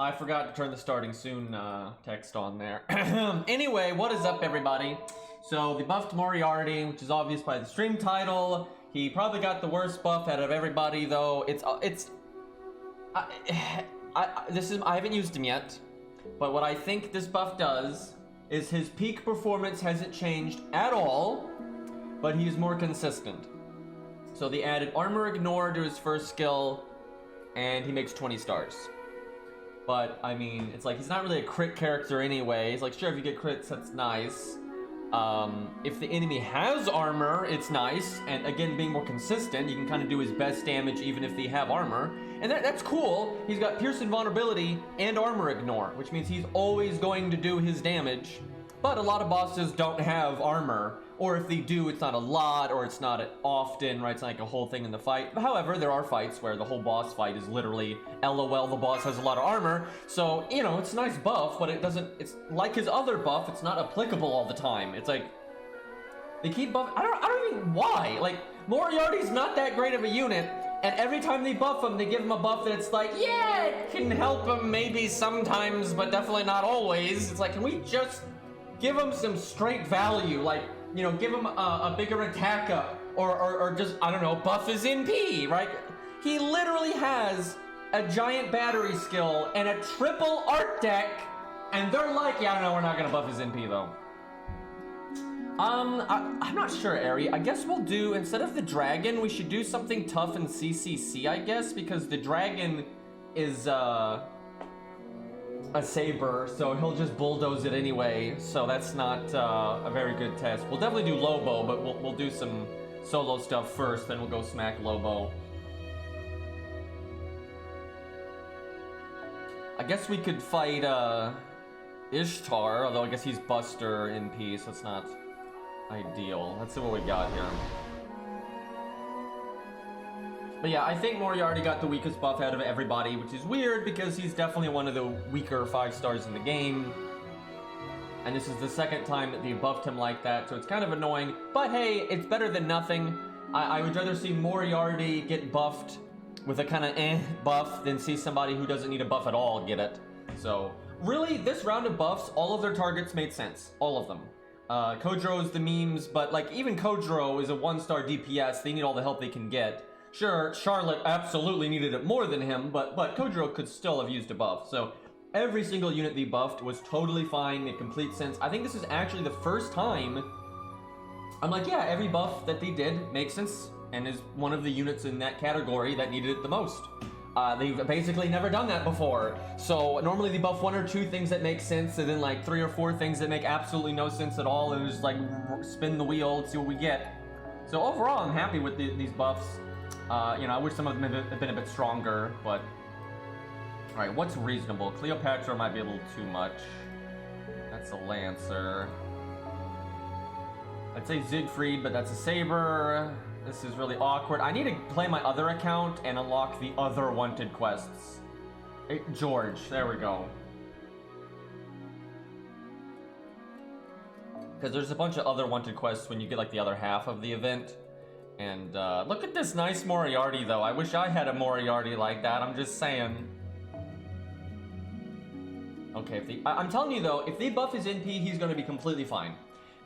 I forgot to turn the starting soon text on there. Anyway, what is up, everybody? So the buffed Moriarty, which is obvious by the stream title. He probably got the worst buff out of everybody, though. I haven't used him yet, but what I think this buff does is his peak performance hasn't changed at all, but he's more consistent. So they added armor ignore to his first skill, and he makes 20 stars. But I mean, it's like he's not really a crit character anyway. It's like, sure, if you get crits, that's nice. If the enemy has armor, it's nice, and again, being more consistent, you can kind of do his best damage even if they have armor, and that's cool. He's got Pierce Invulnerability and Armor Ignore, which means he's always going to do his damage, but a lot of bosses don't have armor, or if they do, it's not a lot, or it's not often, right? It's not like a whole thing in the fight. However, there are fights where the whole boss fight is literally, LOL, the boss has a lot of armor, so, you know, it's a nice buff, but it's like his other buff, it's not applicable all the time. It's like, they keep buff. I don't even why. Like, Moriarty's not that great of a unit, and every time they buff him, they give him a buff that it's like, yeah, it can help him maybe sometimes, but definitely not always. It's like, can we just give him some straight value? Like, you know, give him a bigger attack up, or just, I don't know, buff his NP, right? He literally has a giant battery skill and a triple art deck, and they're like, yeah, no, we're not gonna buff his NP though. I'm not sure, Ari. I guess we'll do, instead of the dragon, we should do something tough in CCC, I guess, because the dragon is, a saber, so he'll just bulldoze it anyway, so that's not, a very good test. We'll definitely do Lobo, but we'll do some solo stuff first, then we'll go smack Lobo. I guess we could fight, Ishtar, although I guess he's Buster in P, so it's not ideal. Let's see what we got here. But yeah, I think Moriarty got the weakest buff out of everybody, which is weird because he's definitely one of the weaker 5 stars in the game. And this is the second time that they buffed him like that, so it's kind of annoying. But hey, it's better than nothing. I would rather see Moriarty get buffed with a kind of buff than see somebody who doesn't need a buff at all get it. So really, this round of buffs, all of their targets made sense. All of them. Kodro's the memes, but like even Kodro is a 1-star DPS. They need all the help they can get. Sure, Charlotte absolutely needed it more than him, but Kodro could still have used a buff. So every single unit they buffed was totally fine, made complete sense. I think this is actually the first time I'm like, yeah, every buff that they did makes sense and is one of the units in that category that needed it the most. They've basically never done that before. So normally they buff 1 or 2 things that make sense, and then like 3 or 4 things that make absolutely no sense at all, and just like spin the wheel and see what we get. So overall, I'm happy with these buffs. You know, I wish some of them had been a bit stronger, but... Alright, what's reasonable? Cleopatra might be a little too much. That's a Lancer. I'd say Siegfried, but that's a Saber. This is really awkward. I need to play my other account and unlock the other wanted quests. Hey, George, there we go. Because there's a bunch of other wanted quests when you get like the other half of the event. And look at this nice Moriarty though. I wish I had a Moriarty like that, I'm just saying. Okay, I'm telling you though, if they buff his NP, he's gonna be completely fine.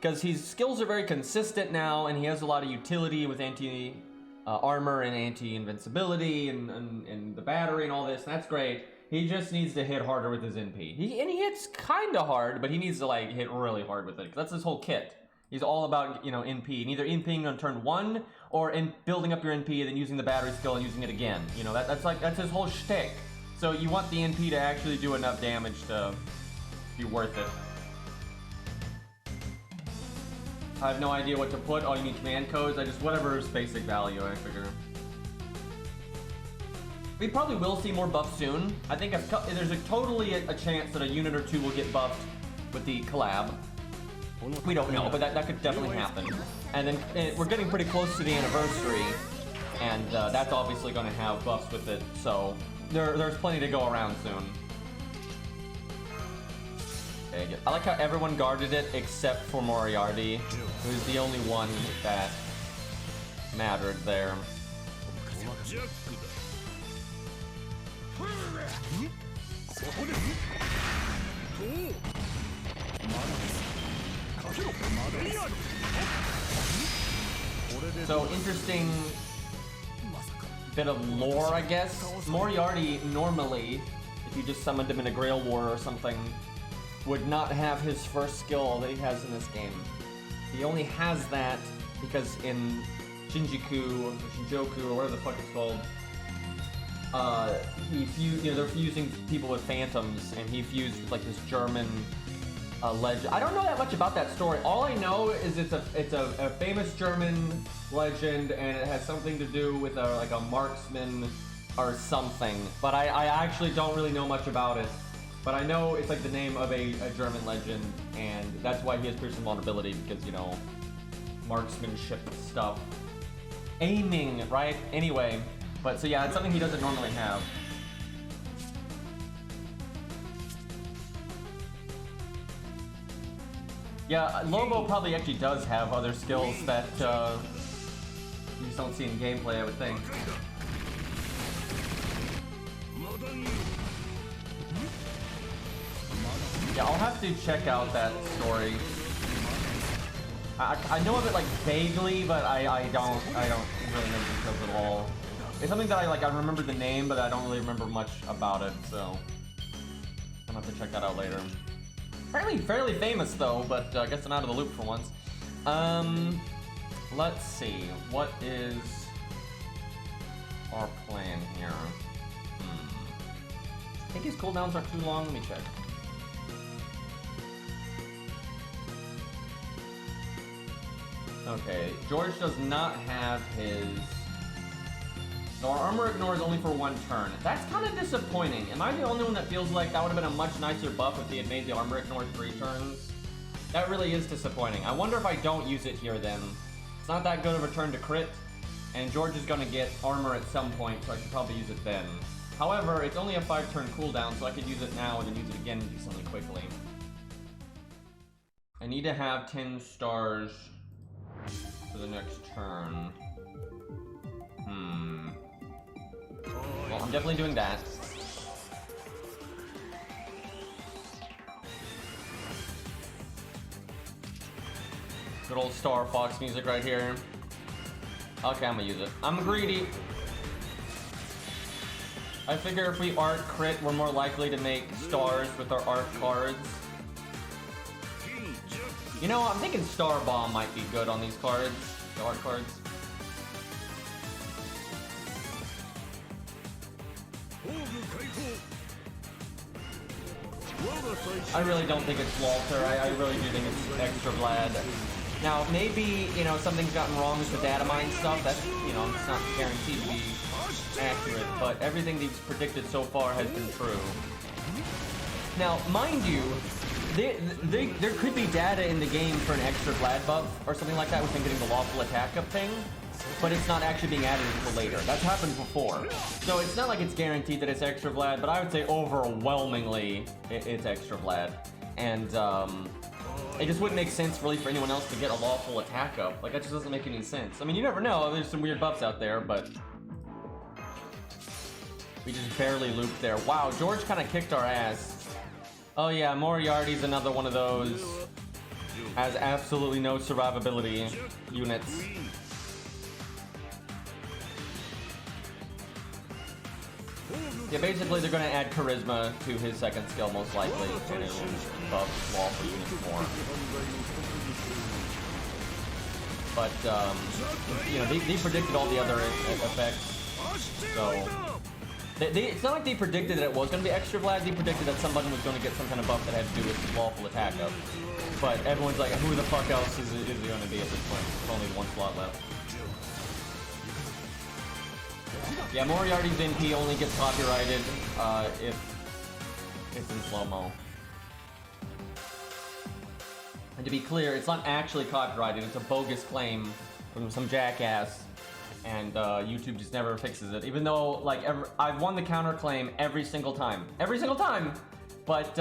Because his skills are very consistent now, and he has a lot of utility with anti-armor and anti-invincibility and the battery and all this, and that's great. He just needs to hit harder with his NP. He hits kind of hard, but he needs to like hit really hard with it, because that's his whole kit. He's all about, you know, NP, and either NPing on turn 1, or in building up your NP and then using the battery skill and using it again. You know, that's his whole shtick. So you want the NP to actually do enough damage to be worth it. I have no idea what to put. Oh, you mean command codes? I just, whatever's basic value, I figure. We probably will see more buffs soon. I think there's totally a chance that a unit or 2 will get buffed with the collab. We don't know, but that could definitely happen. And then we're getting pretty close to the anniversary, and that's obviously going to have buffs with it, so there's plenty to go around soon. Okay, I like how everyone guarded it except for Moriarty, who's the only one that mattered there. So interesting bit of lore, I guess. Moriarty normally, if you just summoned him in a Grail War or something, would not have his first skill that he has in this game. He only has that because in Shinjuku or Shinjuku or whatever the fuck it's called, they're fusing people with phantoms, and he fused with like this German legend. I don't know that much about that story. All I know is it's a famous German legend, and it has something to do with like a marksman or something. But I actually don't really know much about it. But I know it's like the name of a German legend, and that's why he has piercing vulnerability, because, you know, marksmanship stuff. Aiming, right? Anyway, but so yeah, it's something he doesn't normally have. Yeah, Lobo probably actually does have other skills that you just don't see in gameplay, I would think. Yeah, I'll have to check out that story. I know of it like vaguely, but I don't really know the details at all. It's something that I remember the name, but I don't really remember much about it, so I'm gonna have to check that out later. Apparently fairly famous though, but I guess I'm out of the loop for once. Let's see, what is our plan here? I think his cooldowns are too long. Let me check. Okay, George does not have his... No, our armor ignore is only for one turn. That's kind of disappointing. Am I the only one that feels like that would have been a much nicer buff if he had made the armor ignore 3 turns? That really is disappointing. I wonder if I don't use it here then. It's not that good of a turn to crit, and George is going to get armor at some point, so I should probably use it then. However, it's only a 5-turn cooldown, so I could use it now and then use it again decently quickly. I need to have 10 stars for the next turn. Well, I'm definitely doing that. Good old Star Fox music right here. Okay, I'm gonna use it. I'm greedy. I figure if we art crit, we're more likely to make stars with our art cards. You know, I'm thinking Star Bomb might be good on these cards, the art cards. I really don't think it's Walter. I really do think it's Extra Vlad. Now, maybe, you know, something's gotten wrong with the data mine stuff. That's, you know, it's not guaranteed to be accurate, but everything they've predicted so far has been true. Now, mind you, there could be data in the game for an Extra Vlad buff or something like that with him getting the lawful attack up thing, but it's not actually being added until later. That's happened before. So it's not like it's guaranteed that it's Extra Vlad, but I would say overwhelmingly it's Extra Vlad. And it just wouldn't make sense really for anyone else to get a lawful attack up. Like, that just doesn't make any sense. I mean, you never know. There's some weird buffs out there, but we just barely looped there. Wow, George kind of kicked our ass. Oh yeah, Moriarty's another one of those. Has absolutely no survivability units. Yeah, basically they're going to add charisma to his second skill most likely, and it'll buff lawful units more. But, you know, they predicted all the other effects, so... it's not like they predicted that it was going to be Extra Vlad, they predicted that somebody was going to get some kind of buff that had to do with lawful attack up. But everyone's like, who the fuck else is it going to be at this point? There's only one slot left. Yeah, Moriarty's MP only gets copyrighted if it's in slow-mo. And to be clear, it's not actually copyrighted, it's a bogus claim from some jackass. And YouTube just never fixes it, even though, like, I've won the counterclaim every single time. Every single time! But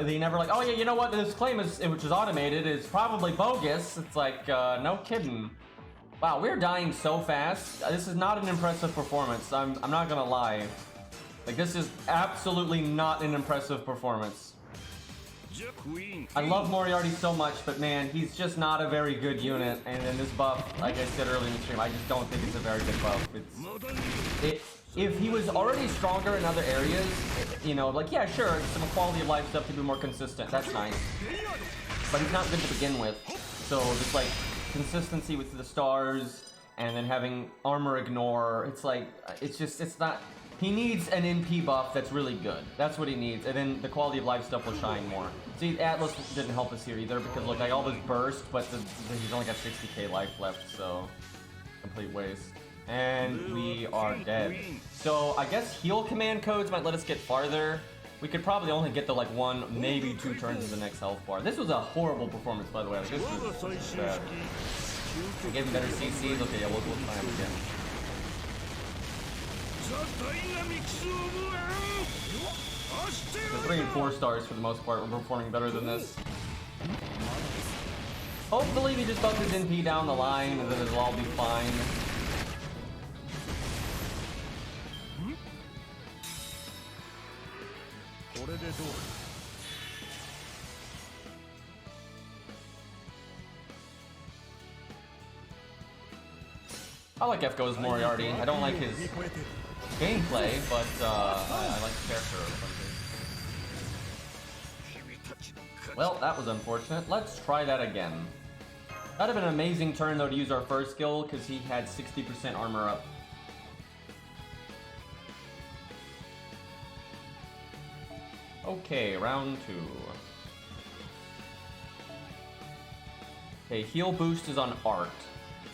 they never like, oh yeah, you know what, this claim, which is automated, is probably bogus. It's like, no kidding. Wow, we're dying so fast. This is not an impressive performance, I'm not gonna lie. Like, this is absolutely not an impressive performance. I love Moriarty so much, but man, he's just not a very good unit. And in this buff, like I said earlier in the stream, I just don't think it's a very good buff. If he was already stronger in other areas, you know, like, yeah, sure, some quality of life stuff to be more consistent. That's nice. But he's not good to begin with. So just like consistency with the stars and then having armor ignore, it's like, it's not, he needs an NP buff that's really good. That's what he needs. And then the quality of life stuff will shine more. See, Atlas didn't help us here either because look, I always burst, but he's only got 60k life left, so complete waste. And we are dead. So I guess heal command codes might let us get farther. We could probably only get to like 1, maybe 2 turns of the next health bar. This was a horrible performance, by the way. Like, this was bad. We gave him better CCs. Okay, yeah, we'll try him again. The 3 and 4 stars for the most part were performing better than this. Hopefully we just buff his NP down the line and then it'll all be fine. I like FGO's Moriarty. I don't like his gameplay, but I like the character. Well, that was unfortunate. Let's try that again. That'd have been an amazing turn though to use our first skill because he had 60% armor up. Okay, round 2. Okay, heal boost is on Art.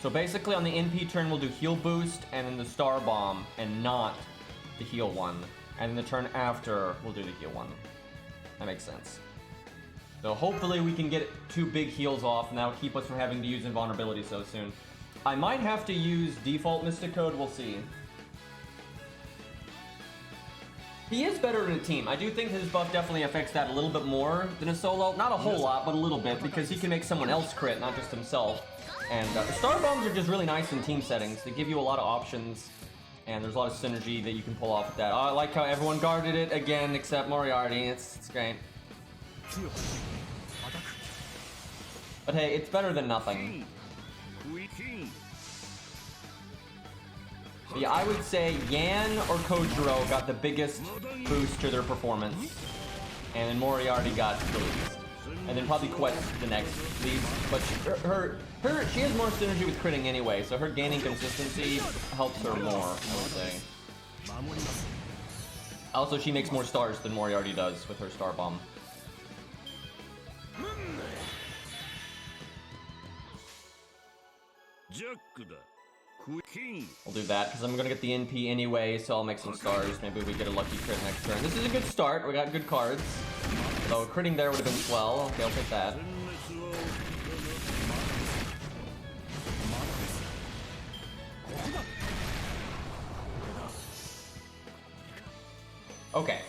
So basically on the NP turn we'll do heal boost and then the star bomb and not the heal one. And then the turn after we'll do the heal one. That makes sense. So hopefully we can get 2 big heals off and that'll keep us from having to use invulnerability so soon. I might have to use default Mystic Code, we'll see. He is better in a team. I do think his buff definitely affects that a little bit more than a solo. Not a whole lot, but a little bit, because he can make someone else crit, not just himself. And the star bombs are just really nice in team settings. They give you a lot of options, and there's a lot of synergy that you can pull off with that. Oh, I like how everyone guarded it again, except Moriarty. It's great. But hey, it's better than nothing. But yeah, I would say Yan or Kojiro got the biggest boost to their performance. And then Moriarty got the least. And then probably Quest the next least. But she has more synergy with critting anyway, so her gaining consistency helps her more, I would say. Also, she makes more stars than Moriarty does with her star bomb. We'll do that, because I'm going to get the NP anyway, so I'll make some stars. Maybe we get a lucky crit next turn. This is a good start. We got good cards. So critting there would have been swell. Okay, I'll take that. Okay.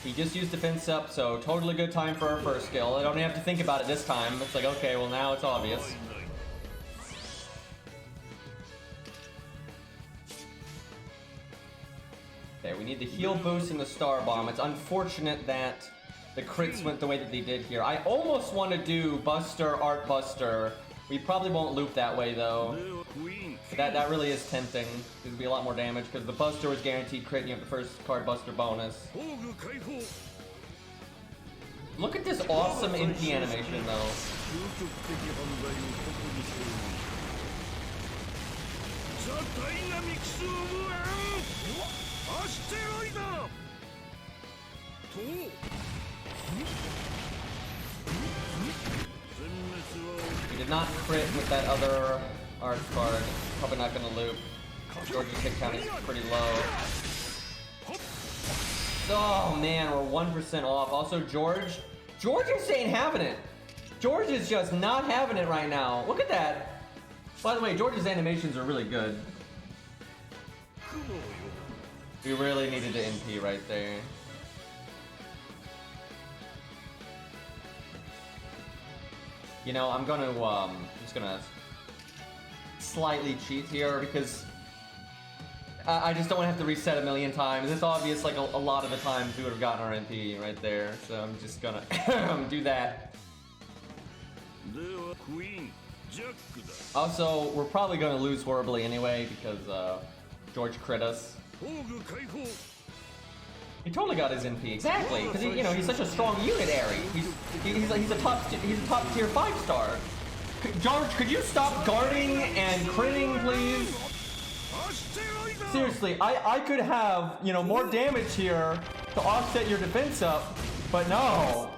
He just used defense up, so totally good time for our first skill. I don't even have to think about it this time. It's like, okay, well now it's obvious. Okay, we need the heal boost and the star bomb. It's unfortunate that the crits went the way that they did here. I almost want to do Buster, Art Buster. We probably won't loop that way though. That really is tempting. There's gonna be a lot more damage because the Buster was guaranteed crit. You have the first card Buster bonus. Look at this awesome NP animation though. He did not crit with that other art card. Probably not gonna loop. George's hit count is pretty low. Oh man, we're 1% off. Also, George just ain't having it. George is just not having it right now. Look at that. By the way, George's animations are really good. We really needed to NP right there. You know, I'm just gonna slightly cheat here because I just don't want to have to reset a million times. It's obvious, like, a lot of the times we would have gotten our MP right there. So I'm just gonna do that. Also, we're probably gonna lose horribly anyway because George crit us. He totally got his MP, exactly, because he's such a strong unit, Airy. He's a top tier 5-star. George, could you stop guarding and critting, please? Seriously, I could have more damage here to offset your defense up, but no.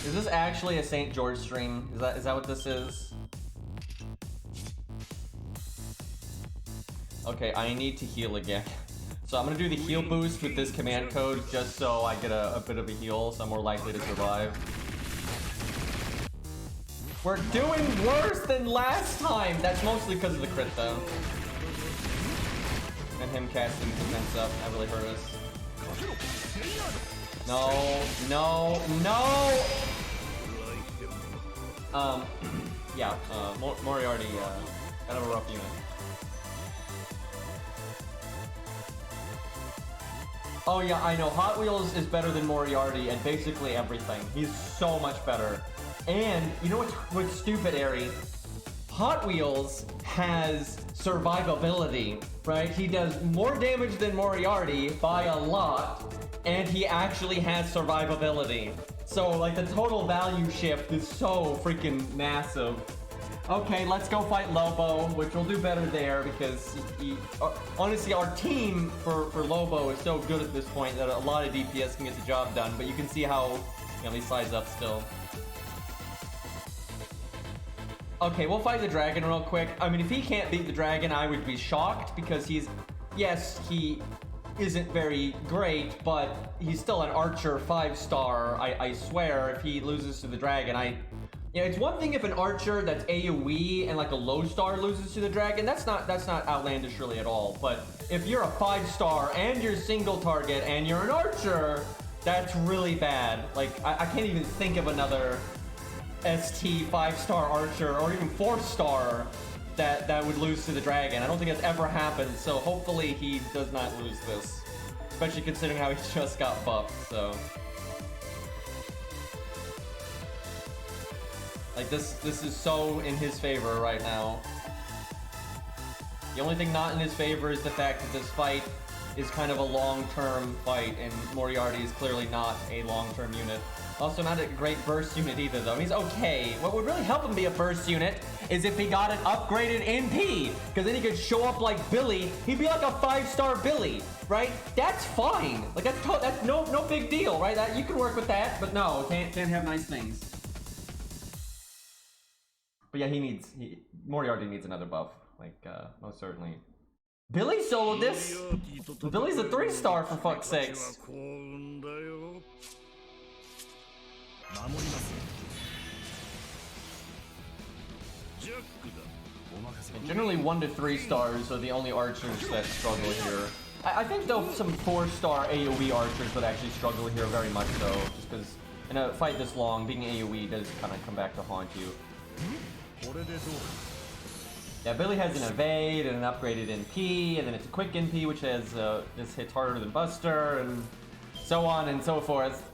Is this actually a St. George stream? Is that what this is? Okay, I need to heal again. So I'm gonna do the heal boost with this command code just so I get a bit of a heal, so I'm more likely to survive. We're doing worse than last time! That's mostly because of the crit though. And him casting defense up, that really hurt us. No, no, no! Yeah, Moriarty, kind of a rough unit. Oh yeah, I know, Hot Wheels is better than Moriarty at basically everything. He's so much better. And, you know what's stupid, Airy? Hot Wheels has survivability, right? He does more damage than Moriarty by a lot, and he actually has survivability. So, like, the total value shift is so freaking massive. Okay, let's go fight Lobo, which will do better there because honestly, our team for Lobo is so good at this point that a lot of DPS can get the job done, but you can see how, he size up still. Okay, we'll fight the dragon real quick. I mean, if he can't beat the dragon, I would be shocked because yes, he isn't very great, but he's still an archer 5-star. I swear, if he loses to the dragon, it's one thing if an archer that's AoE and like a low star loses to the dragon. That's not outlandish really at all. But if you're a 5-star and you're single target and you're an archer, that's really bad. Like I can't even think of another ST 5-star archer or even 4-star that would lose to the dragon. I don't think that's ever happened, so hopefully he does not lose this. Especially considering how he just got buffed, so. Like this is so in his favor right now. The only thing not in his favor is the fact that this fight is kind of a long-term fight, and Moriarty is clearly not a long-term unit. Also not a great burst unit either, though. He's okay. What would really help him be a burst unit is if he got an upgraded MP, because then he could show up like Billy. He'd be like a 5-star Billy, right? That's fine. Like that's no big deal, right? You can work with that, but no, can't have nice things. But yeah, Moriarty needs another buff, like most certainly. Billy soloed this. Billy's a 3-star for fuck's sakes. And generally 1 to 3 stars are the only archers that struggle here. I think though some 4-star AoE archers would actually struggle here very much though, just because in a fight this long, being AoE does kind of come back to haunt you. Yeah, Billy has an evade and an upgraded NP, and then it's a quick NP which has this hits harder than Buster, and so on and so forth.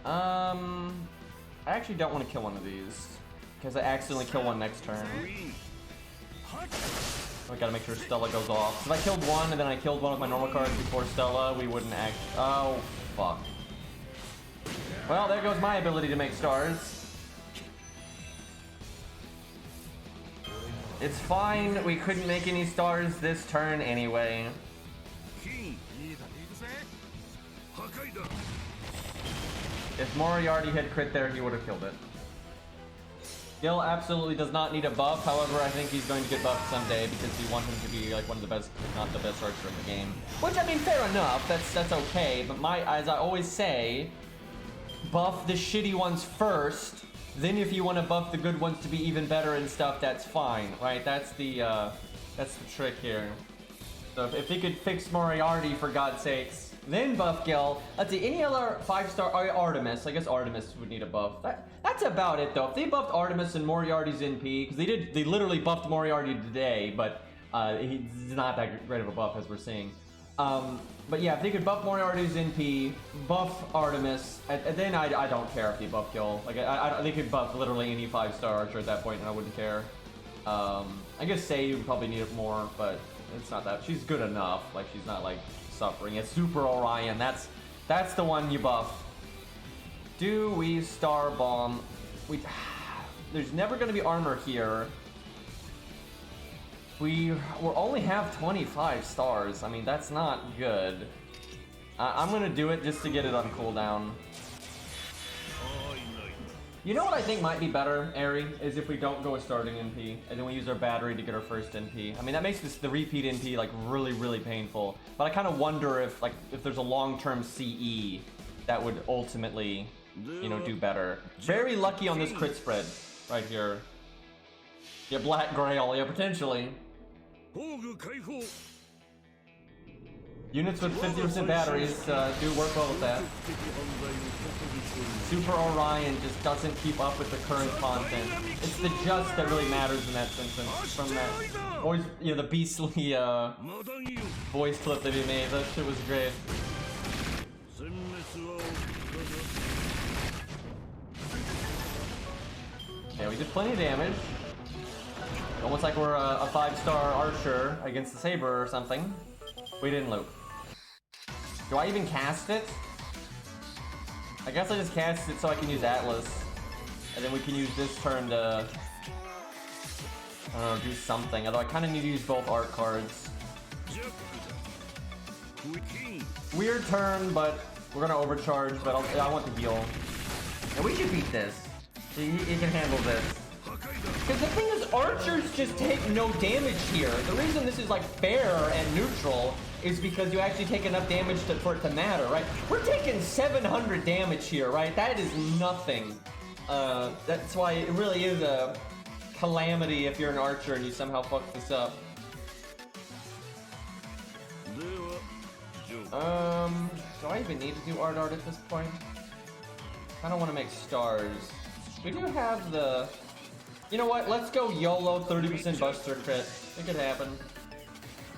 I actually don't want to kill one of these because I accidentally kill one next turn. I gotta make sure Stella goes off. If I killed one and then I killed one of my normal cards before Stella, we wouldn't act. Oh, fuck. Well, there goes my ability to make stars. It's fine, we couldn't make any stars this turn anyway. If Moriarty had crit there, he would have killed it. Gil absolutely does not need a buff, however, I think he's going to get buffed someday because we want him to be like one of the best, if not the best archer in the game. Which, I mean, fair enough, that's okay, but as I always say, buff the shitty ones first, then if you want to buff the good ones to be even better and stuff, that's fine, right? That's the trick here. So if he could fix Moriarty for God's sakes, then buff Gil. Let's see, any other 5-star Artemis. I guess Artemis would need a buff. That's about it though. If they buffed Artemis and Moriarty's NP, because they literally buffed Moriarty today, but he's not that great of a buff as we're seeing. But yeah, if they could buff Moriarty's NP, buff Artemis, and then I don't care if they buff Gil. Like they could buff literally any 5-star archer at that point, and I wouldn't care. I guess Say would probably need it more, but it's not that. She's good enough. Like she's not like suffering. It's Super Orion. That's the one you buff. Do we Star Bomb? There's never going to be armor here. We'll only have 25 stars. I mean, that's not good. I'm gonna do it just to get it on cooldown. You know what I think might be better, Ari, is if we don't go a starting NP, and then we use our battery to get our first NP. I mean, that makes the repeat NP like really, really painful. But I kind of wonder if there's a long-term CE that would ultimately, you know, do better. Very lucky on this crit spread right here. Yeah, Black Grail, yeah, potentially. Units with 50% batteries do work well with that. Super Orion just doesn't keep up with the current content. It's the just that really matters in that instance. From that, always, you know, the beastly voice clip that he made. That shit was great. Yeah, we did plenty of damage. Almost like we're a 5-star archer against the Saber or something. We didn't loop. Do I even cast it? I guess I just cast it so I can use Atlas. And then we can use this turn to, I don't know, do something. Although I kind of need to use both art cards. Weird turn, but we're gonna overcharge, but I want the heal. And we should beat this. He can handle this. Because the thing is, archers just take no damage here. The reason this is like fair and neutral is because you actually take enough damage for it to matter, right? We're taking 700 damage here, right? That is nothing. That's why it really is a calamity if you're an archer and you somehow fuck this up. Do I even need to do art at this point? I don't want to make stars. We do have the... You know what? Let's go YOLO 30% Buster crit. It could happen.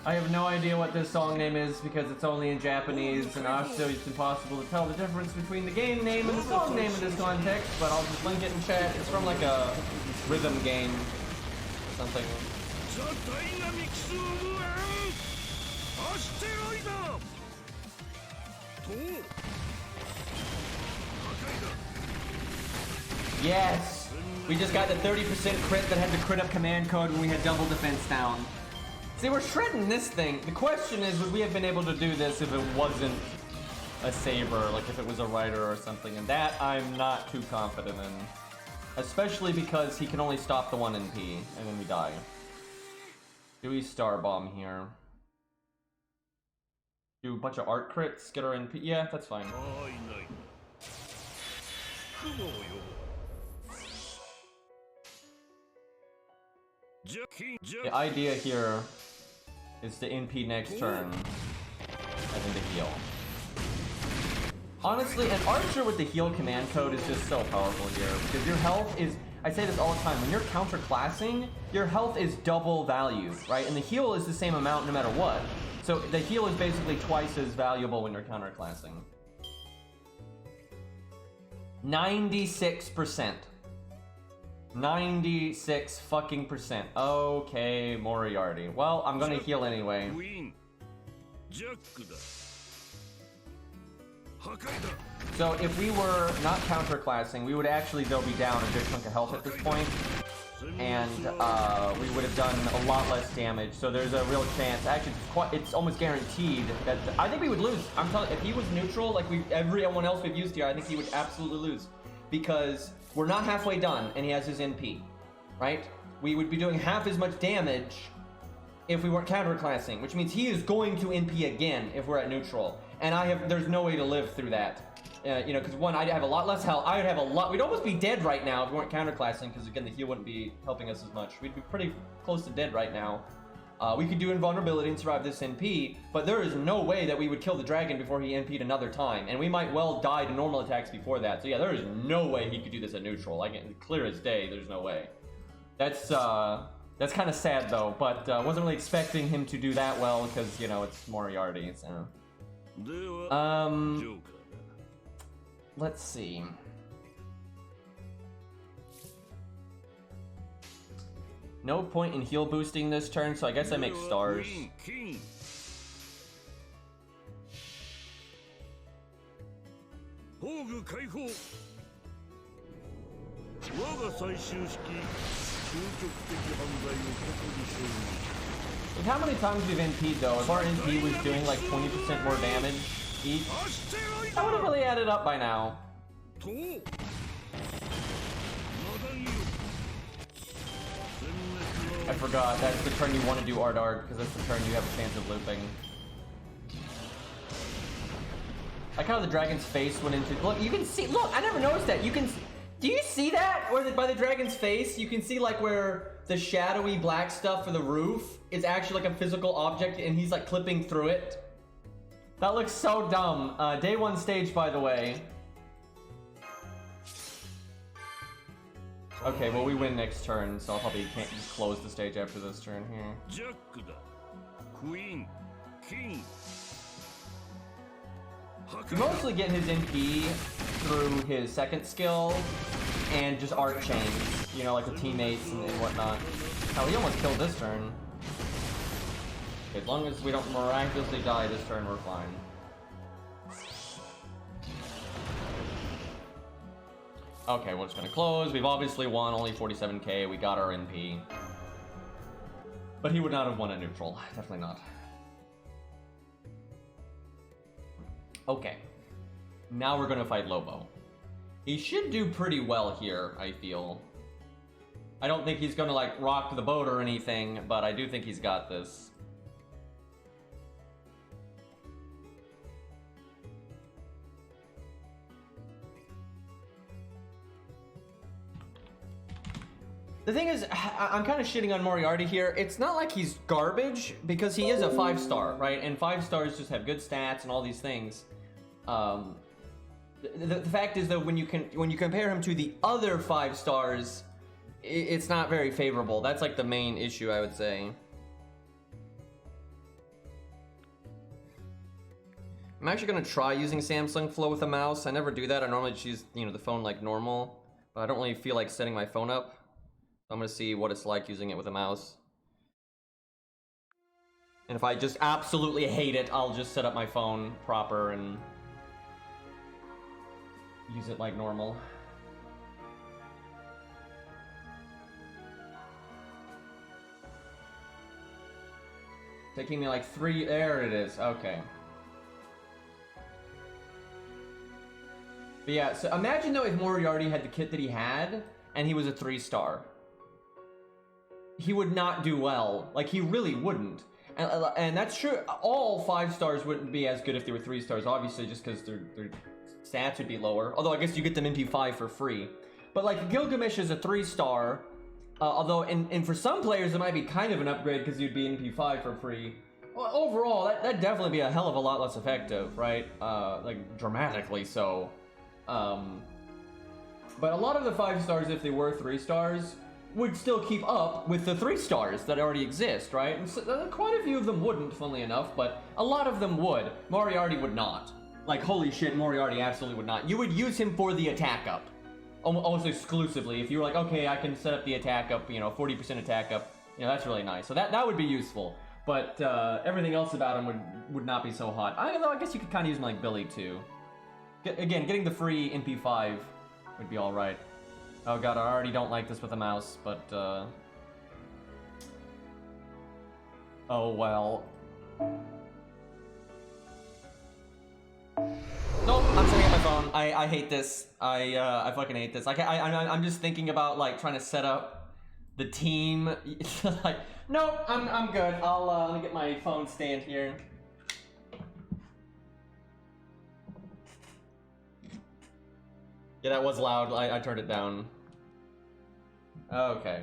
I have no idea what this song name is because it's only in Japanese, and also it's impossible to tell the difference between the game name and the song name in this context, but I'll just link it in chat. It's from like a rhythm game or something. Yes! We just got the 30% crit that had the crit up command code when we had double defense down. See, we're shredding this thing. The question is, would we have been able to do this if it wasn't a Saber, like if it was a Rider or something? And that I'm not too confident in. Especially because he can only stop the 1 NP, and then we die. Do we Star Bomb here? Do a bunch of art crits, get our NP? Yeah, that's fine. The idea here is to NP next turn, and then to heal. Honestly, an archer with the heal command code is just so powerful here, because your health is, I say this all the time, when you're counterclassing, your health is double value, right? And the heal is the same amount no matter what. So the heal is basically twice as valuable when you're counterclassing. 96%. 96 fucking %. Okay, Moriarty. Well, I'm gonna heal anyway. So if we were not counterclassing, we would actually though be down a good chunk of health at this point, and we would have done a lot less damage. So there's a real chance. Actually, it's almost guaranteed that I think we would lose. I'm telling you, if he was neutral, like everyone else we've used here, I think he would absolutely lose, because we're not halfway done, and he has his NP, right? We would be doing half as much damage if we weren't counterclassing, which means he is going to NP again if we're at neutral. And there's no way to live through that. You know, because one, I'd have a lot less health. I would have a lot, we'd almost be dead right now if we weren't counterclassing, because again, the heal wouldn't be helping us as much. We'd be pretty close to dead right now. We could do invulnerability and survive this NP, but there is no way that we would kill the dragon before he NP'd another time, and we might well die to normal attacks before that. So yeah, there is no way he could do this at neutral. Like, clear as day, there's no way. That's kind of sad though, but wasn't really expecting him to do that well because, you know, it's Moriarty, so. Let's see. No point in heal boosting this turn, so I guess I make stars. Look how many times we've NP'd though. If our NP was doing like 20% more damage each, that would have really added up by now. I forgot, that's the turn you want to do Art because that's the turn you have a chance of looping. Like how the dragon's face went into... Look, you can see... Look, I never noticed that. You can... Do you see that? Or by the dragon's face, you can see like where the shadowy black stuff for the roof is actually like a physical object and he's like clipping through it. That looks so dumb. Day 1 stage, by the way. Okay, well we win next turn, so I'll probably can't just close the stage after this turn here. Queen, King. You mostly get his NP through his second skill and just art chains, you know, like with teammates and whatnot. Oh, he almost killed this turn. Okay, as long as we don't miraculously die this turn, we're fine. Okay, we're just gonna close. We've obviously won, only 47k. We got our NP. But he would not have won a neutral. Definitely not. Okay. Now we're gonna fight Lobo. He should do pretty well here, I feel. I don't think he's gonna like rock the boat or anything, but I do think he's got this. The thing is, I'm kind of shitting on Moriarty here. It's not like he's garbage, because he is a 5-star, right? And 5-stars just have good stats and all these things. The fact is, though, when you compare him to the other 5-stars, it's not very favorable. That's like the main issue, I would say. I'm actually gonna try using Samsung Flow with a mouse. I never do that. I normally just use, you know, the phone like normal, but I don't really feel like setting my phone up. I'm gonna see what it's like using it with a mouse. And if I just absolutely hate it, I'll just set up my phone proper and use it like normal. Taking me like 3, there it is, okay. But yeah, so imagine though if Moriarty had the kit that he had, and he was a 3-star. He would not do well. Like, he really wouldn't. And that's true. All 5-stars wouldn't be as good if they were 3-stars, obviously, just because their stats would be lower. Although, I guess you get them MP5 for free. But, like, Gilgamesh is a 3-star. Although, and for some players, it might be kind of an upgrade because you'd be MP5 for free. Well, overall, that'd definitely be a hell of a lot less effective, right? Like, dramatically so. But a lot of the 5-stars, if they were 3-stars, would still keep up with the 3-stars that already exist, right? And so, quite a few of them wouldn't, funnily enough, but a lot of them would. Moriarty would not. Like, holy shit, Moriarty absolutely would not. You would use him for the attack up. Almost exclusively. If you were like, okay, I can set up the attack up, you know, 40% attack up, you know, that's really nice. So that would be useful. But everything else about him would not be so hot. Although I guess you could kind of use him like Billy, too. Again, getting the free MP5 would be alright. Oh god, I already don't like this with a mouse, but oh well. Nope, I'm setting up my phone. I hate this. I fucking hate this. I'm just thinking about like trying to set up the team. Like, nope, I'm good. Let me get my phone stand here. Yeah, that was loud. I turned it down. Okay.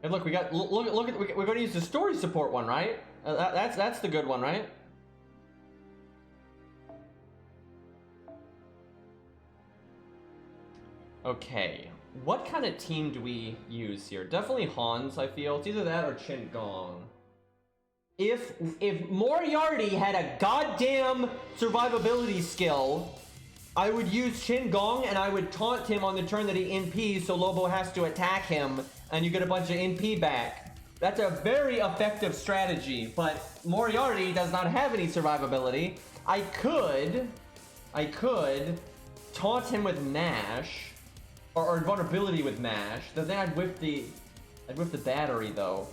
Hey, look, we got look at we're going to use the story support one, right? That's the good one, right? Okay, what kind of team do we use here? Definitely Hans, I feel. It's either that or Chin Gong. If Moriarty had a goddamn survivability skill, I would use Chin Gong and I would taunt him on the turn that he NPs, so Lobo has to attack him and you get a bunch of NP back. That's a very effective strategy, but Moriarty does not have any survivability. I could taunt him with Mash. Or vulnerability with Mash. Then I'd whip the battery though.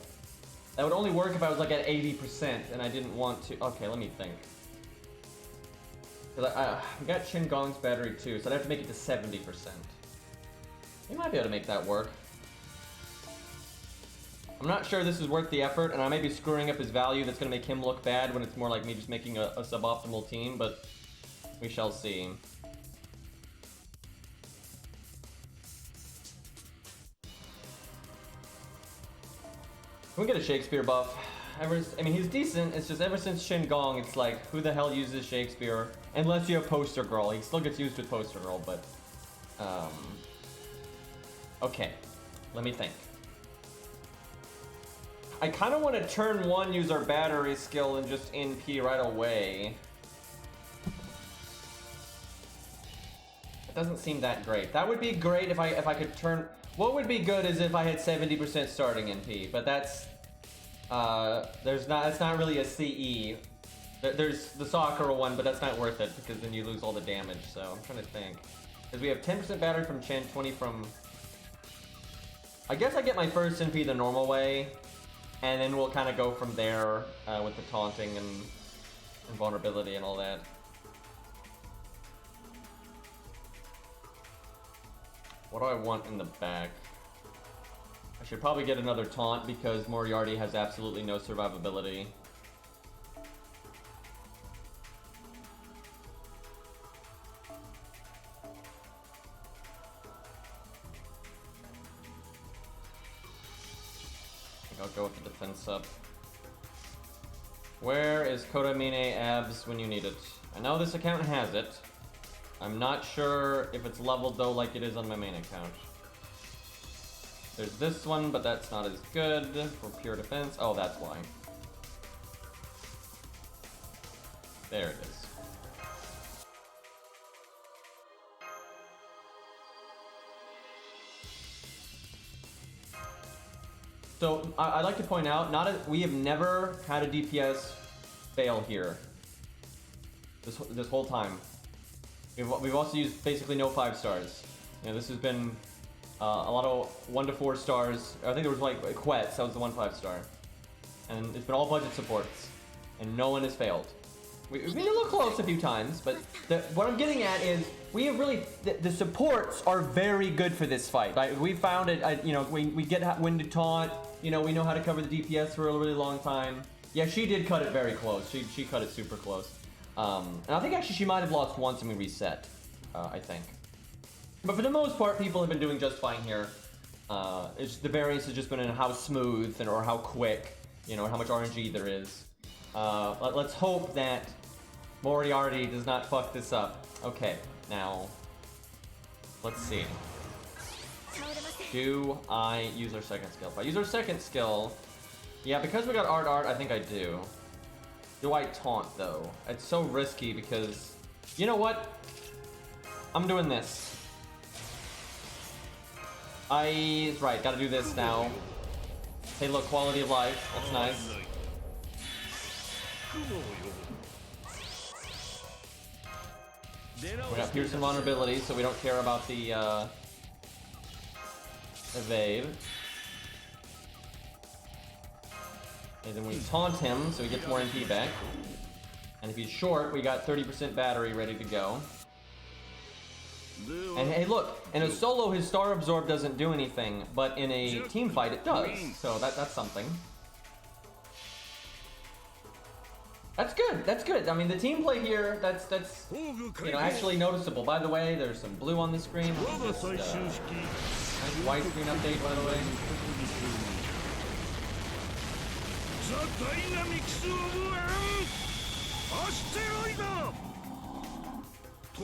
That would only work if I was like at 80% and I didn't want to. Okay, let me think. We got Chin Gong's battery too, so I'd have to make it to 70%. We might be able to make that work. I'm not sure this is worth the effort, and I may be screwing up his value. That's gonna make him look bad when it's more like me just making a suboptimal team, but we shall see. Can we get a Shakespeare buff? I mean, he's decent. It's just ever since Chin Gong, it's like, who the hell uses Shakespeare? Unless you have Poster Girl. He still gets used with Poster Girl, but... Okay. Let me think. I kind of want to turn 1 use our battery skill and just NP right away. It doesn't seem that great. That would be great if I could turn... What would be good is if I had 70% starting NP, but that's it's not really a CE. There's the Sakura one, but that's not worth it because then you lose all the damage. So I'm trying to think, because we have 10% battery from Chen, 20 from. I guess I get my first NP the normal way, and then we'll kind of go from there with the taunting and vulnerability and all that. What do I want in the back? I should probably get another taunt because Moriarty has absolutely no survivability. I think I'll go with the defense up. Where is Kodamine Abs when you need it? I know this account has it. I'm not sure if it's leveled though like it is on my main account. There's this one, but that's not as good for pure defense. Oh, that's why. There it is. So I'd like to point out, we have never had a DPS fail here. This whole time. We've also used basically no 5 stars. You know, this has been a lot of 1 to 4 stars. I think there was like Quetz, that was the 1 5-star. And it's been all budget supports, and no one has failed. We've been a little close a few times, but what I'm getting at is we have really the supports are very good for this fight. Like, we found it. You know, we get when to taunt. You know, we know how to cover the DPS for a really long time. Yeah, she did cut it very close. She cut it super close. And I think actually she might have lost once and we reset, I think. But for the most part, people have been doing just fine here. The variance has just been in how smooth or how quick, you know, how much RNG there is. Let's hope that Moriarty does not fuck this up. Okay, now, let's see. Do I use our second skill? If I use our second skill, yeah, because we got Art, I think I do. Do I taunt though? It's so risky because, you know what? I'm doing this. Right, gotta do this now. Hey look, quality of life, that's nice. We got Pierce and vulnerability, so we don't care about the evade. And then we taunt him, so he gets more MP back. And if he's short, we got 30% battery ready to go. And hey, look, in a solo, his Star Absorb doesn't do anything, but in a team fight, it does. So that's something. That's good. That's good. I mean, the team play here, that's you know, actually noticeable. By the way, there's some blue on the screen. Nice widescreen update, by the way.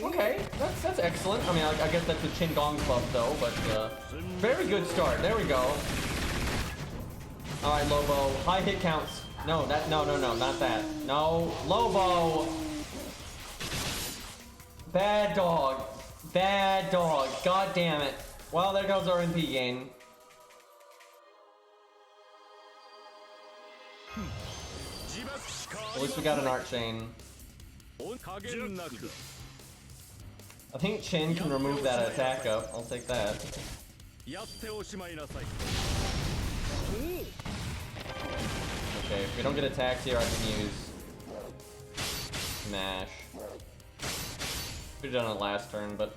Okay, that's excellent. I mean, I guess that's a Chin Gong buff though, but very good start. There we go. All right, Lobo, high hit counts. No, no, not that. No, Lobo. Bad dog. Bad dog. God damn it. Well, there goes our MP gain. At least we got an Art Chain. I think Chin can remove that attack up. I'll take that. Okay, if we don't get attacks here, I can use Smash. Could've done it last turn, but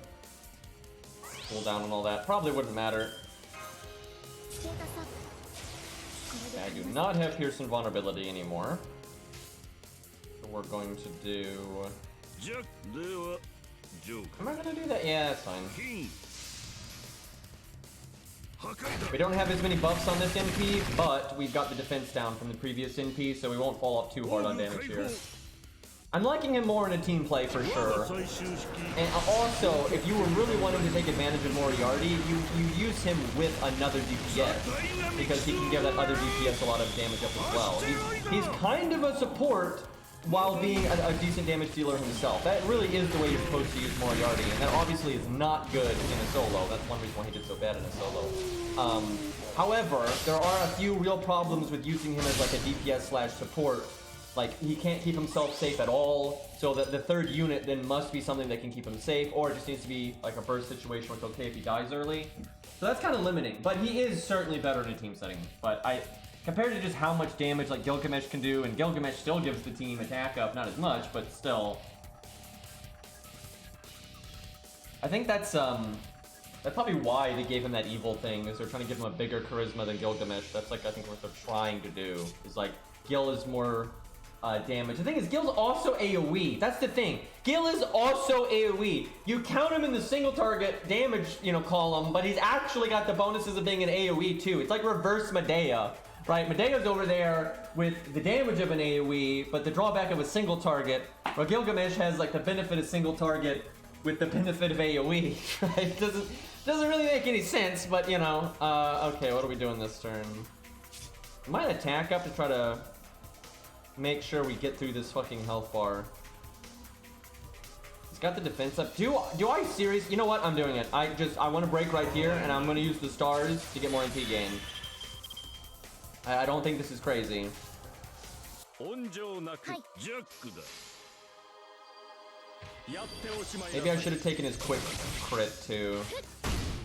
cool down and all that probably wouldn't matter. Okay, I do not have Pearson vulnerability anymore. So we're going to do. Am I gonna do that? Yeah, that's fine. We don't have as many buffs on this NP, but we've got the defense down from the previous NP, so we won't fall off too hard on damage here. I'm liking him more in a team play for sure. And also, if you were really wanting to take advantage of Moriarty, you use him with another DPS, because he can give that other DPS a lot of damage up as well. He's kind of a support while being a decent damage dealer himself. That really is the way you're supposed to use Moriarty, and that obviously is not good in a solo. That's one reason why he did so bad in a solo. However, there are a few real problems with using him as like a DPS / support. Like, he can't keep himself safe at all, so that the third unit then must be something that can keep him safe, or it just needs to be like a burst situation where it's okay if he dies early. So that's kind of limiting, but he is certainly better in a team setting. But compared to just how much damage like Gilgamesh can do, and Gilgamesh still gives the team attack up, not as much, but still. I think that's probably why they gave him that evil thing, is they're trying to give him a bigger charisma than Gilgamesh. That's like, I think what they're trying to do, is like, Gil is more damage. The thing is, Gil's also AoE. That's the thing. Gil is also AoE. You count him in the single target damage, column, but he's actually got the bonuses of being an AoE too. It's like reverse Medea. Right, Medea's over there with the damage of an AoE, but the drawback of a single target, where Gilgamesh has like the benefit of single target with the benefit of AoE, right? Doesn't really make any sense, but okay, what are we doing this turn? We might attack up to try to make sure we get through this fucking health bar. He's got the defense up. Do I seriously? You know what? I'm doing it. I want to break right here, and I'm going to use the stars to get more MP gain. I don't think this is crazy. Maybe I should have taken his quick crit too.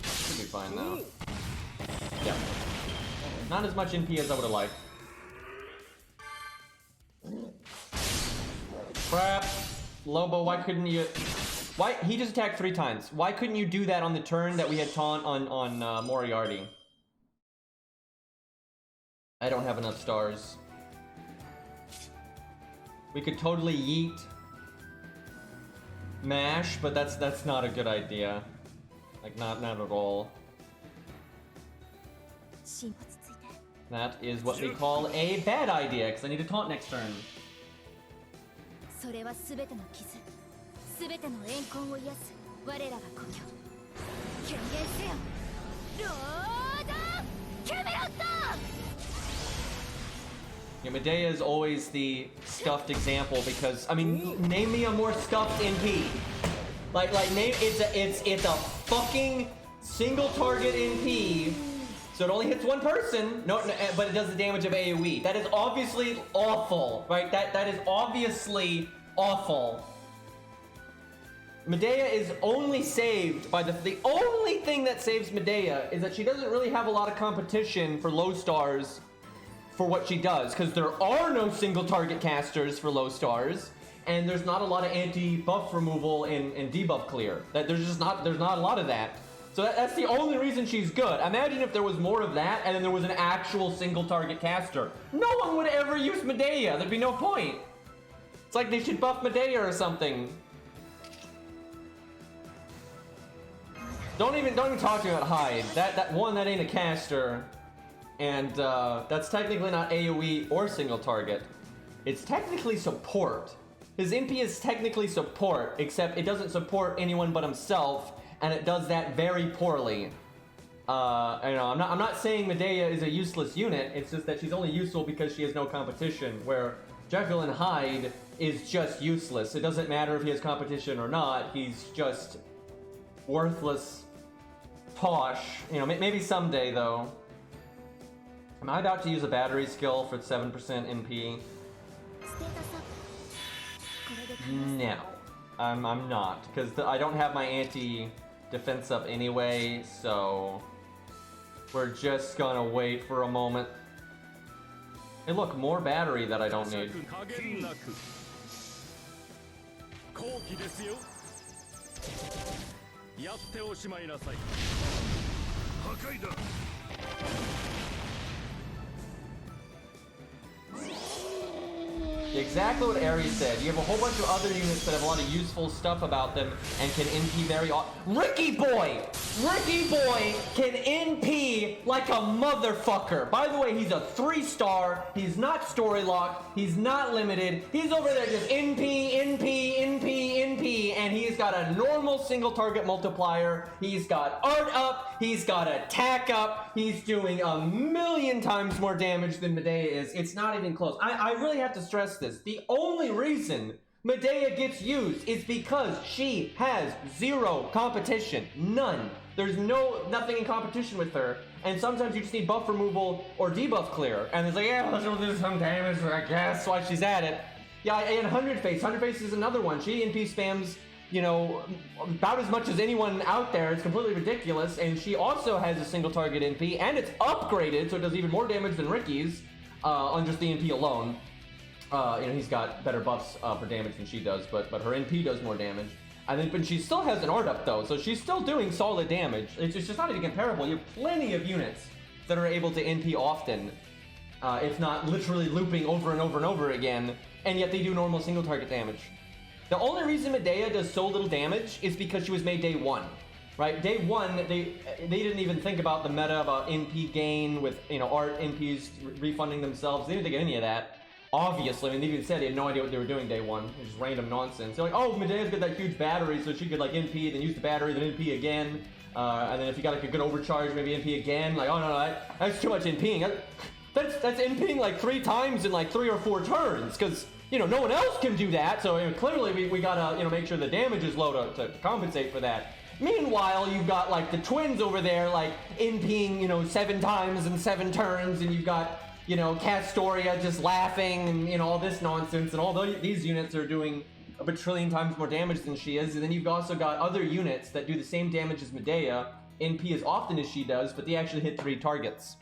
Should be fine though. Yeah. Not as much NP as I would have liked. Crap. Lobo, why couldn't you... Why? He just attacked 3 times. Why couldn't you do that on the turn that we had taunt on Moriarty? I don't have enough stars. We could totally yeet mash, but that's not a good idea. Like, not at all. That is what we call a bad idea, because I need to taunt next turn. Yeah, Medea is always the stuffed example because, I mean, name me a more stuffed NP. Like name it's a fucking single target NP, so it only hits one person. No, but it does the damage of AoE. That is obviously awful, right? That is obviously awful. Medea is only saved by the only thing that saves Medea is that she doesn't really have a lot of competition for low stars for what she does, because there are no single target casters for low stars, and there's not a lot of anti-buff removal in debuff clear. There's not a lot of that. So that's the only reason she's good. Imagine if there was more of that, and then there was an actual single target caster. No one would ever use Medea. There'd be no point. It's like they should buff Medea or something. Don't even talk to me about Hyde. That ain't a caster. And that's technically not AoE or single target. It's technically support. His MP is technically support, except it doesn't support anyone but himself, and it does that very poorly. I'm not saying Medea is a useless unit, it's just that she's only useful because she has no competition, where Jekyll and Hyde is just useless. It doesn't matter if he has competition or not, he's just worthless tosh. Maybe someday though. Am I about to use a battery skill for 7% MP? No, I'm not, because I don't have my anti-defense up anyway, so we're just gonna wait for a moment. Hey look, more battery that I don't need. Exactly what Ares said. You have a whole bunch of other units that have a lot of useful stuff about them and can NP very Ricky Boy! Ricky Boy can NP like a motherfucker. By the way, he's a 3-star. He's not story locked. He's not limited. He's over there just NP, and he's got a normal single target multiplier. He's got art up. He's got attack up. He's doing 1,000,000 times more damage than Medea is. It's not even close. I really have to stress this. The only reason Medea gets used is because she has 0 competition. None. There's nothing in competition with her. And sometimes you just need buff removal or debuff clear. And it's like, yeah, let's do some damage, I guess, while she's at it. Yeah, and 100 Face. 100 Face is another one. She NP spams, about as much as anyone out there. It's completely ridiculous. And she also has a single target NP, and it's upgraded, so it does even more damage than Ricky's on just the NP alone. He's got better buffs for damage than she does, but her NP does more damage. But she still has an art up though, so she's still doing solid damage. It's just not even comparable. You have plenty of units that are able to NP often, if not literally looping over and over and over again, and yet they do normal single target damage. The only reason Medea does so little damage is because she was made day 1. Right? Day 1, they didn't even think about the meta about NP gain with art NPs refunding themselves. They didn't think of any of that. Obviously, they even said they had no idea what they were doing day 1. It was just random nonsense. They're like, oh, Medea's got that huge battery, so she could NP, then use the battery, then NP again. And then if you got a good overcharge, maybe NP again. Like, oh no, that's too much NPing. That's NPing 3 times in 3 or 4 turns, because no one else can do that. So clearly we gotta make sure the damage is low to compensate for that. Meanwhile, you've got the twins over there NPing 7 times in 7 turns, and you've got Castoria just laughing and all this nonsense, and all these units are doing a bajillion times more damage than she is. And then you've also got other units that do the same damage as Medea, NP as often as she does, but they actually hit 3 targets,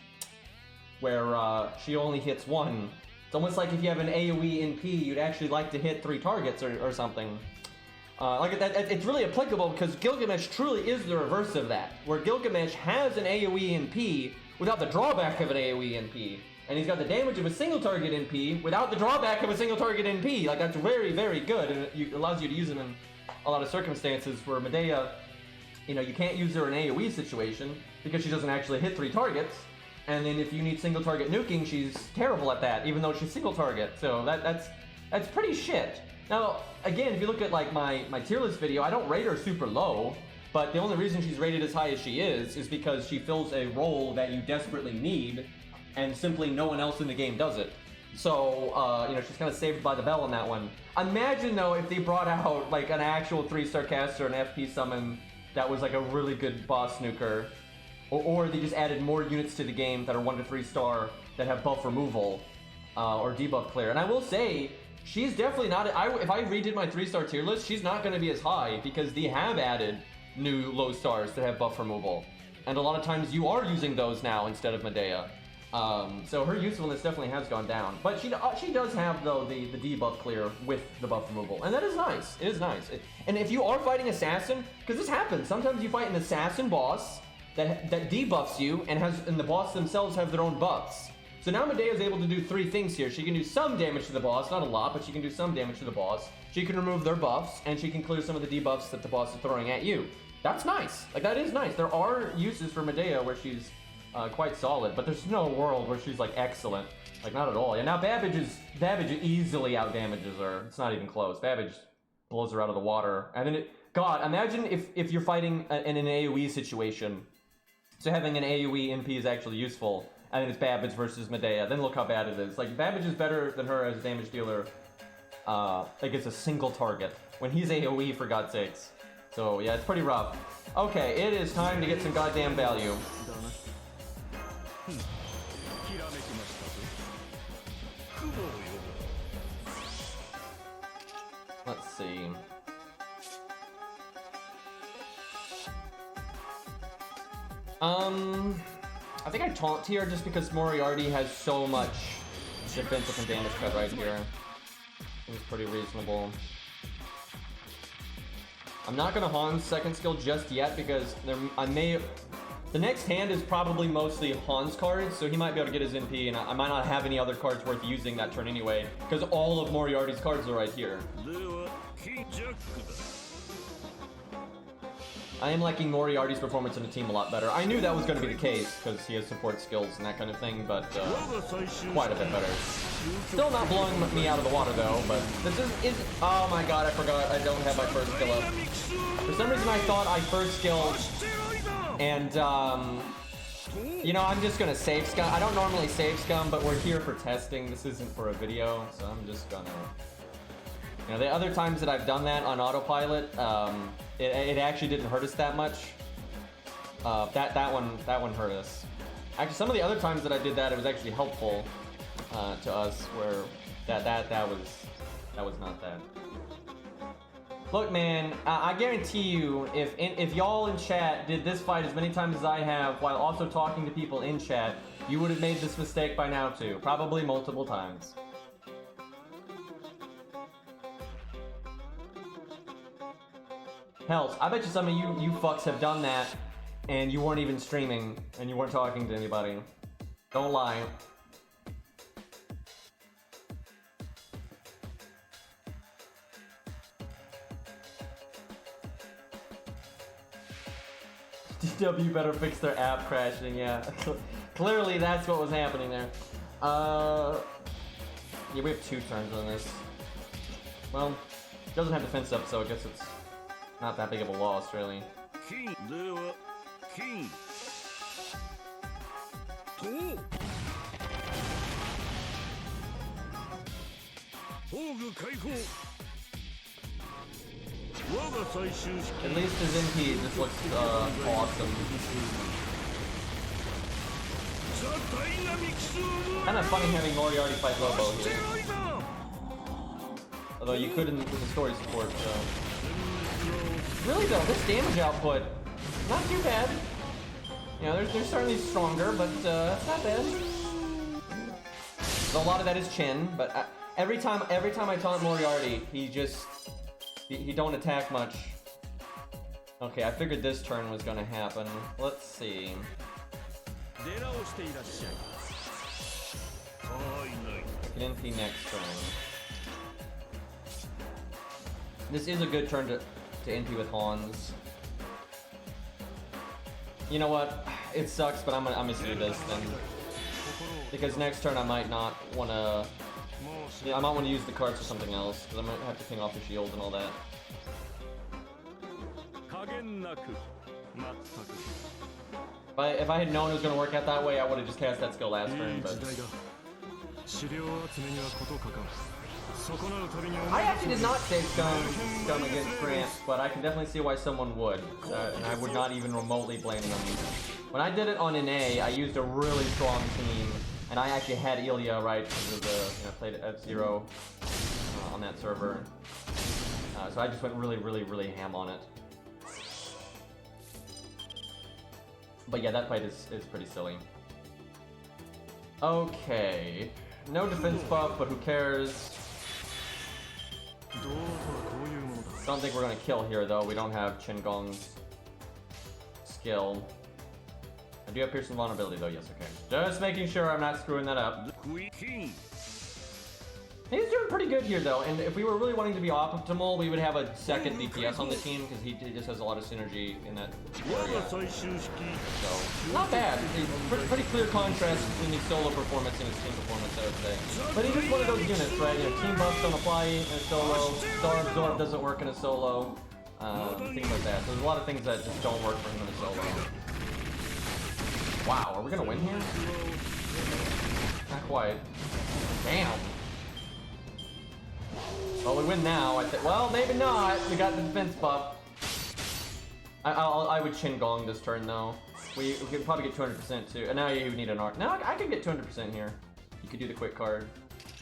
where she only hits 1. It's almost like if you have an AoE NP, you'd actually like to hit 3 targets or something. It's really applicable because Gilgamesh truly is the reverse of that, where Gilgamesh has an AoE NP without the drawback of an AoE NP. And he's got the damage of a single target NP without the drawback of a single target NP. That's very, very good, and it allows you to use him in a lot of circumstances where Medea, you can't use her in an AoE situation because she doesn't actually hit 3 targets. And then if you need single target nuking, she's terrible at that, even though she's single target. So that's pretty shit. Now, again, if you look at my tier list video, I don't rate her super low, but the only reason she's rated as high as she is because she fills a role that you desperately need, and simply no one else in the game does it. So, she's kind of saved by the bell on that one. Imagine, though, if they brought out, an actual 3-star caster and FP summon that was, a really good boss nuker. Or they just added more units to the game that are 1 to 3 star that have buff removal, or debuff clear. And I will say, she's definitely not, if I redid my 3-star tier list, she's not going to be as high, because they have added new low stars that have buff removal. And a lot of times you are using those now instead of Medea. So her usefulness definitely has gone down. But she does have, though, the debuff clear with the buff removal. And that is nice. It is nice. And if you are fighting Assassin, because this happens, sometimes you fight an Assassin boss that debuffs you, and the boss themselves have their own buffs. So now Medea is able to do 3 things here. She can do some damage to the boss, not a lot, but she can do some damage to the boss. She can remove their buffs, and she can clear some of the debuffs that the boss is throwing at you. That's nice. That is nice. There are uses for Medea where she's quite solid, but there's no world where she's like excellent. Like, not at all. Yeah, now Babbage easily outdamages her. It's not even close. Babbage blows her out of the water. And then God, imagine if you're fighting in an AoE situation. So having an AoE NP is actually useful. And then it's Babbage versus Medea. Then look how bad it is. Like, Babbage is better than her as a damage dealer. Against a single target. When he's AoE, for God's sakes. So, yeah, it's pretty rough. Okay, it is time to get some goddamn value. Let's see. I think I taunt here just because Moriarty has so much defensive and damage cut right here. Seems pretty reasonable. I'm not gonna Han's second skill just yet because the next hand is probably mostly Han's cards, so he might be able to get his NP, and I might not have any other cards worth using that turn anyway, because all of Moriarty's cards are right here. I am liking Moriarty's performance in the team a lot better. I knew that was going to be the case, because he has support skills and that kind of thing, but quite a bit better. Still not blowing me out of the water, though, but this is oh my god, I forgot I don't have my first skill up. For some reason, I thought I first skilled, and, you know, I'm just going to save scum. I don't normally save scum, but we're here for testing. This isn't for a video, so I'm just going to... You know, the other times that I've done that on autopilot, it actually didn't hurt us that much. That one hurt us. Actually, some of the other times that I did that, it was actually helpful to us. Where that was not that. Look, man, I guarantee you, if y'all in chat did this fight as many times as I have, while also talking to people in chat, you would have made this mistake by now too, probably multiple times. Hells, I bet you some of you fucks have done that, and you weren't even streaming, and you weren't talking to anybody. Don't lie. DW better fix their app crashing, yeah. Clearly that's what was happening there. Yeah, we have 2 turns on this. Well, it doesn't have defense up, so I guess it's not that big of a loss, really. At least his MP just looks awesome. Kind of funny having Moriarty fight Lobo here. Although you could in the story support, so... Really though, this damage output, not too bad. You know, they're certainly stronger, but it's not bad. A lot of that is chin, but every time I taunt Moriarty, he don't attack much. Okay, I figured this turn was gonna happen. Let's see. I can NP next turn. This is a good turn to NP with Hans. You know what? It sucks, but I'm gonna do this then. Because next turn I might not wanna... Yeah, I might want to use the cards for something else, because I might have to ping off the shield and all that. If I had known it was going to work out that way, I would have just cast that skill last turn, but... I actually did not save scum against Grant, but I can definitely see why someone would, and I would not even remotely blame them. When I did it on NA, I used a really strong team, and I actually had Ilya, right, because of the, played at F-Zero on that server. So I just went really ham on it. But yeah, that fight is pretty silly. Okay. No defense buff, but who cares? Don't think we're gonna kill here, though. We don't have Qingong's skill. I do have Piercing Vulnerability, though. Yes, okay. Just making sure I'm not screwing that up. He's doing pretty good here though, and if we were really wanting to be optimal, we would have a second DPS on the team because he just has a lot of synergy in that area. So, not bad. Pretty clear contrast between his solo performance and his team performance, I would say. But he's just one of those units, right? You know, team buffs don't apply in a solo, Star Absorb doesn't work in a solo, things like that. So there's a lot of things that just don't work for him in a solo. Wow, are we gonna win here? Not quite. Damn. Well, we win now. Well, maybe not. We got the defense buff. I would Chin Gong this turn though. We could probably get 200% too. And now you need an arc. Now I could get 200% here. You could do the quick card.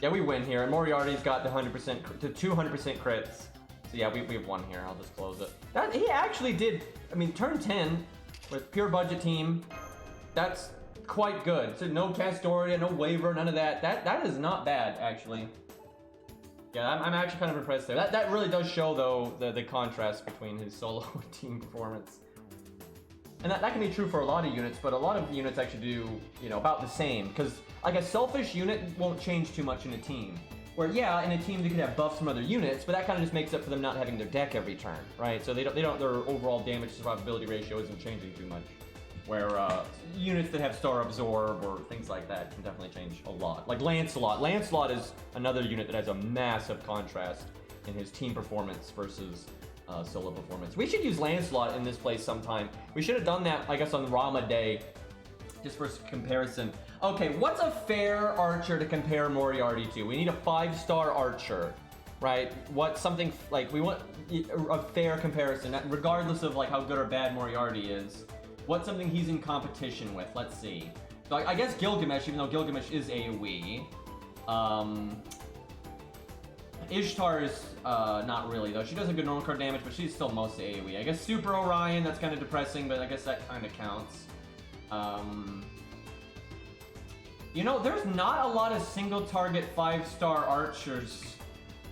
Yeah, we win here. And Moriarty's got the 100% to 200% crits. So yeah, we've won here. I'll just close it. He actually did. I mean, turn 10 with pure budget team. That's quite good. So no Castoria, no waiver, none of that. That is not bad actually. Yeah, I'm actually kind of impressed there. That really does show though the contrast between his solo and team performance. And that can be true for a lot of units, but a lot of units actually do, you know, about the same. Because like a selfish unit won't change too much in a team. Where yeah, in a team they could have buffs from other units, but that kind of just makes up for them not having their deck every turn, right? So they don't their overall damage survivability ratio isn't changing too much. Where units that have Star Absorb or things like that can definitely change a lot. Like Lancelot. Lancelot is another unit that has a massive contrast in his team performance versus solo performance. We should use Lancelot in this place sometime. We should have done that, I guess, on Rama Day, just for comparison. Okay, what's a fair archer to compare Moriarty to? We need a 5-star archer, right? What's something like we want a fair comparison, regardless of like how good or bad Moriarty is. What's something he's in competition with? Let's see. So I guess Gilgamesh, even though Gilgamesh is AoE. Ishtar is not really though. She does have good normal card damage, but she's still mostly AoE. I guess Super Orion, that's kind of depressing, but I guess that kind of counts. You know, there's not a lot of single target 5-star archers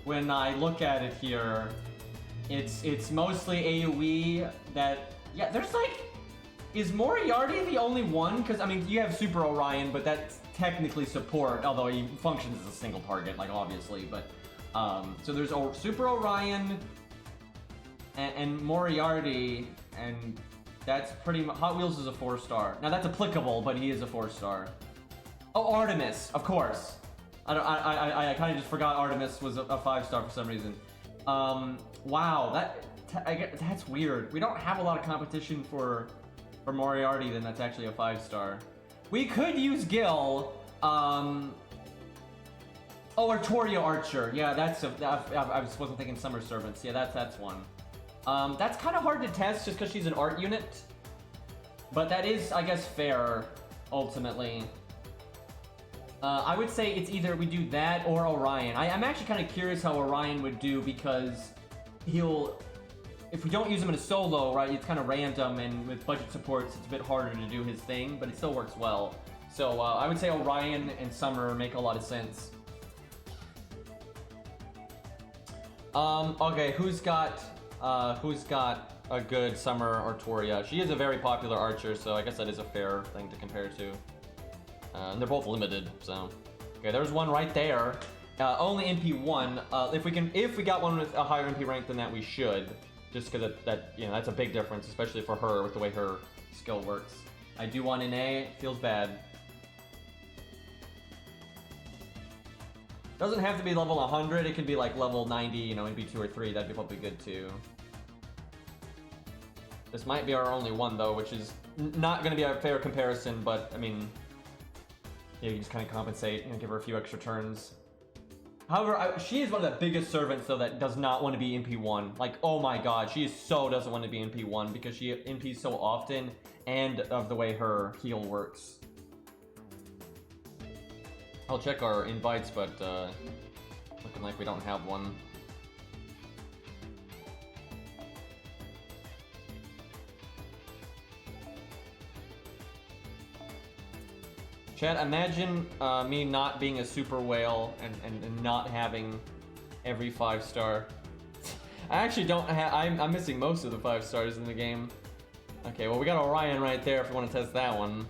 when I look at it here. It's mostly AoE that, yeah, there's like, is Moriarty the only one? Because, I mean, you have Super Orion, but that's technically support, although he functions as a single target, like, obviously, but, so there's Super Orion and Moriarty, and that's pretty much, Hot Wheels is a 4-star. Now, that's applicable, but he is a 4-star. Oh, Artemis, of course. I kind of just forgot Artemis was a 5-star for some reason. Wow, that's weird. We don't have a lot of competition for Moriarty, then that's actually a 5-star. We could use Gil. Oh, Artoria Archer. Yeah, that's I wasn't thinking Summer Servants. Yeah, that's one. That's kind of hard to test just because she's an art unit. But that is, I guess, fair, ultimately. I would say it's either we do that or Orion. I'm actually kind of curious how Orion would do because if we don't use him in a solo, right, it's kind of random, and with budget supports, it's a bit harder to do his thing, but it still works well. So I would say Orion and Summer make a lot of sense. Okay, who's got a good Summer Artoria? She is a very popular archer, so I guess that is a fair thing to compare to. And they're both limited, so. Okay, there's one right there. Only MP1. If we got one with a higher MP rank than that, we should. Just because that you know, that's a big difference, especially for her with the way her skill works. I do want an A. It feels bad. Doesn't have to be level 100. It could be like level 90. You know, MP2 or 3. That'd be probably good too. This might be our only one though, which is not going to be a fair comparison. But I mean, yeah, you just kind of compensate and give her a few extra turns. However, she is one of the biggest servants, though, that does not want to be MP1. Like, oh my god, she doesn't want to be MP1 because she MPs so often and of the way her heal works. I'll check our invites, but looking like we don't have one. Chat, imagine me not being a super whale and not having every 5-star. I actually don't have, I'm missing most of the 5-stars in the game. Okay, well we got Orion right there if you want to test that one.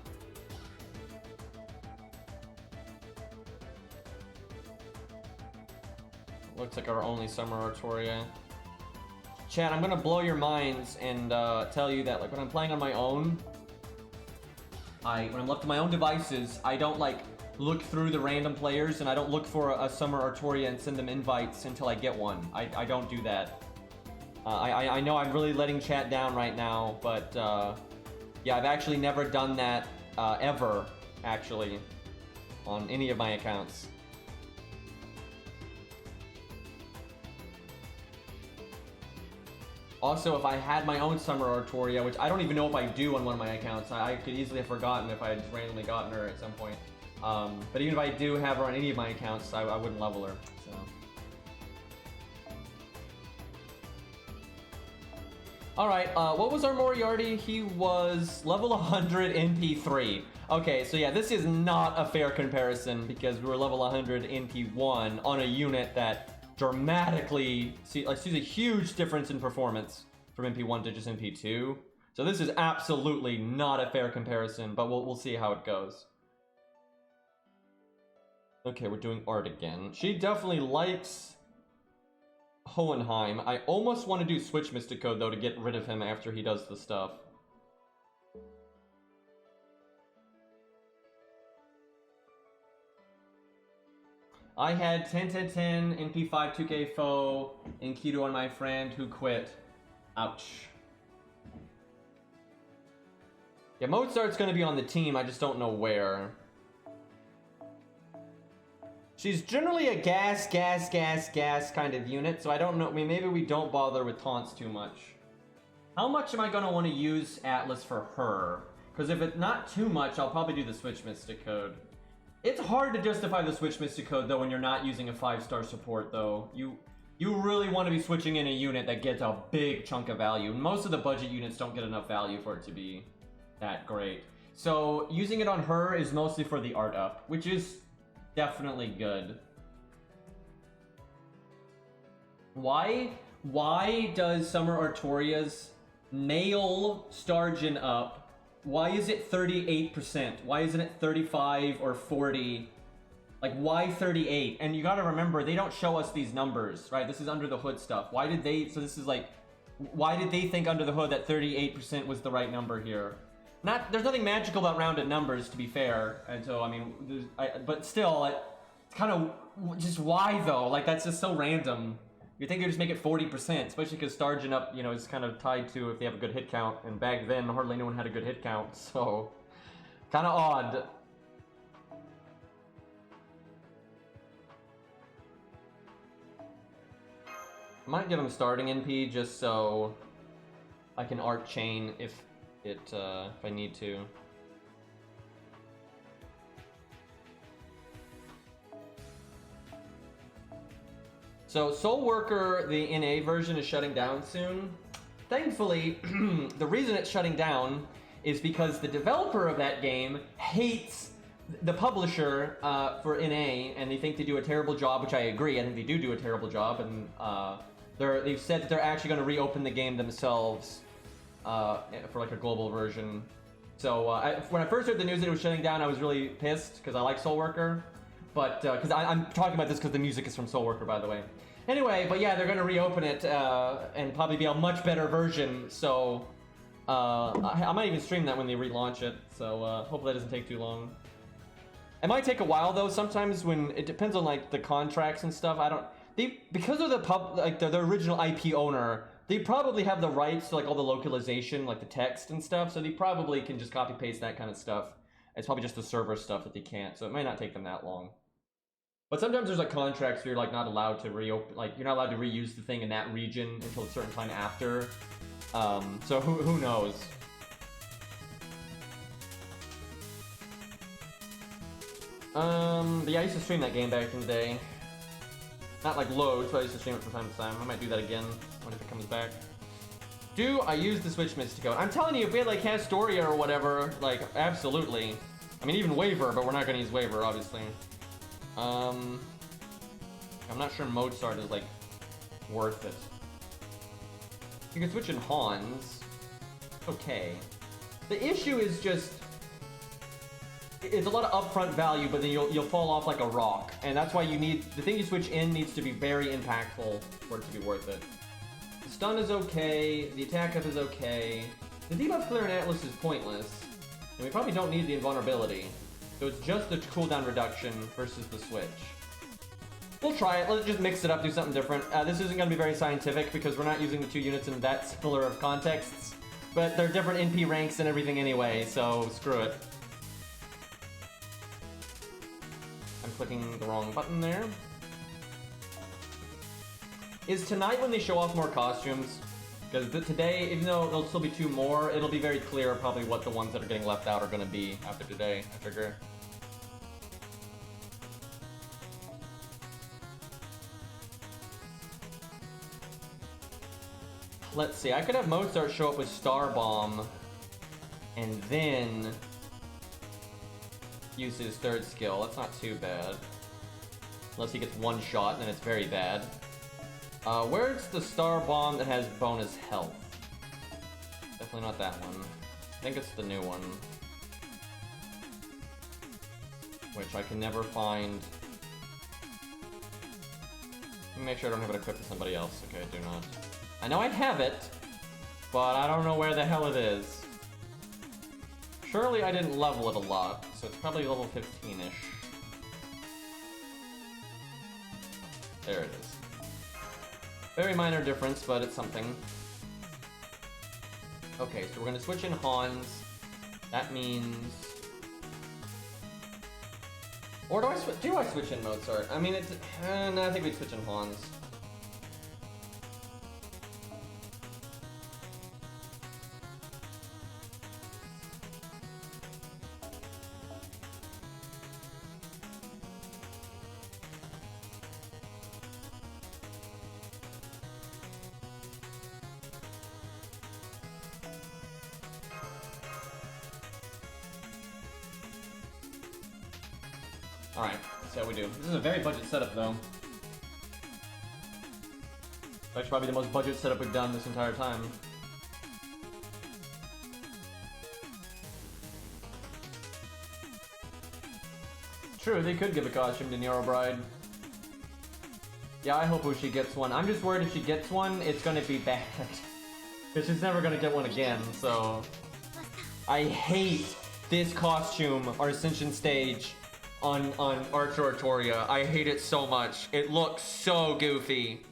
looks like our only summer Artoria. Chat, I'm gonna blow your minds and tell you that like when I'm playing on my own, when I'm left to my own devices, I don't like look through the random players and I don't look for a summer Artoria and send them invites until I get one. I don't do that. I know I'm really letting chat down right now, but yeah, I've actually never done that ever, actually, on any of my accounts. Also, if I had my own summer Artoria, which I don't even know if I do on one of my accounts, I could easily have forgotten if I had just randomly gotten her at some point. But even if I do have her on any of my accounts, I wouldn't level her, so. Alright, what was our Moriarty? He was level 100 NP3. Okay, so yeah, this is not a fair comparison because we were level 100 NP1 on a unit that dramatically sees a huge difference in performance from NP1 to just NP2. So this is absolutely not a fair comparison, but we'll see how it goes. Okay, we're doing art again. She definitely likes Hohenheim. I almost want to do Switch Mystic Code though to get rid of him after he does the stuff. I had 10-10-10, NP5 2K foe, and Kido on my friend who quit. Ouch. Yeah, Mozart's gonna be on the team, I just don't know where. She's generally a gas kind of unit, so I don't know. I mean, maybe we don't bother with taunts too much. How much am I gonna want to use Atlas for her? Because if it's not too much, I'll probably do the Switch Mystic Code. It's hard to justify the Switch Mystic Code, though, when you're not using a 5-star support, though. You really want to be switching in a unit that gets a big chunk of value. Most of the budget units don't get enough value for it to be that great. So, using it on her is mostly for the art up, which is definitely good. Why does Summer Artoria's nail Stargen up? Why is it 38%? Why isn't it 35 or 40? Like, why 38? And you gotta remember, they don't show us these numbers, right? This is under the hood stuff. Why did they, so this is like, why did they think under the hood that 38% was the right number here? There's nothing magical about rounded numbers, to be fair. And so, I mean, but still, it's kind of, just why though? Like, that's just so random. You'd think they'd just make it 40%, especially because Stargen up, you know, is kind of tied to if they have a good hit count, and back then, hardly anyone had a good hit count, so kind of odd. I might give him starting NP just so I can art chain if I need to. So Soul Worker, the NA version, is shutting down soon. Thankfully, the reason it's shutting down is because the developer of that game hates the publisher for NA, and they think they do a terrible job, which I agree. I think they do a terrible job, and they've said that they're actually going to reopen the game themselves for like a global version. So when I first heard the news that it was shutting down, I was really pissed because I like Soul Worker. But, because I'm talking about this because the music is from Soul Worker, by the way. Anyway, but yeah, they're going to reopen it and probably be a much better version. So, I might even stream that when they relaunch it. So, hopefully that doesn't take too long. It might take a while, though. Sometimes when, it depends on, like, the contracts and stuff. Because of the original IP owner, they probably have the rights to, like, all the localization, like the text and stuff. So they probably can just copy-paste that kind of stuff. It's probably just the server stuff that they can't, so it might not take them that long. But sometimes there's like contracts where you're like not allowed to reopen, like you're not allowed to reuse the thing in that region until a certain time after. So who knows? But yeah, I used to stream that game back in the day. Not like loads, but I used to stream it from time to time. I might do that again when it comes back. Do I use the Switch Mystic Code? I'm telling you, if we had like Castoria or whatever, like absolutely. I mean, even Waver, but we're not going to use Waver, obviously. I'm not sure Mozart is like worth it. You can switch in Hans. Okay. The issue is just it's a lot of upfront value, but then you'll fall off like a rock. And that's why you need, the thing you switch in needs to be very impactful for it to be worth it. The stun is okay, the attack up is okay. The debuff clear in Atlas is pointless, and we probably don't need the invulnerability. So it's just the cooldown reduction versus the switch. We'll try it, let's just mix it up, do something different. This isn't going to be very scientific because we're not using the two units in that similar of contexts. But they're different NP ranks and everything anyway, so screw it. I'm clicking the wrong button there. Is tonight when they show off more costumes? Because today, even though there'll still be 2 more, it'll be very clear probably what the ones that are getting left out are going to be after today, I figure. Let's see, I could have Mozart show up with Star Bomb and then use his 3rd skill. That's not too bad. Unless he gets 1 shot, then it's very bad. Where's the Star Bomb that has bonus health? Definitely not that one. I think it's the new one. Which I can never find. Let me make sure I don't have it equipped to somebody else. Okay, I do not. I know I have it, but I don't know where the hell it is. Surely I didn't level it a lot, so it's probably level 15-ish. There it is. Very minor difference, but it's something. Okay, so we're gonna switch in Hans. That means... Or do I switch in Mozart? I mean, it's... no, I think we'd switch in Hans. Alright, let's see how we do. This is a very budget setup, though. That's probably the most budget setup we've done this entire time. True, they could give a costume to Nero Bride. Yeah, I hope she gets one. I'm just worried if she gets one, it's gonna be bad. Because she's never gonna get one again, so... I hate this costume, our Ascension stage, on Archer Artoria. I hate it so much. It looks so goofy.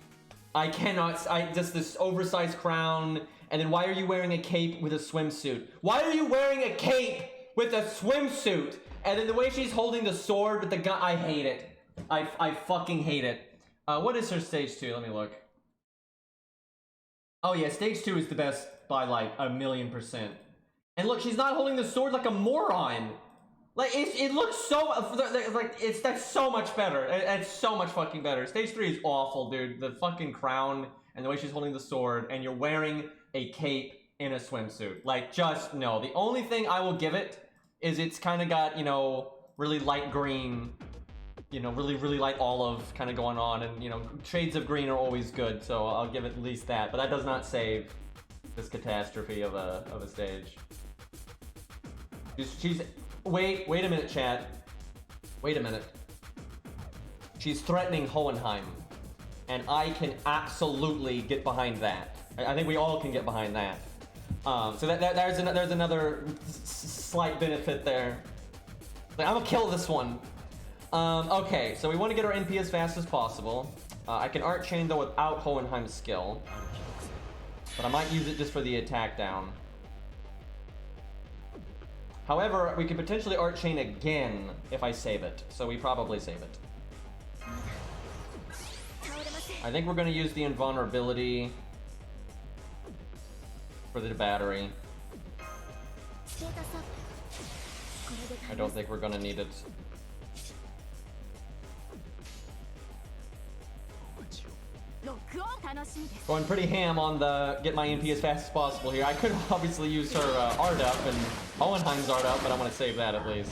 I cannot, just this oversized crown, and then why are you wearing a cape with a swimsuit? Why are you wearing a cape with a swimsuit? And then the way she's holding the sword with the gun, I hate it. I fucking hate it. What is her stage 2? Let me look. Oh yeah, stage 2 is the best by like 1,000,000%. And look, she's not holding the sword like a moron. Like, it looks so, like, that's so much better. It's so much fucking better. Stage 3 is awful, dude. The fucking crown, and the way she's holding the sword, and you're wearing a cape in a swimsuit. Like, just, no. The only thing I will give it is it's kind of got, you know, really light green, you know, really, really light olive kind of going on, and, you know, shades of green are always good, so I'll give it at least that. But that does not save this catastrophe of a stage. She's wait a minute, chat. Wait a minute. She's threatening Hohenheim, and I can absolutely get behind that. I think we all can get behind that. So there's another slight benefit there. Like, I'm gonna kill this one. Okay, so we want to get our NP as fast as possible. I can Art Chain though without Hohenheim's skill, but I might use it just for the attack down. However, we could potentially Art Chain again if I save it, so we probably save it. I think we're going to use the invulnerability for the battery. I don't think we're going to need it. Going pretty ham on the get my MP as fast as possible here. I could obviously use her art up and Hohenheim's art up, but I'm gonna save that at least.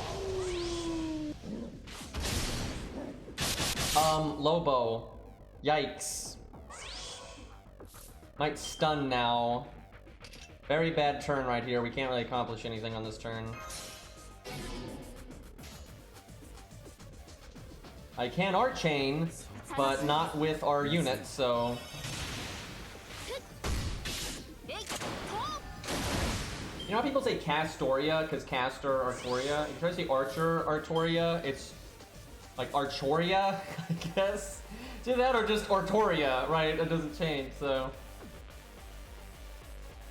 Lobo. Yikes. Might stun now. Very bad turn right here. We can't really accomplish anything on this turn. I can art chain, but not with our units, so... You know how people say Castoria, because Castor, Artoria? If you try to say Archer, Artoria, it's like Archoria, I guess? It's either that or just Artoria, right? It doesn't change, so...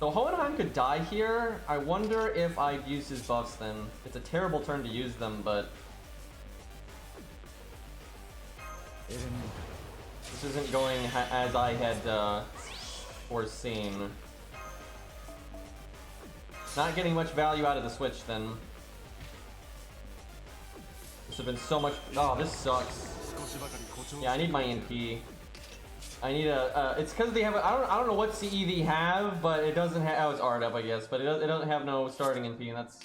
So Hohenheim could die here. I wonder if I'd use his buffs then. It's a terrible turn to use them, but... This isn't going as I had foreseen. Not getting much value out of the switch then. This would have been so much... Oh, this sucks. Yeah, I need my EMP. I need a... it's because they have... I don't know what CE they have, but it doesn't have... Oh, it's Art up, I guess. But it doesn't have no starting EMP, and that's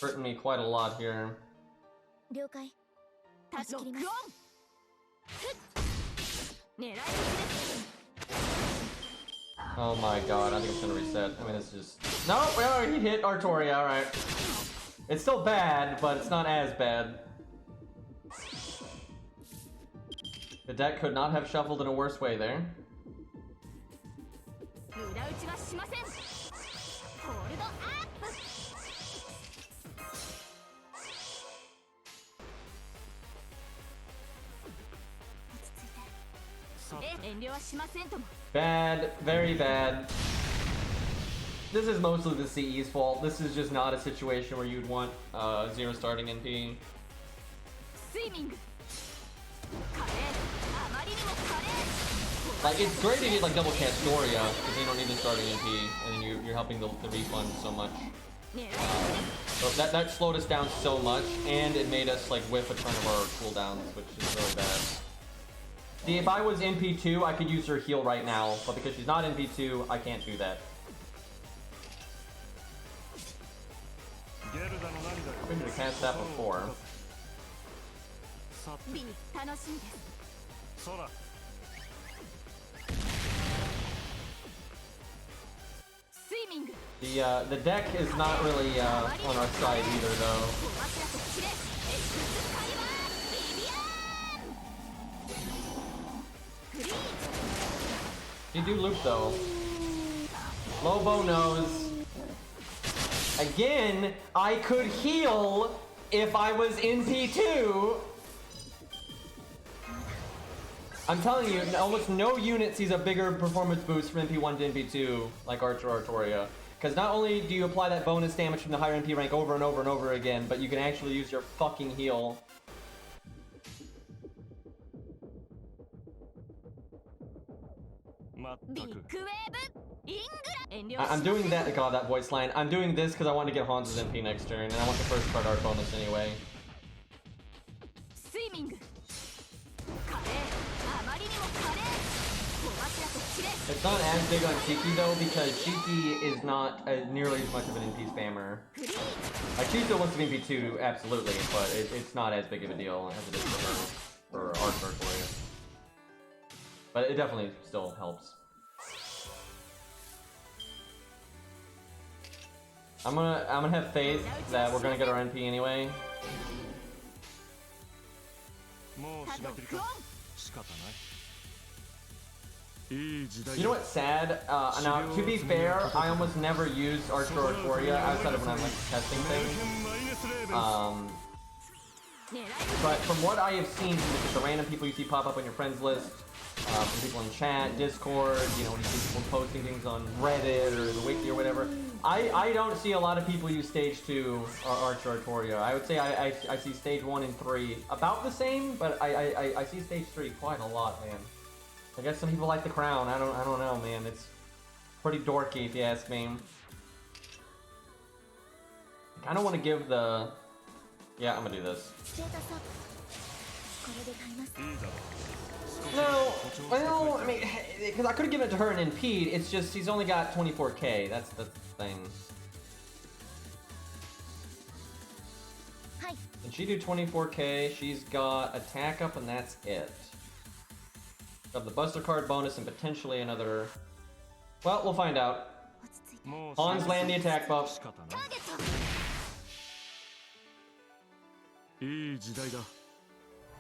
hurting me quite a lot here. Oh my god, I think it's gonna reset. I mean, it's just... No, he hit Artoria, alright. It's still bad, but it's not as bad. The deck could not have shuffled in a worse way there. Bad, very bad. This is mostly the CE's fault. This is just not a situation where you'd want zero starting NP. Like, it's great to get like double Castoria, because you don't need the starting NP, and then you're helping the refund so much. So that slowed us down so much, and it made us like whiff a ton of our cooldowns, which is really bad. See, if I was NP2, I could use her heal right now, but because she's not NP2, I can't do that. I've been to cast that before. The deck is not really on our side either, though. You do loop though. Lobo knows. Again, I could heal if I was NP2. I'm telling you, almost no unit sees a bigger performance boost from NP1 to NP2 like Archer or Artoria. Because not only do you apply that bonus damage from the higher NP rank over and over and over again, but you can actually use your fucking heal. I'm doing that. God, that voice line. I'm doing this because I want to get Hans's MP next turn, and I want the first card art bonus anyway. It's not as big on Shiki though, because Shiki is not nearly as much of an NP spammer. She still wants to be NP2, absolutely, but it's not as big of a deal as it is for her, for Art Artoria. But it definitely still helps. I'm gonna have faith that we're gonna get our NP anyway. You know what's sad? Now, to be fair, I almost never use Archer or Artoria outside of when I'm like testing things. But from what I have seen from the random people you see pop up on your friends list, from people in chat, Discord, you know, when you see people posting things on Reddit or the Wiki or whatever, I don't see a lot of people use Stage 2 or Archer Artoria. I would say I see Stage 1 and 3 about the same, but I see Stage 3 quite a lot, man. I guess some people like the crown. I don't know, man. It's pretty dorky if you ask me. I don't want to give the... Yeah, I'm gonna do this. No, well, I mean, because I could have given it to her and NP'd, it's just she's only got 24k, that's the thing. And she do 24k, she's got attack up and that's it. Got the Buster card bonus and potentially another... Well, we'll find out. Hans land the attack buff.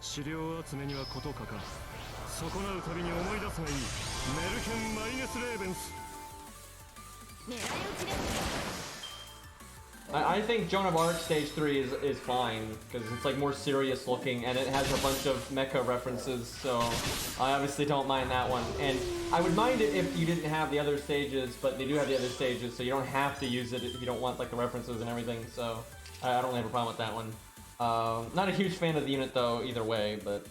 資料集めにはことかか損なうたびに思い出すがいいメルヘン・マイネス・レーベンス I think Joan of Arc Stage 3 is fine, because it's like more serious looking, and it has a bunch of mecha references, so I obviously don't mind that one. And I would mind it if you didn't have the other stages, but they do have the other stages, so you don't have to use it if you don't want like the references and everything, so I don't have a problem with that one. Not a huge fan of the unit though, either way, but...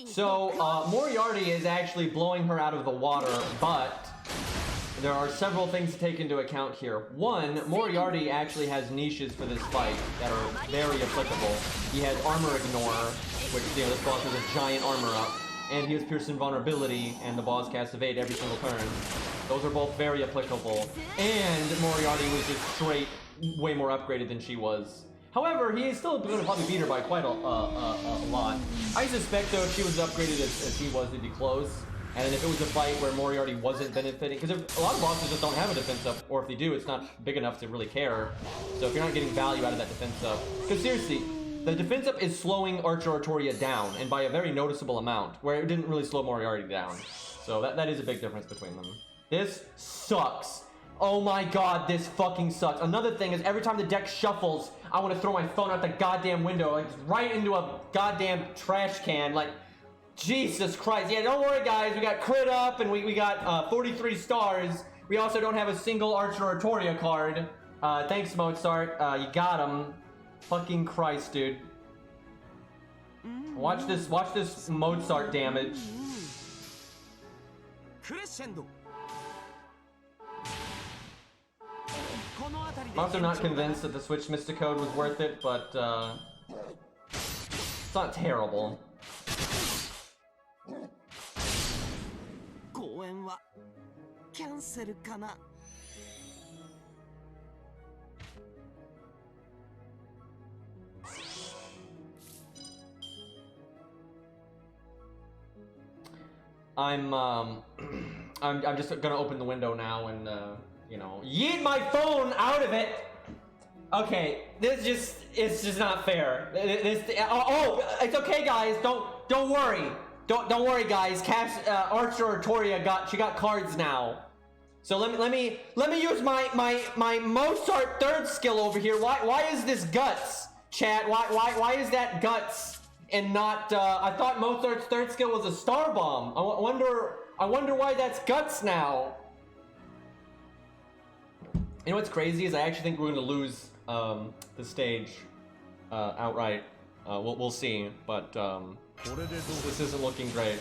So, Moriarty is actually blowing her out of the water, but there are several things to take into account here. One, Moriarty actually has niches for this fight that are very applicable. He has Armor Ignore, which, you know, this boss has a giant armor up, and he has Pierce Invulnerability, and the boss casts Evade every single turn. Those are both very applicable. And Moriarty was just straight way more upgraded than she was. However, he is still going to probably beat her by quite a lot. I suspect, though, if she was upgraded as he was, they'd be close. And then if it was a fight where Moriarty wasn't benefiting, because a lot of bosses just don't have a defense up, or if they do, it's not big enough to really care. So if you're not getting value out of that defense up, because seriously, the defense up is slowing Archer Artoria down, and by a very noticeable amount, where it didn't really slow Moriarty down. So that is a big difference between them. This sucks. Oh my god, this fucking sucks. Another thing is every time the deck shuffles, I want to throw my phone out the goddamn window, like right into a goddamn trash can, like, Jesus Christ. Yeah, don't worry guys, we got crit up and we got 43 stars. We also don't have a single Archer Artoria card. Thanks Mozart, you got him. Fucking Christ, dude. Watch this Mozart damage. Crescendo. I'm also not convinced that the Switch Mysticode was worth it, but it's not terrible. I'm just gonna open the window now and you know, yeet my phone out of it. Okay, it's just not fair. It's okay, guys. Don't worry. Don't worry, guys. Archer Artoria got cards now. So let me use my Mozart third skill over here. Why is this guts, chat? Why is that guts and not? I thought Mozart's third skill was a star bomb. I wonder why that's guts now. You know what's crazy is I actually think we're going to lose the stage outright. We'll see, but this isn't looking great.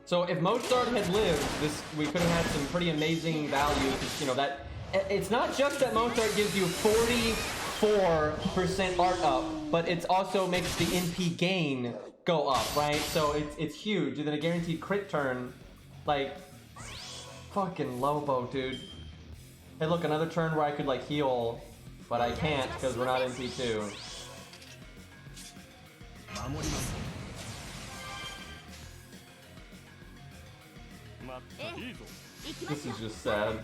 So if Mozart had lived, we could have had some pretty amazing value. You know that it's not just that Mozart gives you 44% art up, but it also makes the NP gain go up, right? So it's huge. And then a guaranteed crit turn, like fucking Lobo, dude. Hey, look, another turn where I could like heal, but I can't because we're not NP2. This is just sad.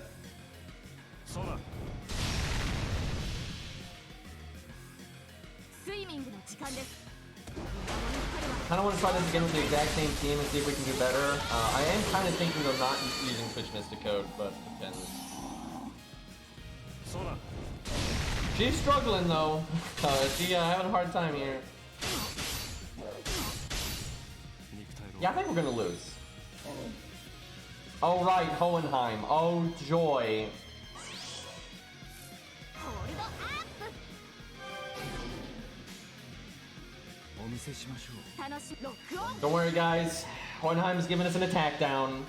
I kind of want to try this again with the exact same team and see if we can do better. I am kind of thinking of not using Switch Mysticode, but depends. She's struggling though. She's having a hard time here. Yeah, I think we're gonna lose. Oh right, Hohenheim. Oh joy. Don't worry guys, Hohenheim is giving us an attack down.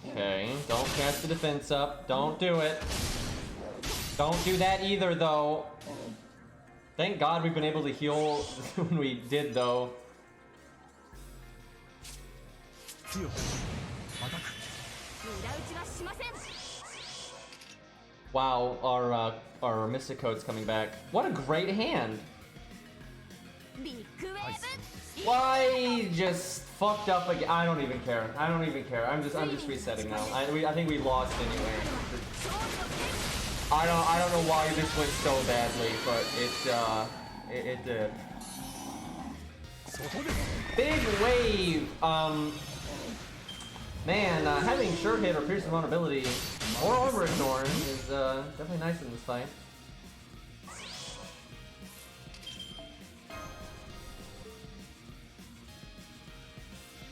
Okay, don't cast the defense up. Don't do it. Don't do that either though. Thank God we've been able to heal when we did though. 強くアタック Wow, our Mystic Code's coming back. What a great hand! Why just fucked up again? I don't even care. I don't even care. I'm just resetting now. I think we lost anyway. I don't know why this went so badly, but it did. Big wave. Man, having sure hit or piercing vulnerability or armor ignoring is definitely nice in this fight.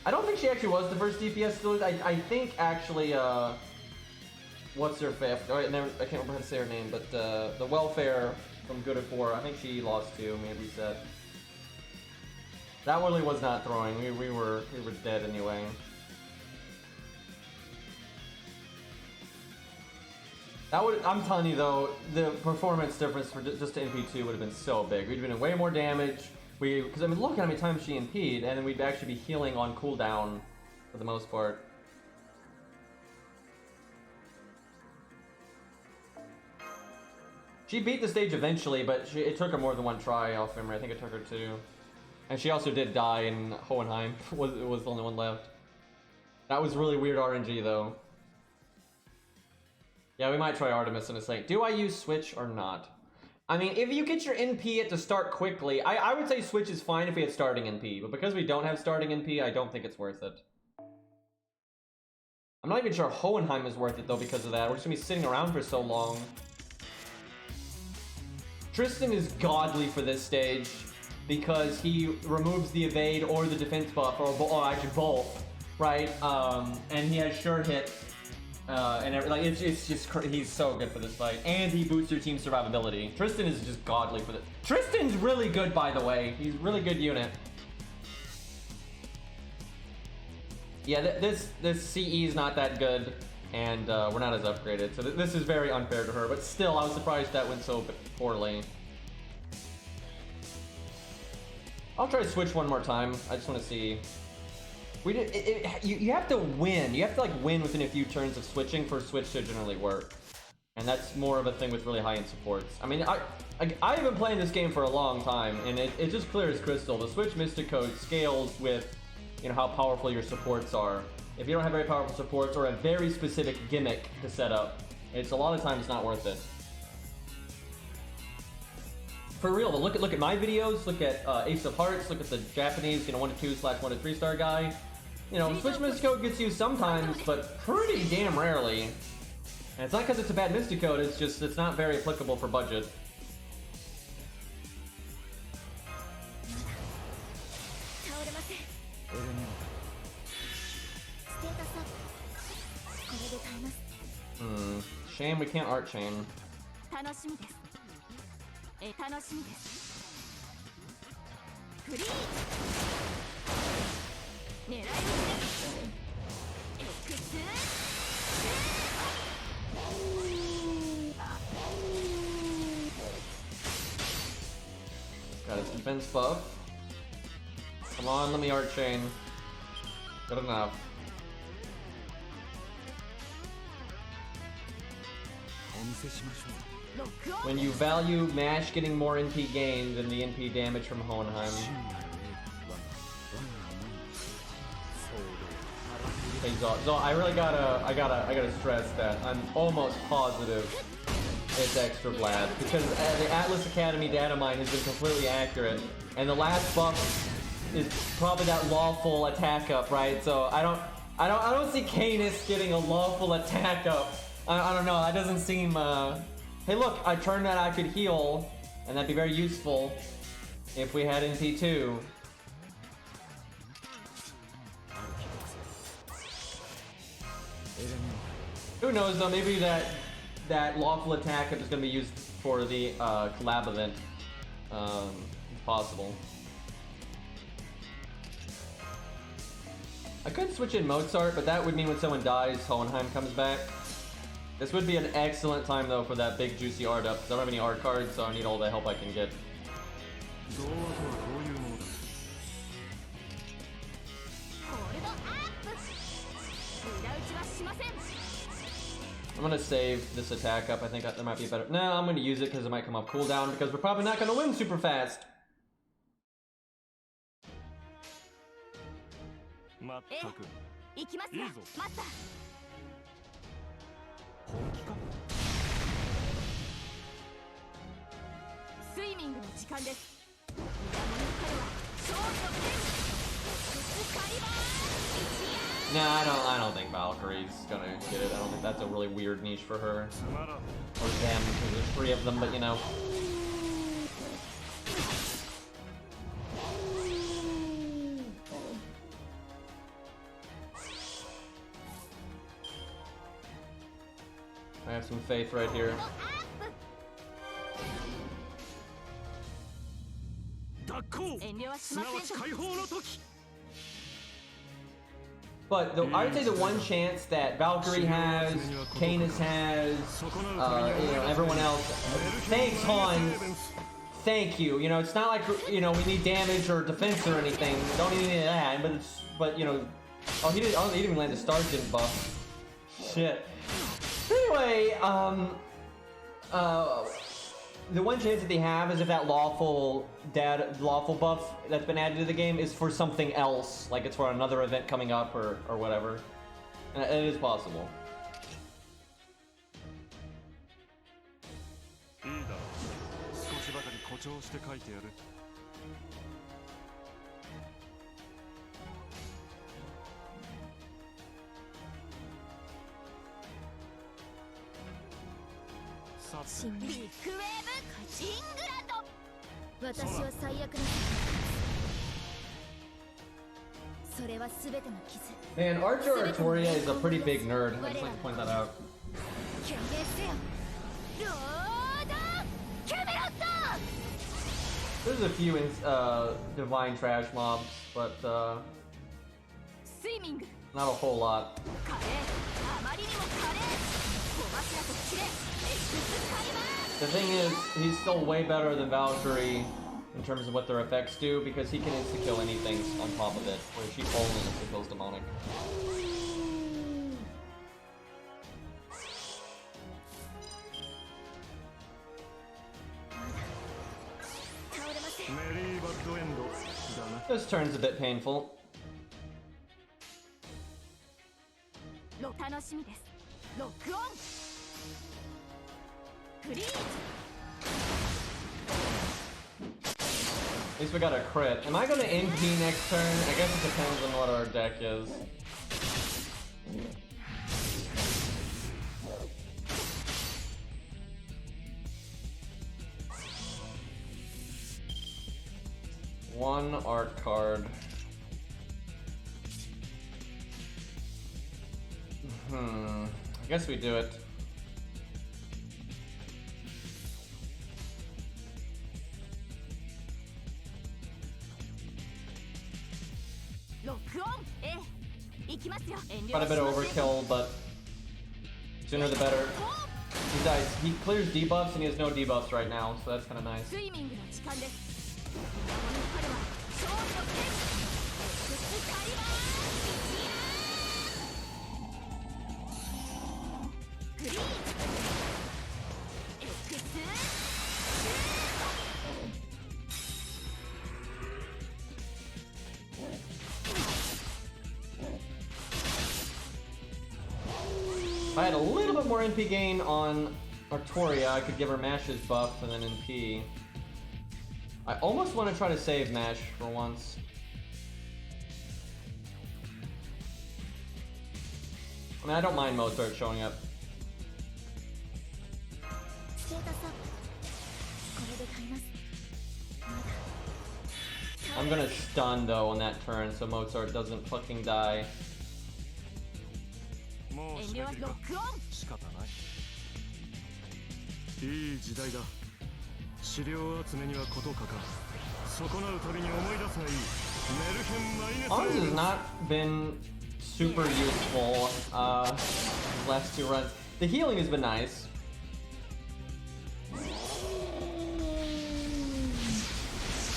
I don't think she actually was the first DPS to lose. I think actually, what's her fifth? Oh, I can't remember how to say her name, but the welfare from Good at 4. I think she lost too. Maybe reset. That really was not throwing. We were dead anyway. That would, I'm telling you though, the performance difference for just to NP2 would have been so big. We'd have been doing way more damage. Because I mean, look at how many times she NP'd, and then we'd actually be healing on cooldown for the most part. She beat the stage eventually, but it took her more than one try off memory. I think it took her 2. And she also did die in Hohenheim. was the only one left. That was really weird RNG though. Yeah, we might try Artemis in a second. Do I use Switch or not? I mean, if you get your NP at to start quickly, I would say Switch is fine if we had starting NP, but because we don't have starting NP, I don't think it's worth it. I'm not even sure Hohenheim is worth it though because of that. We're just gonna be sitting around for so long. Tristan is godly for this stage because he removes the evade or the defense buff, or actually both, right? And he has sure hit. And it's just he's so good for this fight, and he boosts your team survivability. Tristan is just godly for this. Tristan's really good, by the way. He's a really good unit. Yeah, this CE is not that good, and we're not as upgraded, so this is very unfair to her. But still, I was surprised that went so poorly. I'll try to switch one more time. I just want to see. You have to win. You have to like win within a few turns of switching for Switch to generally work, and that's more of a thing with really high-end supports. I mean, I've been playing this game for a long time, and it's just clear as crystal. The Switch Mystic Code scales with, you know, how powerful your supports are. If you don't have very powerful supports or a very specific gimmick to set up, it's a lot of times not worth it. For real, though, look at my videos. Look at Ace of Hearts. Look at the Japanese, you know, 1 to 2 / 1 to 3 star guy. You know, Switch Mystic Code gets used sometimes, but pretty damn rarely. And it's not because it's a bad Mystic Code, it's just, it's not very applicable for budget. Shame we can't art chain. Got his defense buff. Come on, let me art chain. Good enough. When you value MASH getting more NP gain than the NP damage from Hohenheim. Hey Zo, I really gotta stress that I'm almost positive it's extra Vlad, because the Atlas Academy data mine has been completely accurate, and the last buff is probably that lawful attack up, right? So I don't see Canis getting a lawful attack up. I don't know, that doesn't seem hey look, I turned that I could heal, and that'd be very useful if we had NP2. Who knows though, maybe that lawful attack is going to be used for the collab event. It's possible. I could switch in Mozart, but that would mean when someone dies, Hohenheim comes back. This would be an excellent time though for that big juicy art up, because I don't have any art cards, so I need all the help I can get. I'm gonna save this attack up. I think there might be a better. No, I'm gonna use it because it might come off cooldown because we're probably not gonna win super fast. まったく行きますよ。いいぞ。マスター。本気か。スイミングの時間です。南の彼は勝利の剣。カリバー。 No, I don't think Valkyrie's gonna get it. I don't think that's a really weird niche for her. つまらん。 Or them, because there's 3 of them, but you know. I have some faith right here. 脱行。遠慮はしすなわちませんと。解放の時。 But I would say the one chance that Valkyrie has, Canis has, you know, everyone else. Thanks, Hans. Thank you. You know, it's not like, you know, we need damage or defense or anything. We don't need any of that. But you know, oh, he didn't even land the Sergeant buff. Shit. Anyway, the one chance that they have is if that lawful buff that's been added to the game is for something else, like it's for another event coming up or whatever. And it is possible. いいだろう。少しばかり誇張して書いてやる。さて。ビッグウェーブイングランド。私は最悪な。それは全ての傷。 Man, Archer Artoria is a pretty big nerd. I just like to point that out. 権限せよ。ロードキャメロット。 There's a few divine trash mobs, but スイミング。 not a whole lot. 華麗。あまりにも華麗。小柱とキレ。エクスカリバー。 The thing is, he's still way better than Valkyrie in terms of what their effects do because he can insta-kill anything on top of it, where she only insta-kills demonic. This turn's a bit painful. 楽しみです。ロックオン。フリーズ。 At least we got a crit. Am I gonna NP next turn? I guess it depends on what our deck is. One art card. I guess we do it. Quite a bit of overkill, but sooner the better. He clears debuffs and he has no debuffs right now, so that's kind of nice. If I had a little bit more NP gain on Artoria, I could give her Mash's buff and then NP. I almost want to try to save Mash for once. I mean, I don't mind Mozart showing up. I'm gonna stun though on that turn so Mozart doesn't fucking die. もう締め切りか。仕方ない。いい時代だ。資料集めにはことかか。損なうたびに思い出すがいい。メルヘンマイネス。Arms has not been super useful last 2 runs. The healing has been nice.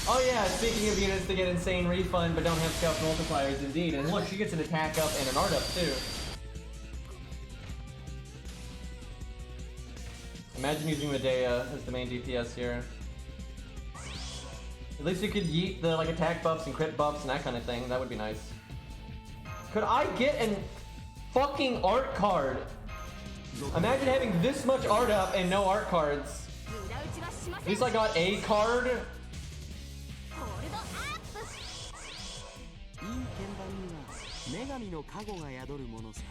Oh yeah, speaking of units that get insane refund but don't have scout multipliers, indeed. And look, she gets an attack up and an art up too. Imagine using Medea as the main DPS here. At least you could yeet the like attack buffs and crit buffs and that kind of thing. That would be nice. Could I get an fucking art card? Imagine having this much art up and no art cards. At least I got a card. いい鍵盤には女神の加護が宿るものさ。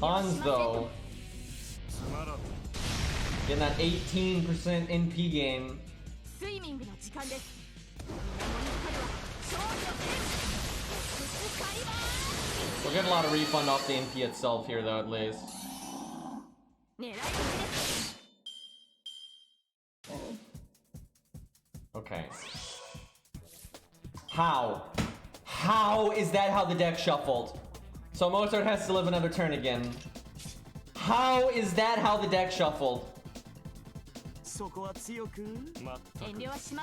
Hans though. Getting that 18% NP game. スイミングの時間です。 We'll get a lot of refund off the NP itself here though, at least. Okay. How? How is that how the deck shuffled? So Mozart has to live another turn again. How is that how the deck shuffled?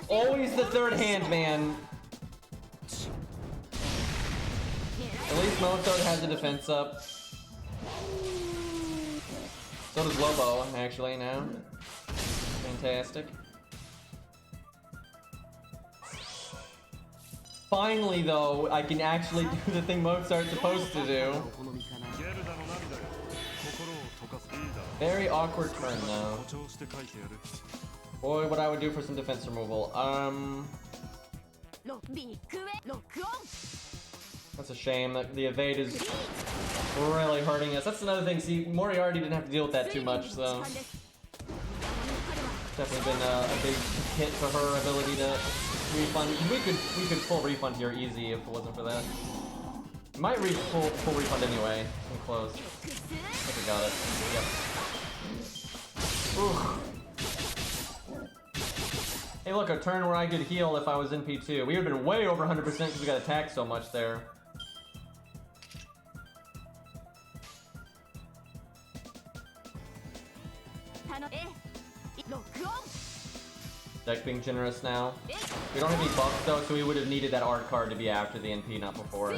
Always the third hand, man. At least Mozart has the defense up. So does Lobo, actually, now. Fantastic. Finally, though, I can actually do the thing Mozart's supposed to do. Very awkward turn, though. Boy, what I would do for some defense removal. That's a shame. The evade is really hurting us. That's another thing. See, Moriarty didn't have to deal with that too much, so definitely been a big hit for her ability to refund. We could full refund here easy if it wasn't for that. Might reach full refund anyway. I'm close. I think we got it. Yep. Ooh. Hey, look, a turn where I could heal if I was in P2. We would have been way over 100% because we got attacked so much there. Deck being generous now. We don't have any buffs though, so we would have needed that art card to be after the NP, not before.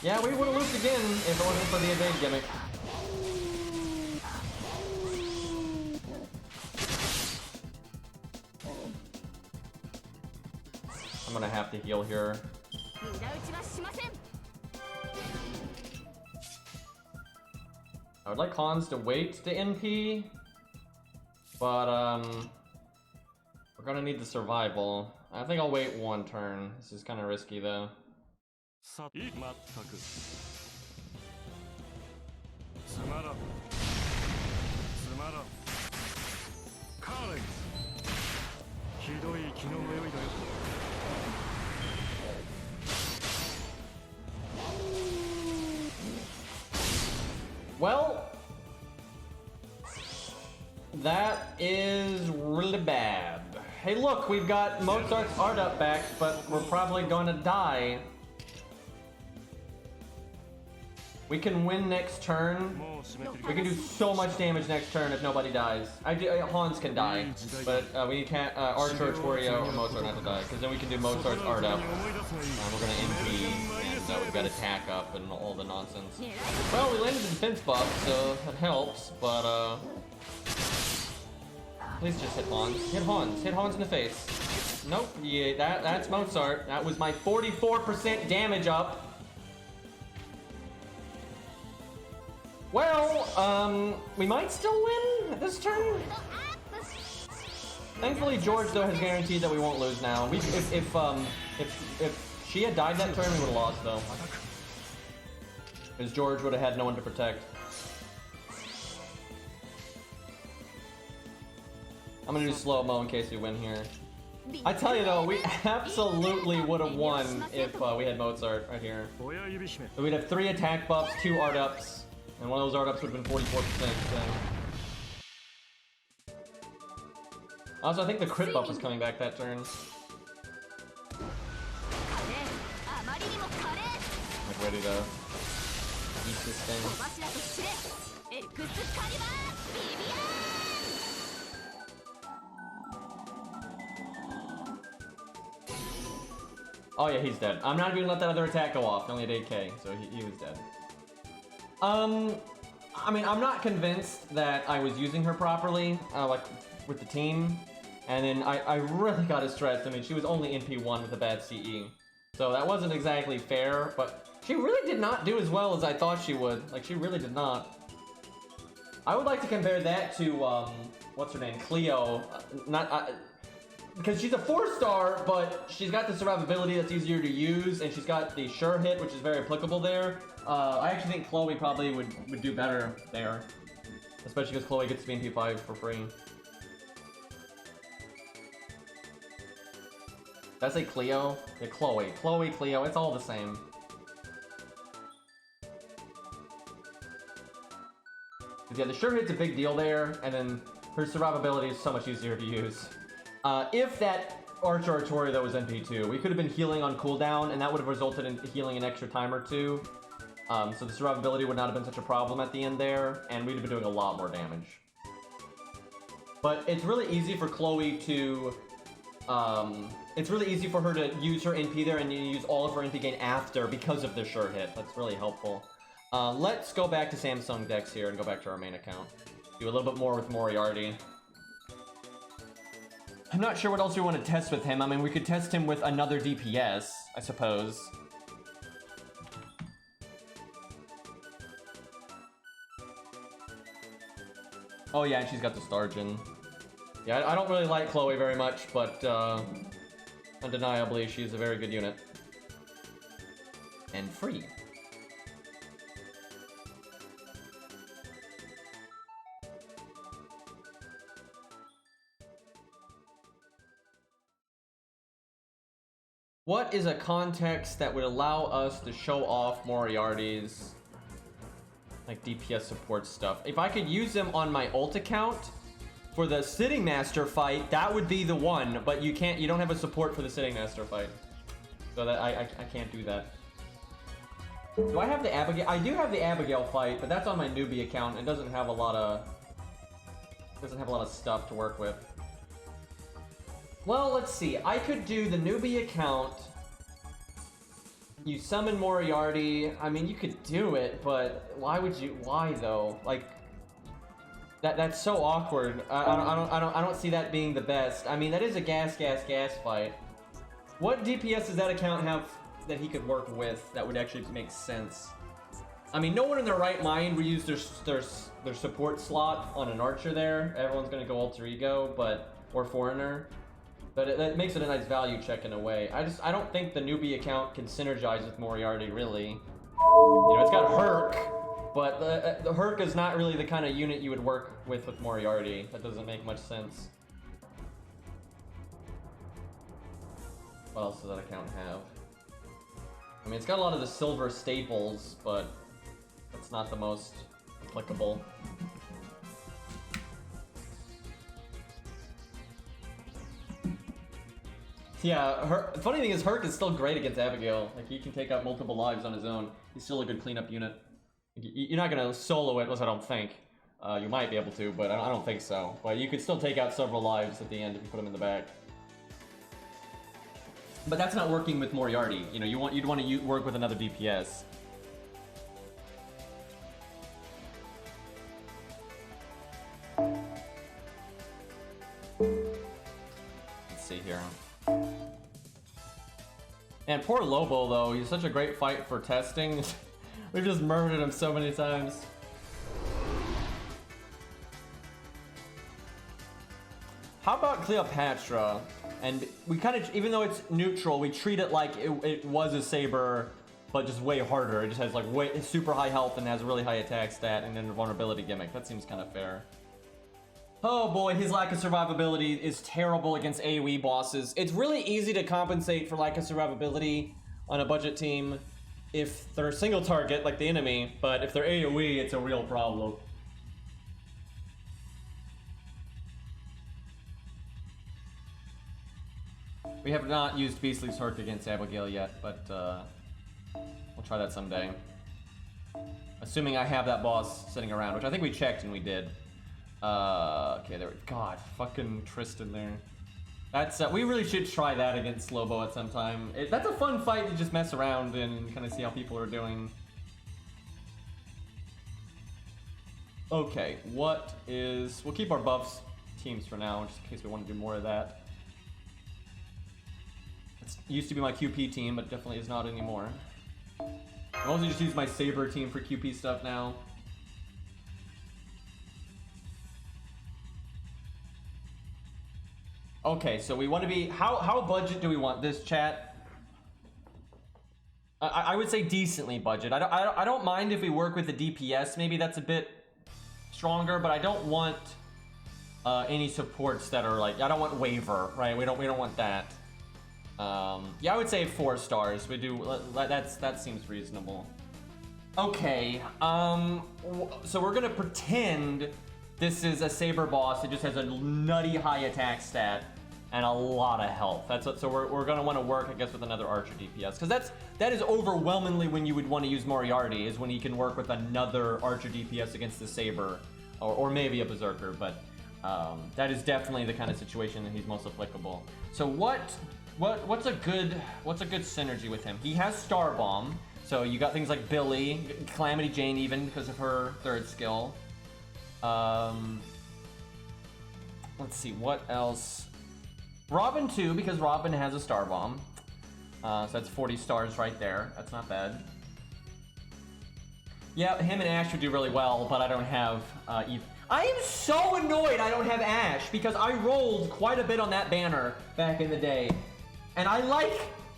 Yeah, we would have looped again if it wasn't for the evade gimmick. I'm gonna have to heal here. I would like Hans to wait to NP, but we're gonna need the survival. I think I'll wait one turn. This is kind of risky though. Well, that is really bad. Hey look, we've got Mozart's art up back, but we're probably gonna die. We can win next turn. We can do so much damage next turn if nobody dies. Hans can die, but we can't. Archer, Wario, or Mozart not to die, because then we can do Mozart's art up. We're gonna NP, and we've got attack up and all the nonsense. Well, we landed the defense buff, so that helps. But please just hit Hans. Hit Hans. Hit Hans in the face. Nope. Yeah, that's Mozart. That was my 44% damage up. Well, we might still win this turn. Thankfully, George though has guaranteed that we won't lose now. If she had died that turn, we would have lost though, because George would have had no one to protect. I'm gonna do slow-mo in case we win here. I tell you though, we absolutely would have won if we had Mozart right here. So we'd have 3 attack buffs, 2 art ups. And one of those art ups would have been 44%. Also, I think the crit buff was coming back that turn. Like ready to eat this thing. Oh yeah, he's dead. I'm not even gonna let that other attack go off. He only had 8k, so he was dead. I mean, I'm not convinced that I was using her properly, like, with the team. And then I really got stressed. I mean, she was only in P1 with a bad CE. So that wasn't exactly fair, but she really did not do as well as I thought she would. Like, she really did not. I would like to compare that to, what's her name? Cleo. Because she's a 4-star, but she's got the survivability that's easier to use, and she's got the sure hit, which is very applicable there. I actually think Chloe probably would do better there. Especially because Chloe gets to be in P5 for free. Did I say Cleo? Yeah, Chloe. Chloe, Cleo, it's all the same. Yeah, the sure hit's a big deal there, and then her survivability is so much easier to use. If that Archer Artoria that was NP2, we could have been healing on cooldown, and that would have resulted in healing an extra time or two. So the survivability would not have been such a problem at the end there, and we'd have been doing a lot more damage. But it's really easy for Chloe to... it's really easy for her to use her NP there and use all of her NP gain after because of the sure hit. That's really helpful. Let's go back to Samsung Dex here and go back to our main account. Do a little bit more with Moriarty. I'm not sure what else we want to test with him. I mean, we could test him with another DPS, I suppose. Oh yeah, and she's got the Stargin. Yeah, I don't really like Chloe very much, but undeniably she's a very good unit. And free. What is a context that would allow us to show off Moriarty's like DPS support stuff? If I could use them on my ult account for the Sitting Master fight, that would be the one, but you don't have a support for the Sitting Master fight. So that I can't do that. Do I have the Abigail? I do have the Abigail fight, but that's on my newbie account. It doesn't have a lot of stuff to work with. Well, let's see. I could do the newbie account. You summon Moriarty. I mean, you could do it, but why would you? Why though? Like, that's so awkward. I don't see that being the best. I mean, that is a gas fight. What DPS does that account have that he could work with that would actually make sense? I mean, no one in their right mind would use their support slot on an archer there. Everyone's gonna go alter ego, or foreigner. But it makes it a nice value check in a way. I don't think the newbie account can synergize with Moriarty, really. You know, it's got Herc, but the Herc is not really the kind of unit you would work with Moriarty. That doesn't make much sense. What else does that account have? I mean, it's got a lot of the silver staples, but that's not the most applicable. Yeah, funny thing is, Herc is still great against Abigail. Like, he can take out multiple lives on his own. He's still a good cleanup unit. You're not gonna solo it, at least I don't think. You might be able to, but I don't think so. But you could still take out several lives at the end if you put him in the back. But that's not working with Moriarty. You know, you'd want to work with another DPS. Let's see here. And poor Lobo, though, he's such a great fight for testing. We've just murdered him so many times. How about Cleopatra? And we kind of, even though it's neutral, we treat it like it was a Saber, but just way harder. It just has like super high health and has a really high attack stat and then a vulnerability gimmick. That seems kind of fair. Oh boy, his lack of survivability is terrible against AoE bosses. It's really easy to compensate for lack of survivability on a budget team if they're a single target like the enemy, but if they're AoE, it's a real problem. We have not used Beastly's Herc against Abigail yet, but we'll try that someday. Assuming I have that boss sitting around, which I think we checked and we did. Okay, there we go. God, fucking Tristan there. That's we really should try that against Lobo at some time. That's a fun fight to just mess around and kind of see how people are doing. Okay, what is... We'll keep our buffs teams for now, just in case we want to do more of that. It used to be my QP team, but definitely is not anymore. I mostly just use my Saber team for QP stuff now. Okay, so we want to be... How budget do we want this, chat? I would say decently budget. I don't mind if we work with the DPS. Maybe that's a bit stronger, but I don't want any supports that are like... I don't want Waver, right? We don't want that. Yeah, I would say 4 stars. We do... That seems reasonable. Okay, so we're gonna pretend this is a Saber boss that just has a nutty high attack stat and a lot of health. That's what, so we're gonna want to work, I guess, with another Archer DPS, because that is overwhelmingly when you would want to use Moriarty, is when he can work with another Archer DPS against the Saber, or maybe a Berserker, but that is definitely the kind of situation that he's most applicable. So what's a good synergy with him? He has Star Bomb, so you got things like Billy, Calamity Jane even because of her 3rd skill. Let's see, what else? Robin too, because Robin has a Star Bomb. So that's 40 stars right there. That's not bad. Yeah, him and Ash would do really well, but I don't have Eve. I am so annoyed I don't have Ash, because I rolled quite a bit on that banner back in the day. And I like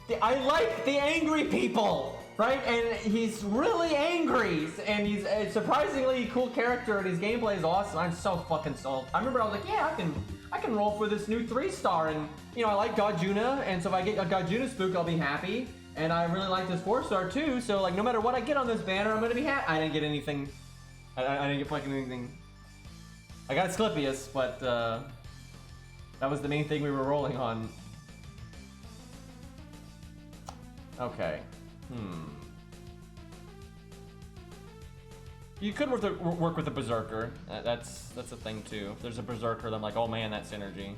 the angry people, right? And he's really angry, and he's a surprisingly cool character, and his gameplay is awesome. I'm so fucking sold. I remember I was like, yeah, I can roll for this new 3-star, and you know, I like Gajuna, and so if I get a Gajuna spook, I'll be happy. And I really like this 4-star too, so like no matter what I get on this banner, I'm gonna be happy. I didn't get anything. I didn't get fucking anything. I got Asclepius, but that was the main thing we were rolling on. Okay. You could work with a Berserker. That's a thing too. If there's a Berserker, then I'm like, oh man, that synergy.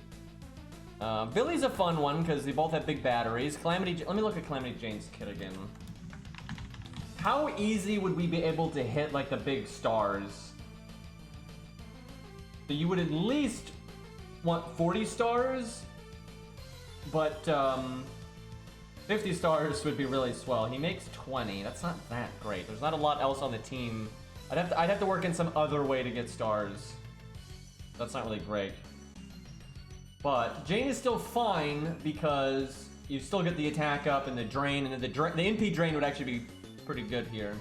Billy's a fun one because they both have big batteries. Calamity. Let me look at Calamity Jane's kit again. How easy would we be able to hit like the big stars? So you would at least want 40 stars, but 50 stars would be really swell. He makes 20. That's not that great. There's not a lot else on the team. I'd have to work in some other way to get stars. That's not really great. But Jane is still fine because you still get the attack up and the drain, and the NP drain would actually be pretty good here.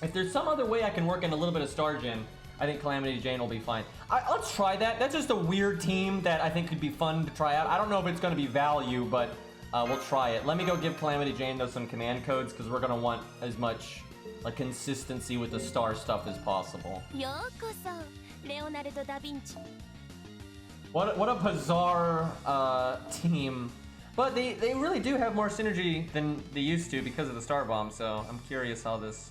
If there's some other way I can work in a little bit of star gen, I think Calamity Jane will be fine. Let's try that. That's just a weird team that I think could be fun to try out. I don't know if it's going to be value, but we'll try it. Let me go give Calamity Jane those some command codes, because we're going to want as much like consistency with the star stuff as possible. What a bizarre team. But they really do have more synergy than they used to because of the Star Bomb, so I'm curious how this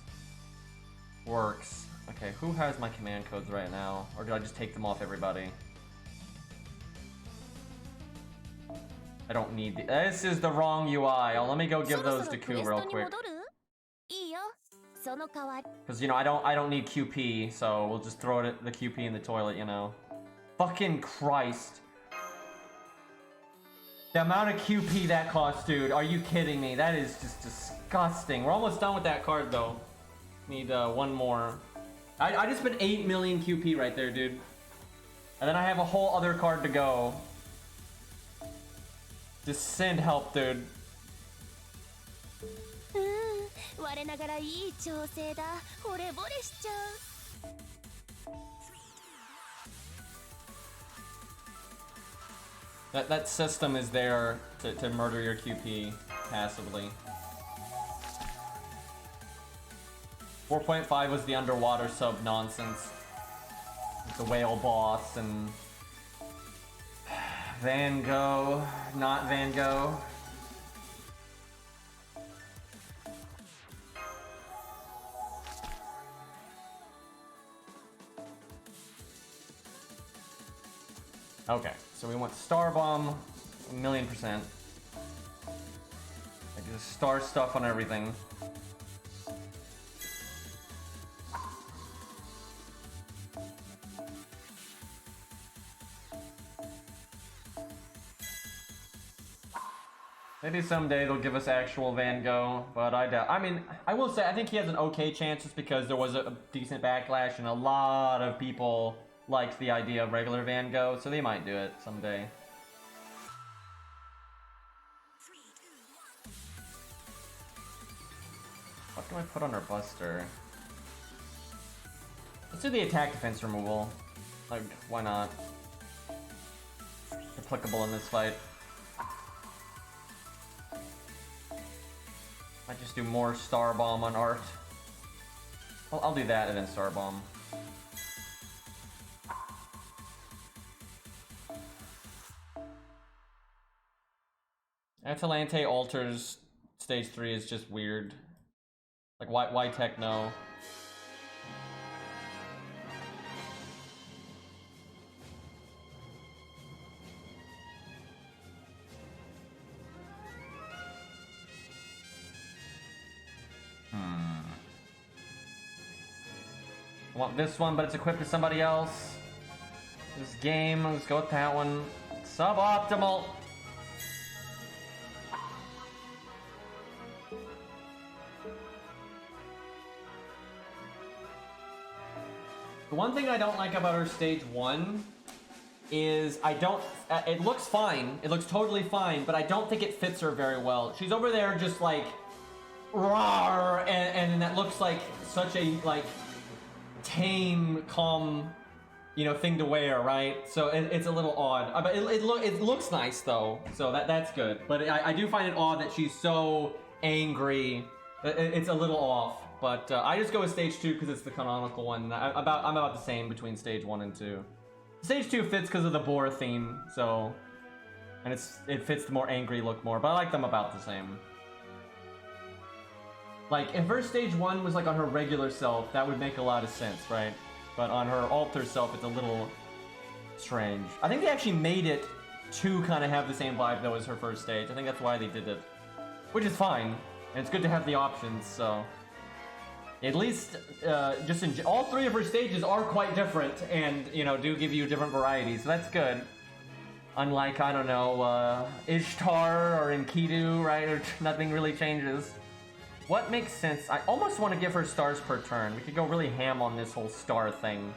works. Okay, who has my command codes right now? Or do I just take them off everybody? I don't need this is the wrong UI. Oh, let me go give those to Ku real quick. Because, you know, I don't need QP, so we'll just throw the QP in the toilet, you know. Fucking Christ. The amount of QP that costs, dude. Are you kidding me? That is just disgusting. We're almost done with that card, though. Need one more. I just spent 8 million QP right there, dude. And then I have a whole other card to go. Just send help, dude. That system is there to murder your QP passively. 4.5 was the underwater sub nonsense. It's a whale boss and Van Gogh, not Van Gogh. Okay, so we want Star Bomb, 1,000,000%. Like just star stuff on everything. Maybe someday they'll give us actual Van Gogh, but I doubt. I mean, I will say I think he has an okay chance just because there was a decent backlash and a lot of people liked the idea of regular Van Gogh, so they might do it someday. What can I put on our Buster? Let's do the attack defense removal. Like, why not? Applicable in this fight. Might just do more Star Bomb on Art. I'll do that and then Star Bomb. Atalante alters stage 3 is just weird. Like, why techno? I want this one, but it's equipped to somebody else. This game, let's go with that one. Suboptimal. The one thing I don't like about her stage 1 is I don't, it looks fine, it looks totally fine, but I don't think it fits her very well. She's over there just like, rawr, and that looks like such a, like, tame, calm, you know, thing to wear, right? So it's a little odd. But it looks nice though, so that's good. But I do find it odd that she's so angry. It's a little off. But I just go with stage 2 because it's the canonical one. I'm about the same between stage 1 and 2. Stage 2 fits because of the boar theme, so, and it fits the more angry look more. But I like them about the same. Like, if her stage 1 was like on her regular self, that would make a lot of sense, right? But on her alter self, it's a little strange. I think they actually made it to kind of have the same vibe though as her first stage. I think that's why they did it. Which is fine. And it's good to have the options, so. At least, just in all 3 of her stages are quite different and, you know, do give you different varieties, so that's good. Unlike, I don't know, Ishtar or Enkidu, right? Or nothing really changes. What makes sense? I almost want to give her stars per turn. We could go really ham on this whole star thing.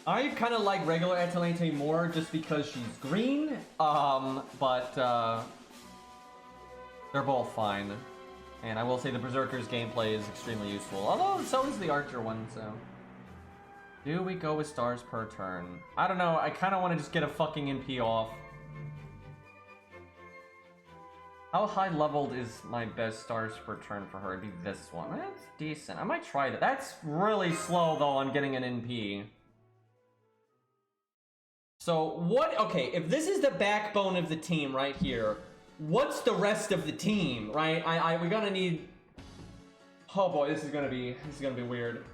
I kind of like regular Atalante more just because she's green, but they're both fine. And I will say the Berserker's gameplay is extremely useful, although so is the Archer one, so. Do we go with stars per turn? I don't know, I kind of want to just get a fucking NP off. How high leveled is my best stars per turn for her? It'd be this one. That's decent. I might try that. That's really slow though on getting an NP. So what, okay, if this is the backbone of the team right here, what's the rest of the team, right? We're gonna need, oh boy, this is gonna be weird.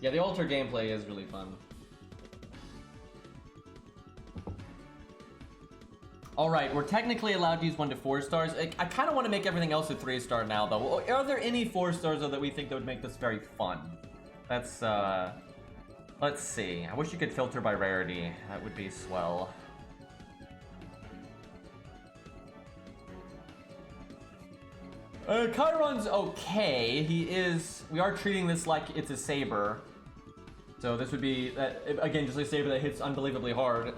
Yeah, the alter gameplay is really fun. Alright, we're technically allowed to use 1 to 4 stars. I kind of want to make everything else a 3-star now, though. Are there any 4 stars, though, that we think that would make this very fun? Let's see. I wish you could filter by rarity. That would be swell. Chiron's okay. We are treating this like it's a saber. So this would be, again, just a saber that hits unbelievably hard.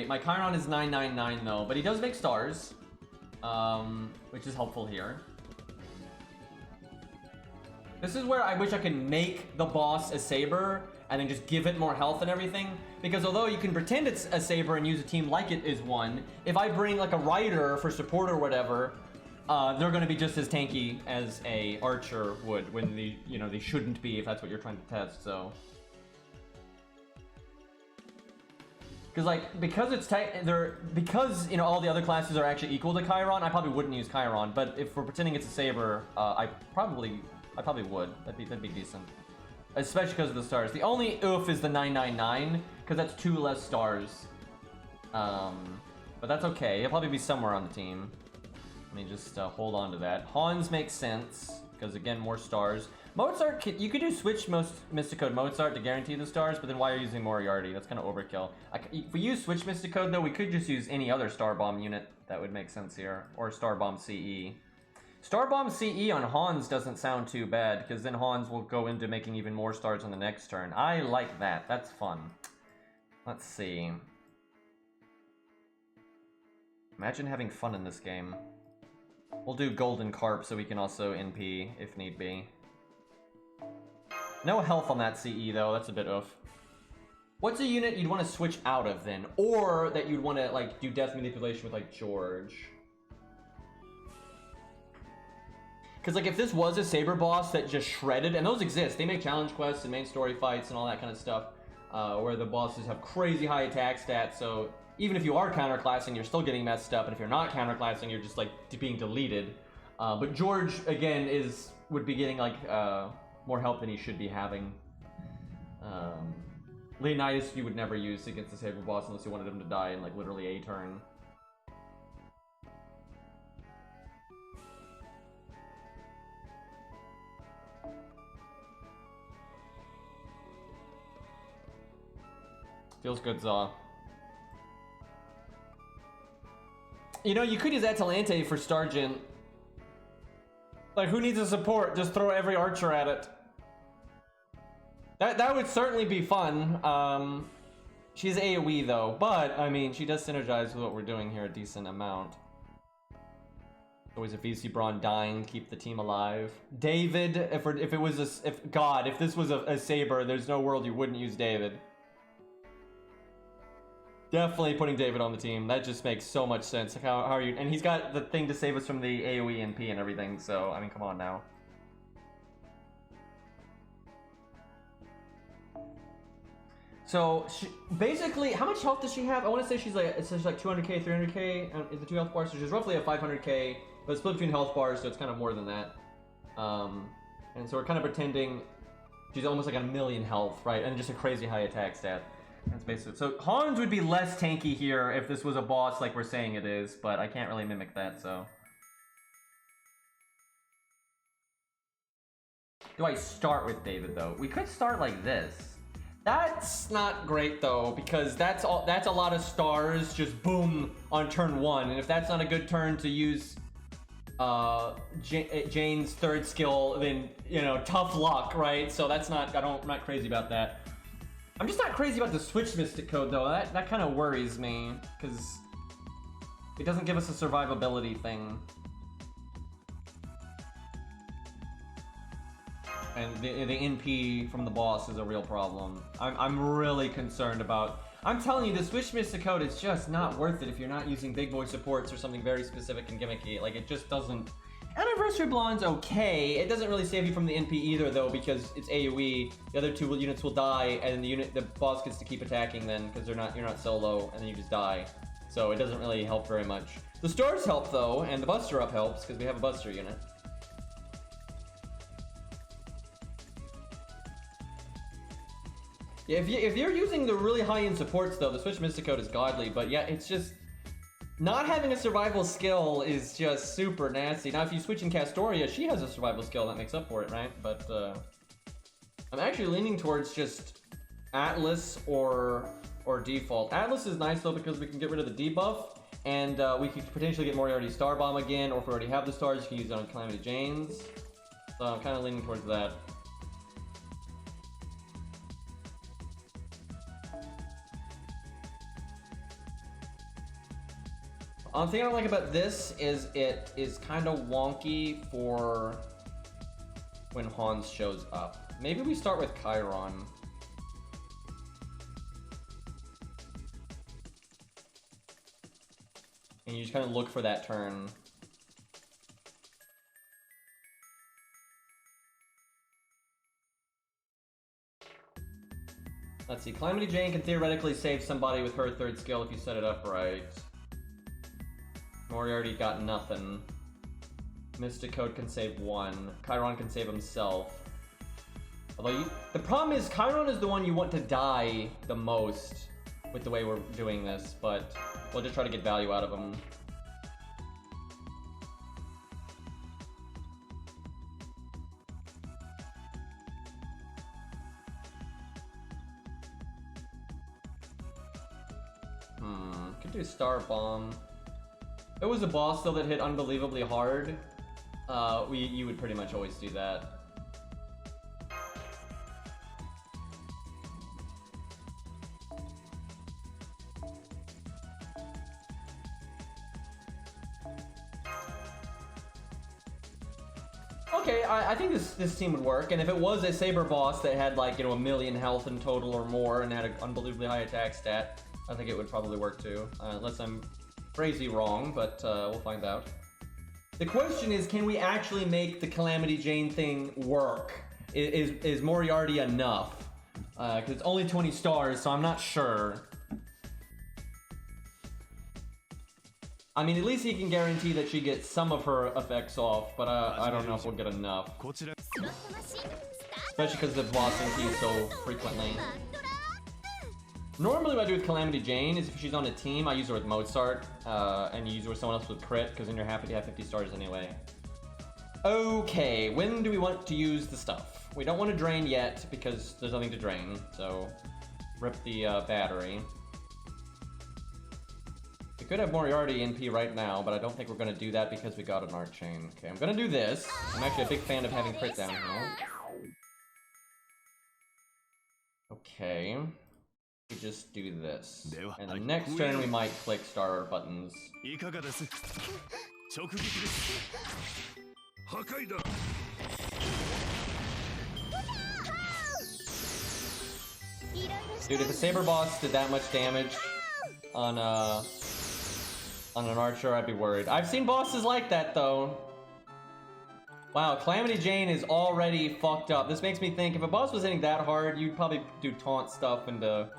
My Chiron is 999 though, but he does make stars, which is helpful here. This is where I wish I could make the boss a saber and then just give it more health and everything. Because although you can pretend it's a saber and use a team like it is one, if I bring like a rider for support or whatever, they're going to be just as tanky as a archer would when they shouldn't be if that's what you're trying to test. So. Because like because you know all the other classes are actually equal to Chiron, I probably wouldn't use Chiron. But if we're pretending it's a saber, I probably would. That'd be decent, especially because of the stars. The only oof is the 999 because that's 2 less stars. But that's okay. He'll probably be somewhere on the team. Let me just hold on to that. Hans makes sense because again more stars. Mozart, you could do switch Mystic Code Mozart to guarantee the stars, but then why are you using Moriarty? That's kind of overkill. If we use switch Mystic Code though, we could just use any other Star Bomb unit. That would make sense here. Or Star Bomb CE. Star Bomb CE on Hans doesn't sound too bad, because then Hans will go into making even more stars on the next turn. I like that. That's fun. Let's see. Imagine having fun in this game. We'll do Golden Carp so we can also NP if need be. No health on that CE though, that's a bit oof. What's a unit you'd want to switch out of then? Or that you'd want to like do death manipulation with like George? Because like if this was a Saber boss that just shredded, and those exist, they make challenge quests and main story fights and all that kind of stuff, where the bosses have crazy high attack stats, so even if you are counterclassing, you're still getting messed up, and if you're not counterclassing, you're just like being deleted. But George, again, would be getting like more help than he should be having. Leonidas you would never use against the Saber boss unless you wanted him to die in like literally a turn. Feels good, Zaw. You know, you could use Atalante for Stargent. Like, who needs a support? Just throw every archer at it. That would certainly be fun. She's AoE though, but I mean, she does synergize with what we're doing here a decent amount. Always a VC Braun dying, keep the team alive. David, if this was a Saber, there's no world you wouldn't use David. Definitely putting David on the team. That just makes so much sense. Like how are you? And he's got the thing to save us from the AoE NP and everything. So I mean, come on now. So basically, how much health does she have? I want to say she's like 200k, 300k is the 2 health bars. So she's roughly at 500k, but it's split between health bars, so it's kind of more than that. And so we're kind of pretending she's almost like a 1,000,000 health, right? And just a crazy high attack stat. That's basically it. So Hans would be less tanky here if this was a boss like we're saying it is, but I can't really mimic that, so. Do I start with David though? We could start like this. That's not great though, because that's a lot of stars just boom on turn 1, and if that's not a good turn to use Jane's 3rd skill, then you know, tough luck, right? So that's not, I'm not crazy about that. I'm just not crazy about the switch Mystic Code though. That kind of worries me, because it doesn't give us a survivability thing. And the NP from the boss is a real problem. I'm really concerned about... I'm telling you, the switch Mystic Code is just not worth it if you're not using big boy supports or something very specific and gimmicky. Like, it just doesn't... Anniversary Blonde's okay. It doesn't really save you from the NP either, though, because it's AoE. The other 2 units will die, and the boss gets to keep attacking then, because you're not solo, and then you just die. So it doesn't really help very much. The stars help though, and the Buster Up helps because we have a Buster unit. Yeah, if you're using the really high-end supports though, the Switch Mystic Code is godly, but yeah, it's just... Not having a survival skill is just super nasty. Now, if you switch in Castoria, she has a survival skill that makes up for it, right? But, I'm actually leaning towards just Atlas or Default. Atlas is nice, though, because we can get rid of the debuff, and we could potentially get Moriarty Star Bomb again, or if we already have the stars, you can use it on Calamity Janes. So I'm kind of leaning towards that. The thing I don't like about this is it is kind of wonky for when Hans shows up. Maybe we start with Chiron. And you just kind of look for that turn. Let's see. Calamity Jane can theoretically save somebody with her third skill if you set it up right. Moriarty got nothing. Mystic Code can save one. Chiron can save himself. Although the problem is Chiron is the one you want to die the most with the way we're doing this, but we'll just try to get value out of him. Could do Star Bomb. If it was a boss though that hit unbelievably hard, you would pretty much always do that. Okay, I think this team would work, and if it was a Saber boss that had like, you know, 1,000,000 health in total or more and had an unbelievably high attack stat, I think it would probably work too. Unless I'm crazy wrong, but we'll find out. The question is, can we actually make the Calamity Jane thing work? Is Moriarty enough? Because it's only 20 stars, so I'm not sure. I mean, at least he can guarantee that she gets some of her effects off, but I don't know if we'll get enough. Especially because the boss keys so frequently. Normally what I do with Calamity Jane is if she's on a team, I use her with Mozart, and you use her with someone else with crit, because then you're happy to have 50 stars anyway. Okay, when do we want to use the stuff? We don't want to drain yet, because there's nothing to drain, so rip the battery. We could have Moriarty NP right now, but I don't think we're going to do that because we got an Arc Chain. Okay, I'm going to do this. I'm actually a big fan of having crit down here. Okay. We just do this. And the next turn we might click star buttons. Dude, if a Saber boss did that much damage on an archer, I'd be worried. I've seen bosses like that though. Wow, Calamity Jane is already fucked up. This makes me think if a boss was hitting that hard, you'd probably do taunt stuff into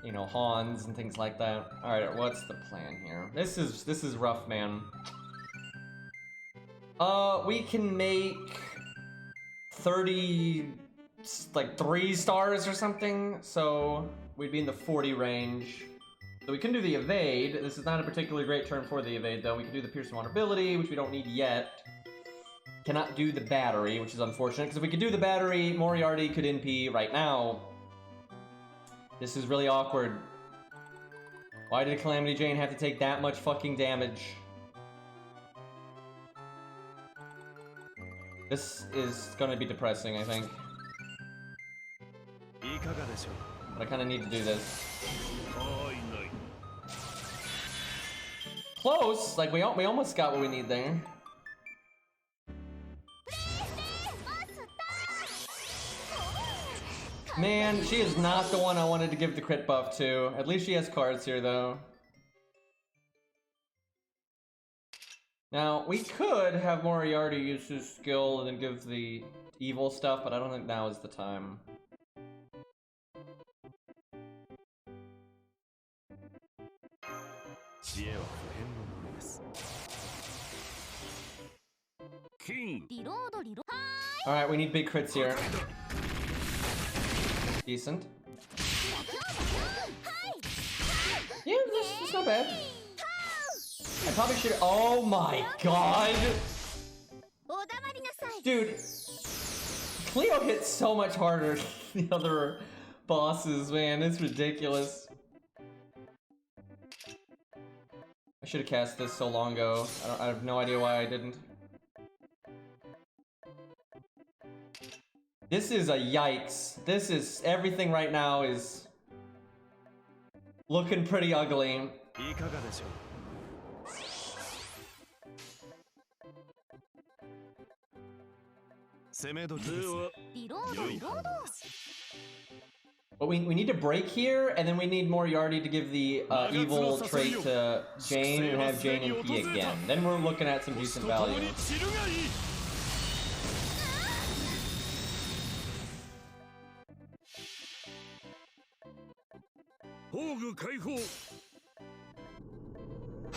you know, Hans and things like that. Alright, what's the plan here? This is rough, man. We can make 30, like 3 stars or something, so we'd be in the 40 range. So we can do the evade. This is not a particularly great turn for the evade though. We can do the Pierce Vulnerability, which we don't need yet. Cannot do the battery, which is unfortunate, because if we could do the battery, Moriarty could NP right now. This is really awkward. Why did Calamity Jane have to take that much fucking damage? This is gonna be depressing, I think. But I kinda need to do this. Close! Like, we almost got what we need there. Man, she is not the one I wanted to give the crit buff to. At least she has cards here, though. Now, we could have Moriarty use his skill and then give the evil stuff, but I don't think now is the time. Alright, we need big crits here. Decent. Yeah, this is not bad. I probably should. Oh my god! Dude, Cleo hits so much harder than the other bosses, man. It's ridiculous. I should have cast this so long ago. I have no idea why I didn't. This is a yikes. This is, everything right now is looking pretty ugly. But we need to break here, and then we need Moriarty to give the evil trait to Jane and have Jane NP again. Then we're looking at some decent value. 宝具解放。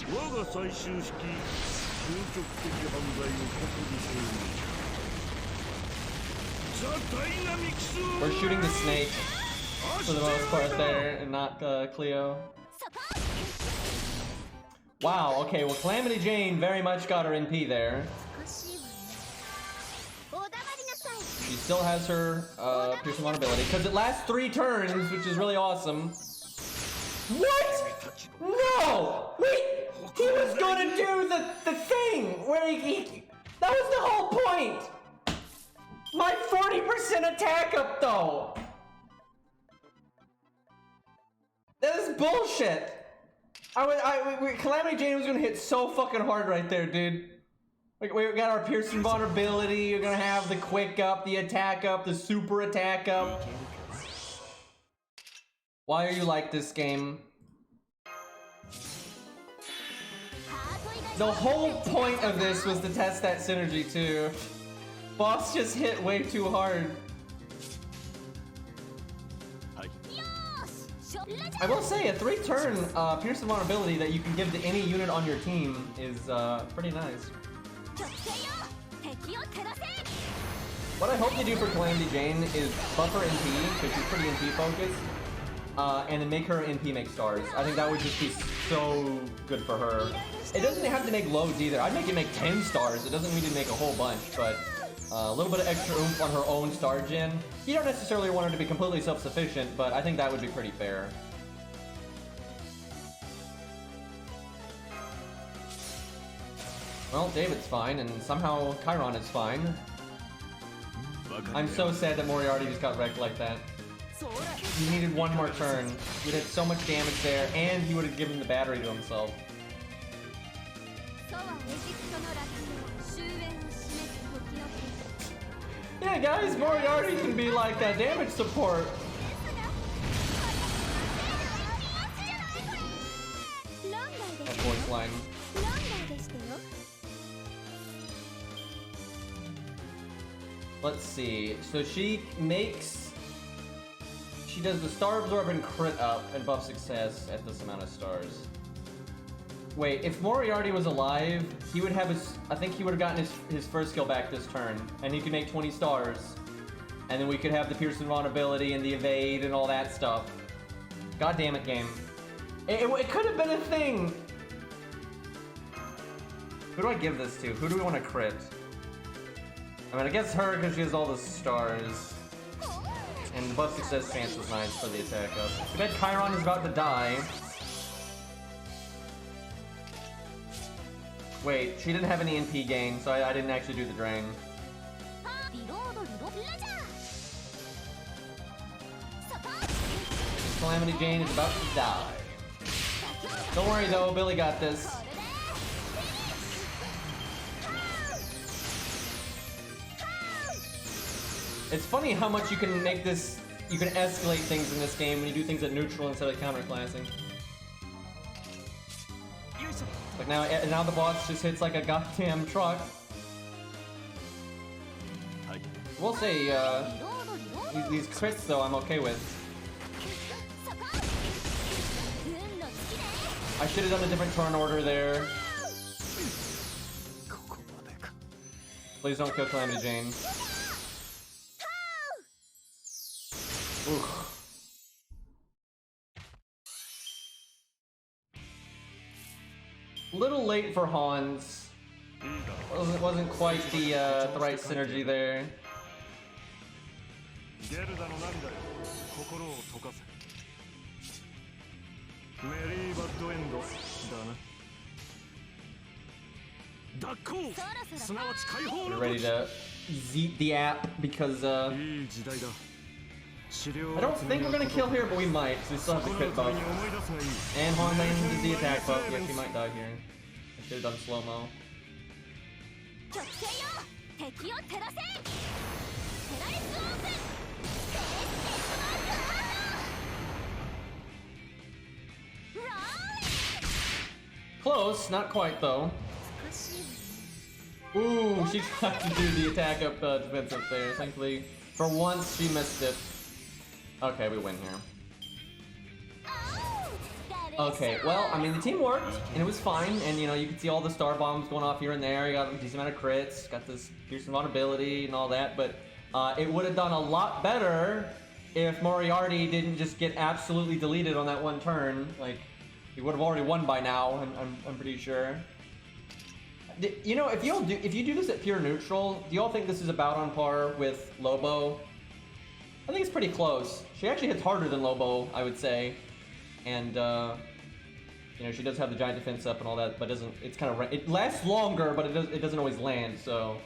我が最終式究極的犯罪を確立する。ザ・ダイナミクス。 We're shooting the snake for the most part there, and not Cleo. Wow. Okay. Well, Calamity Jane very much got her NP there. She still has her piercing vulnerability because it lasts 3 turns, which is really awesome. What? No! Wait! He was gonna do the thing where he that was the whole point! My 40% attack up though! That is bullshit! Calamity Jane was gonna hit so fucking hard right there, dude. We got our piercing vulnerability, you're gonna have the quick up, the attack up, the super attack up. Why are you like this game? The whole point of this was to test that synergy too. Boss just hit way too hard. I will say, a 3-turn piercing vulnerability that you can give to any unit on your team is pretty nice. What I hope they do for Calamity Jane is buff her NP, because she's pretty NP focused, and then make her NP make stars. I think that would just be so good for her. It doesn't have to make loads either. I'd make it make 10 stars. It doesn't need to make a whole bunch, but a little bit of extra oomph on her own star gen. You don't necessarily want her to be completely self-sufficient, but I think that would be pretty fair. Well, David's fine, and somehow Chiron is fine. I'm so sad that Moriarty just got wrecked like that. He needed one more turn. He did so much damage there, and he would have given the battery to himself. Yeah, guys, Moriarty can be like a damage support. That voice line. Let's see. So she does the star absorb and crit up and buff success at this amount of stars. Wait, if Moriarty was alive, he would have I think he would have gotten his first skill back this turn, and he could make 20 stars. And then we could have the piercing vulnerability and the evade and all that stuff. God damn it, game. It could have been a thing. Who do I give this to? Who do we want to crit? I mean, I guess her because she has all the stars. And the buff success chance was nice for the attack up. I bet Chiron is about to die. Wait, she didn't have any NP gain, so I didn't actually do the drain. Calamity Jane is about to die. Don't worry though, Billy got this. It's funny how much you can make this, you can escalate things in this game when you do things at neutral instead of counterclassing. Like now the boss just hits like a goddamn truck. We'll say, these crits though I'm okay with. I should have done a different turn order there. Please don't kill Calamity Jane. Oof. Little late for Hans. Wasn't quite the right synergy there. We're ready to zeet the app because I don't think we're gonna kill here, but we might, so we still have the crit buff. And Honlane did the attack buff. Yep, he might die here. I should have done slow-mo. Close, not quite though. Ooh, she tried to do the attack up defense up there. Thankfully, for once, she missed it. Okay, we win here. Okay, well, I mean, the team worked, and it was fine, and, you know, you can see all the star bombs going off here and there, you got a decent amount of crits, got this piercing vulnerability and all that, but it would have done a lot better if Moriarty didn't just get absolutely deleted on that one turn. Like, he would have already won by now, I'm pretty sure. You know, if you do this at pure neutral, do y'all think this is about on par with Lobo? I think it's pretty close. She actually hits harder than Lobo, I would say, and you know, she does have the giant defense up and all that, but it's kind of, it lasts longer, but it doesn't always land. So,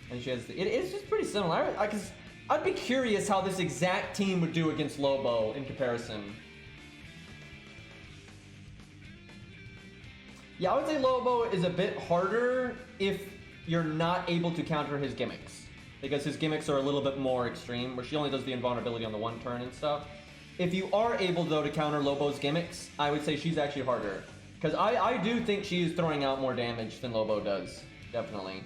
and she has it's just pretty similar. Because I'd be curious how this exact team would do against Lobo in comparison. Yeah, I would say Lobo is a bit harder if you're not able to counter his gimmicks, because his gimmicks are a little bit more extreme, where she only does the invulnerability on the one turn and stuff. If you are able, though, to counter Lobo's gimmicks, I would say she's actually harder. Because I do think she's throwing out more damage than Lobo does. Definitely.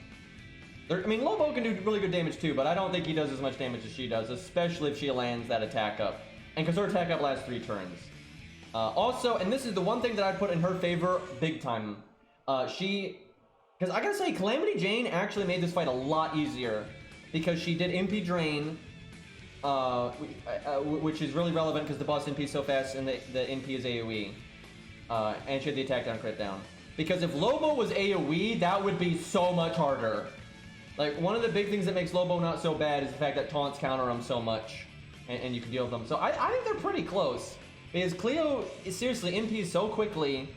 I mean, Lobo can do really good damage, too, but I don't think he does as much damage as she does, especially if she lands that attack up. And because her attack up lasts 3 turns. Also, and this is the one thing that I'd put in her favor big time. Because I gotta say, Calamity Jane actually made this fight a lot easier. Because she did MP Drain, which is really relevant because the boss NP is so fast and the NP is AoE. And she had the attack down, crit down. Because if Lobo was AoE, that would be so much harder. Like, one of the big things that makes Lobo not so bad is the fact that taunts counter him so much. And you can deal with them. So I think they're pretty close. Because Cleo, seriously, NPs so quickly.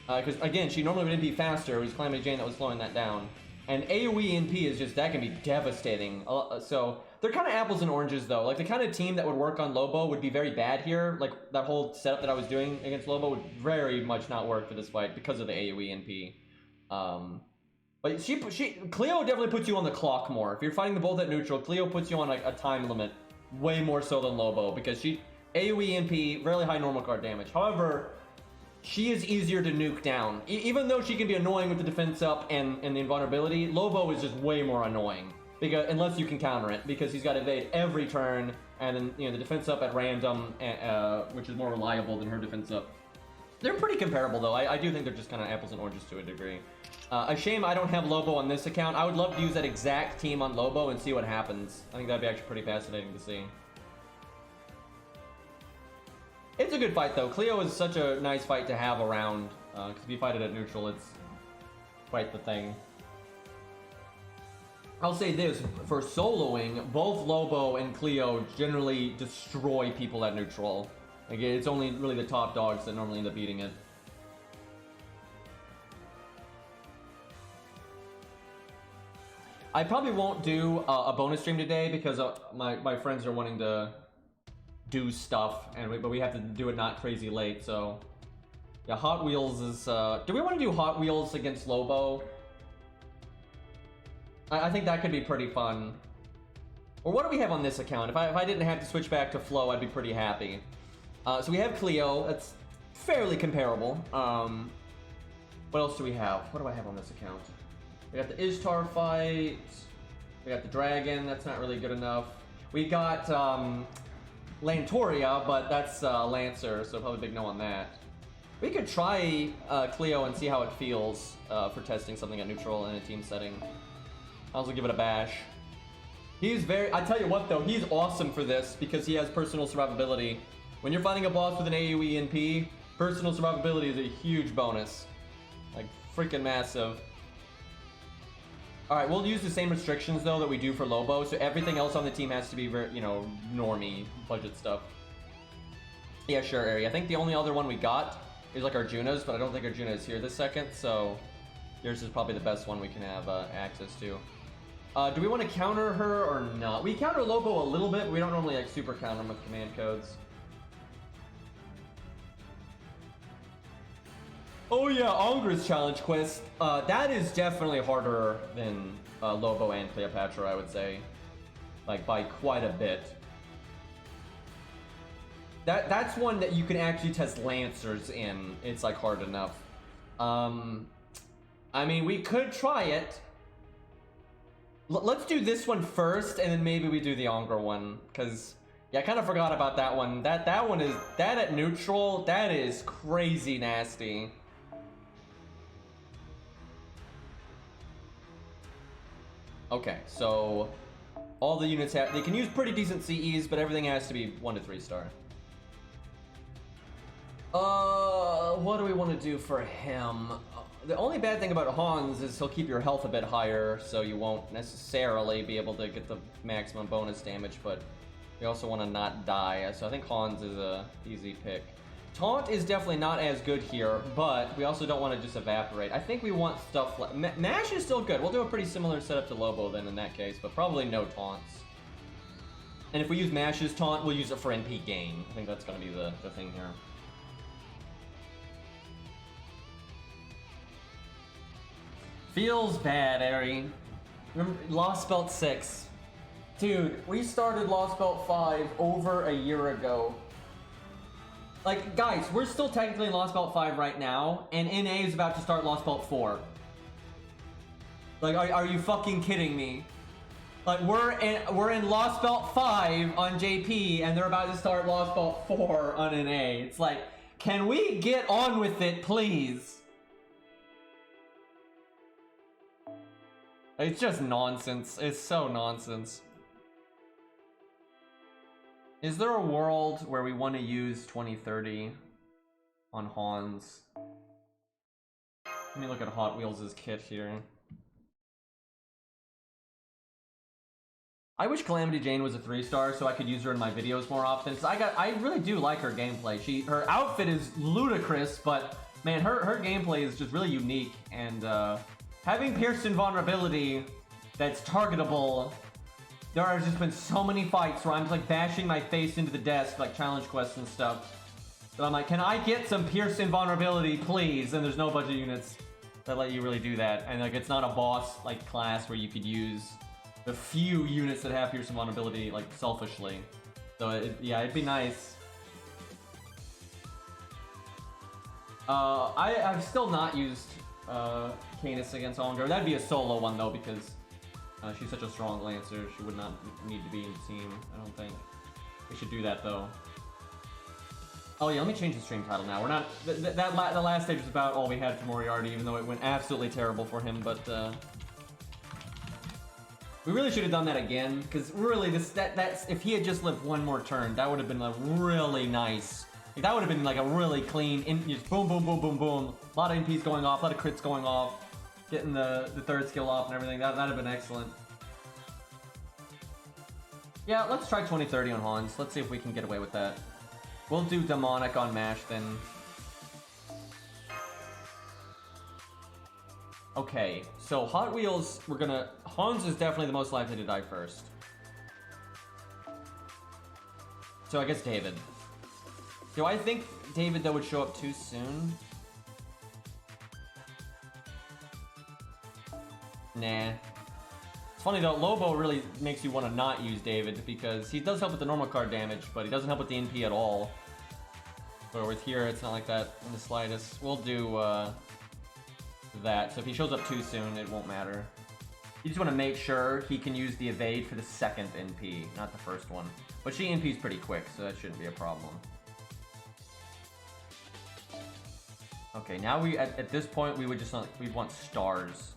Because, again, she normally would NP faster. It was Calamity Jane that was slowing that down. And AoE NP is just, that can be devastating. So, they're kind of apples and oranges, though. Like, the kind of team that would work on Lobo would be very bad here. Like, that whole setup that I was doing against Lobo would very much not work for this fight because of the AoE NP. But Cleo definitely puts you on the clock more. If you're fighting the both at neutral, Cleo puts you on like a time limit way more so than Lobo, because she AoE NP, really high normal card damage. However, she is easier to nuke down. Even though she can be annoying with the defense up and the invulnerability, Lobo is just way more annoying. Because unless you can counter it, because he's got to evade every turn, and then, you know, the defense up at random, which is more reliable than her defense up. They're pretty comparable, though. I do think they're just kind of apples and oranges to a degree. A shame I don't have Lobo on this account. I would love to use that exact team on Lobo and see what happens. I think that'd be actually pretty fascinating to see. It's a good fight, though. Cleo is such a nice fight to have around, because if you fight it at neutral, it's quite the thing. I'll say this, for soloing, both Lobo and Cleo generally destroy people at neutral. Like, it's only really the top dogs that normally end up beating it. I probably won't do a bonus stream today because my friends are wanting to do stuff, but we have to do it not crazy late, so... Yeah, Hot Wheels is... do we want to do Hot Wheels against Lobo? I think that could be pretty fun. Or what do we have on this account? If I didn't have to switch back to Flo, I'd be pretty happy. So we have Cleo. That's fairly comparable. What else do we have? What do I have on this account? We got the Ishtar fight. We got the Dragon. That's not really good enough. We got Lantoria, but that's Lancer, so probably big no on that. We could try Cleo and see how it feels for testing something at neutral in a team setting. I'll also give it a bash. He's very... I tell you what, though, he's awesome for this because he has personal survivability. When you're fighting a boss with an AoE NP, personal survivability is a huge bonus. Like, freaking massive. Alright, we'll use the same restrictions, though, that we do for Lobo, so everything else on the team has to be, very, you know, normie, budget stuff. Yeah, sure, Ari. I think the only other one we got is, like, Arjuna's, but I don't think Arjuna is here this second, so yours is probably the best one we can have access to. Do we want to counter her or not? We counter Lobo a little bit, but we don't normally, like, super counter him with command codes. Oh yeah, Angra's challenge quest. That is definitely harder than Lobo and Cleopatra, I would say. Like, by quite a bit. That's one that you can actually test Lancers in. It's, like, hard enough. I mean, we could try it. Let's do this one first, and then maybe we do the Angra one. Because, Yeah, I kind of forgot about that one. That one is, that at neutral, that is crazy nasty. Okay, so all the units have, they can use pretty decent CEs, but everything has to be 1 to 3 star. What do we want to do for him? The only bad thing about Hans is he'll keep your health a bit higher, so you won't necessarily be able to get the maximum bonus damage, but we also want to not die, so I think Hans is a easy pick. Taunt is definitely not as good here, but we also don't want to just evaporate. I think we want stuff like... Mash is still good. We'll do a pretty similar setup to Lobo then in that case, but probably no taunts. And if we use Mash's taunt, we'll use it for NP gain. I think that's going to be the thing here. Feels bad, Ari. Remember, Lost Belt 6. Dude, we started Lost Belt 5 over a year ago. Like, guys, we're still technically in Lost Belt 5 right now, and NA is about to start Lost Belt 4. Like, are you fucking kidding me? Like, we're in Lost Belt 5 on JP, and they're about to start Lost Belt 4 on NA. It's like, can we get on with it, please? It's just nonsense. It's so nonsense. Is there a world where we want to use 2030 on Hans? Let me look at Hot Wheels' kit here. I wish Calamity Jane was a 3-star so I could use her in my videos more often, because I really do like her gameplay. Her outfit is ludicrous, but man, her gameplay is just really unique, and having pierced invulnerability that's targetable, there has just been so many fights where I'm just like bashing my face into the desk, like challenge quests and stuff. So I'm like, can I get some pierced invulnerability, please? And there's no budget units that let you really do that. And like, it's not a boss like class where you could use the few units that have pierced invulnerability like selfishly. So yeah, it'd be nice. I've still not used Canis against Ollinger. That'd be a solo one though, because she's such a strong Lancer. She would not need to be in the team, I don't think. We should do that though. Oh yeah, let me change the stream title now. We're not... the last stage was about all we had for Moriarty, even though it went absolutely terrible for him, but we really should have done that again, because really, that's if he had just lived one more turn, that would have been like really nice. Like, that would have been like a really clean, just boom, boom, boom, boom, boom. A lot of NPs going off, a lot of crits going off, getting the third skill off and everything. That'd have been excellent. Yeah, let's try 2030 on Hans. Let's see if we can get away with that. We'll do Demonic on Mash then. Okay, so Hot Wheels, Hans is definitely the most likely to die first. So I guess David. Do I think David, though, would show up too soon? Nah. It's funny, though, Lobo really makes you want to not use David, because he does help with the normal card damage, but he doesn't help with the NP at all. But with here, it's not like that in the slightest. We'll do that, so if he shows up too soon, it won't matter. You just want to make sure he can use the evade for the second NP, not the first one. But she NP's pretty quick, so that shouldn't be a problem. Okay, now at this point we would just we'd want stars.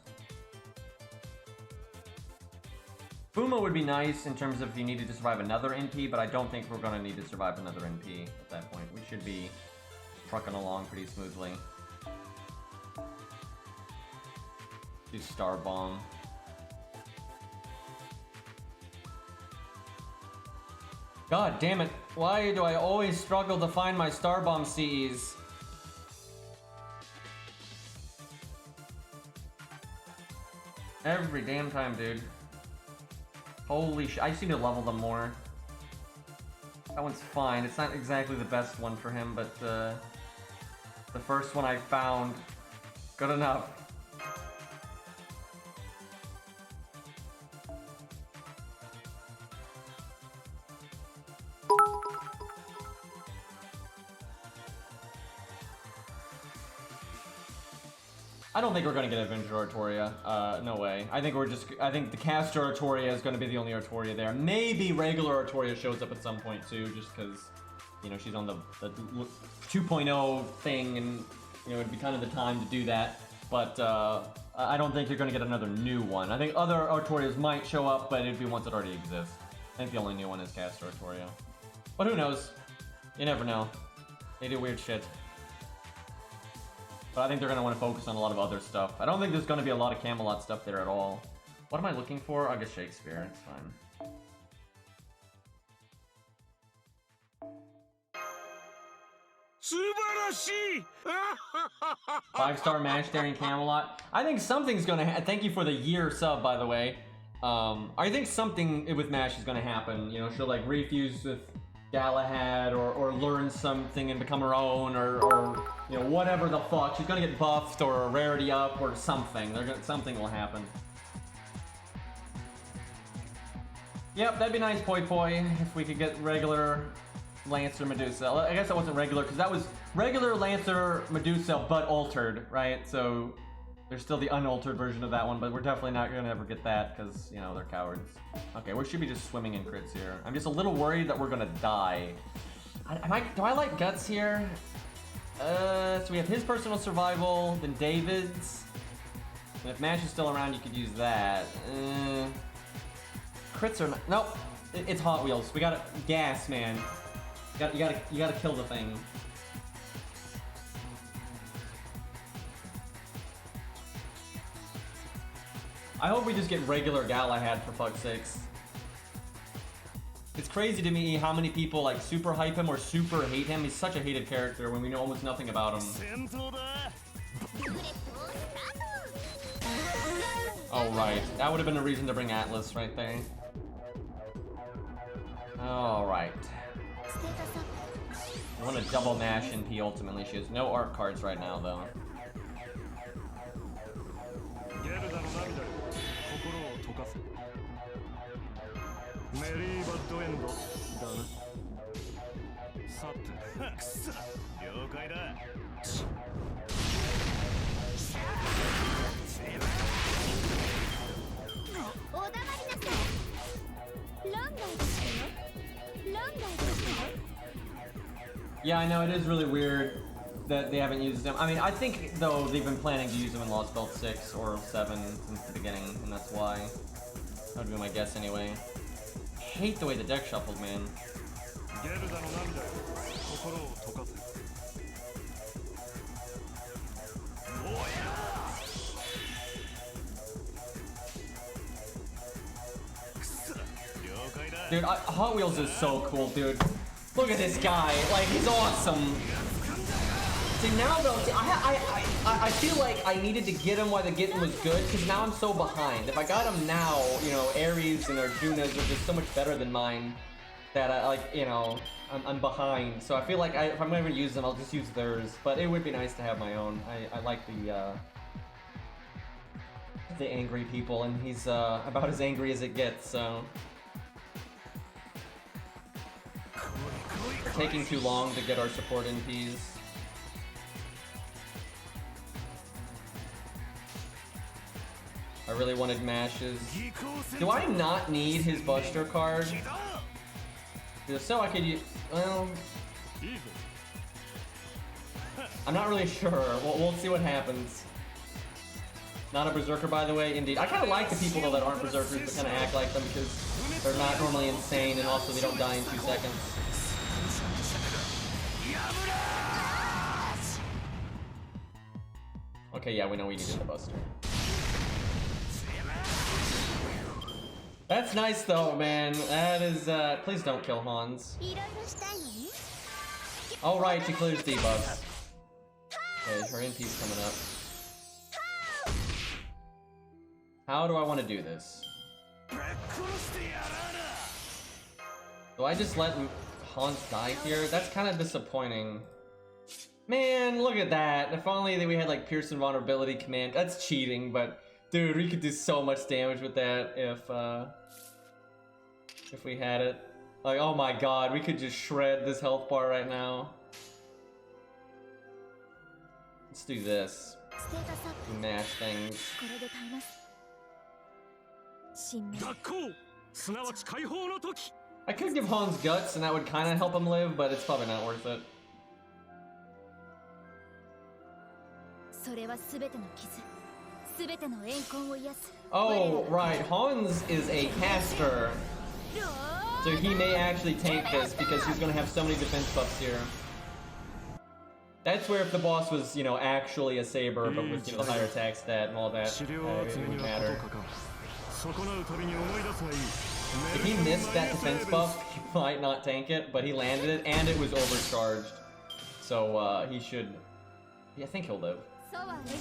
Fuma would be nice in terms of if you needed to survive another NP, but I don't think we're gonna need to survive another NP at that point. We should be trucking along pretty smoothly. Do Star Bomb. God damn it! Why do I always struggle to find my Star Bomb CEs? Every damn time, dude. Holy shit, I just need to level them more. That one's fine. It's not exactly the best one for him, but the first one I found, good enough. I don't think we're gonna get Avenger Artoria. No way. I think the caster Artoria is gonna be the only Artoria there. Maybe regular Artoria shows up at some point too, just because, you know, she's on the 2.0 thing, and you know it'd be kind of the time to do that. But I don't think you're gonna get another new one. I think other Artorias might show up, but it'd be ones that already exist. I think the only new one is caster Artoria. But who knows? You never know. They do weird shit. But I think they're going to want to focus on a lot of other stuff. I don't think there's going to be a lot of Camelot stuff there at all. What am I looking for? I guess Shakespeare. It's fine. Five-star match there in Camelot. I think something's going to thank you for the year sub, by the way. I think something with Mash is going to happen. You know, she'll like refuse with Galahad, or learn something and become her own, or you know, whatever the fuck. She's gonna get buffed or a rarity up or something. Something will happen. Yep, that'd be nice, Poi Poi, if we could get regular Lancer Medusa. I guess that wasn't regular, because that was regular Lancer Medusa, but altered, right? So there's still the unaltered version of that one, but we're definitely not gonna ever get that, because, you know, they're cowards. Okay, we should be just swimming in crits here. I'm just a little worried that we're gonna die. Do I like Guts here? So we have his personal survival, then David's. And if Mash is still around, you could use that. Crits are not, nope. It's Hot Wheels. We gotta, gas, man. You gotta kill the thing. I hope we just get regular Galahad, for fuck's sakes. It's crazy to me how many people like super hype him or super hate him. He's such a hated character when we know almost nothing about him. Oh right, that would have been a reason to bring Atlas right there. Alright. I want to double Mash in P ultimately. She has no art cards right now though. Yeah, I know, it is really weird that they haven't used them. I mean, I think, though, they've been planning to use them in Lost Belt 6 or 7 since the beginning, and that's why. That would be my guess anyway. I hate the way the deck shuffled, man. Dude, Hot Wheels is so cool, dude. Look at this guy, like, he's awesome. See, now though, I feel like I needed to get him while the getting was good, because now I'm so behind. If I got him now, you know, Ares and Arjuna's are just so much better than mine that I, like, you know, I'm behind. So I feel like if I'm gonna use them, I'll just use theirs. But it would be nice to have my own. I like the angry people, and he's about as angry as it gets, so. We're taking too long to get our support NPs. I really wanted Mashes. Do I not need his Buster card? If so, I could use, well, I'm not really sure. We'll see what happens. Not a Berserker, by the way, indeed. I kind of like the people, though, that aren't Berserkers, but kind of act like them, because they're not normally insane, and also they don't die in 2 seconds. Okay, yeah, we know we needed the Buster. That's nice, though, man. That is, please don't kill Hans. Alright, she clears debuffs. Okay, her NP's coming up. How do I want to do this? Do I just let Hans die here? That's kind of disappointing. Man, look at that. If only we had like Pierce Invulnerability command. That's cheating, but dude, we could do so much damage with that if we had it. Like, oh my god, we could just shred this health bar right now. Let's do this. ステータスアップ mash things. これで耐えます新名脱行すなわち解放の時 I could give Hans guts and that would kind of help him live, but it's probably not worth it. それは全ての傷全ての怨恨を癒す Oh, right. Hans is a caster. So he may actually tank this because he's gonna have so many defense buffs here. That's where if the boss was, you know, actually a saber, but with, you know, the higher attack stat and all that, it wouldn't matter. If he missed that defense buff, he might not tank it, but he landed it, and it was overcharged. So, he should... Yeah, I think he'll live.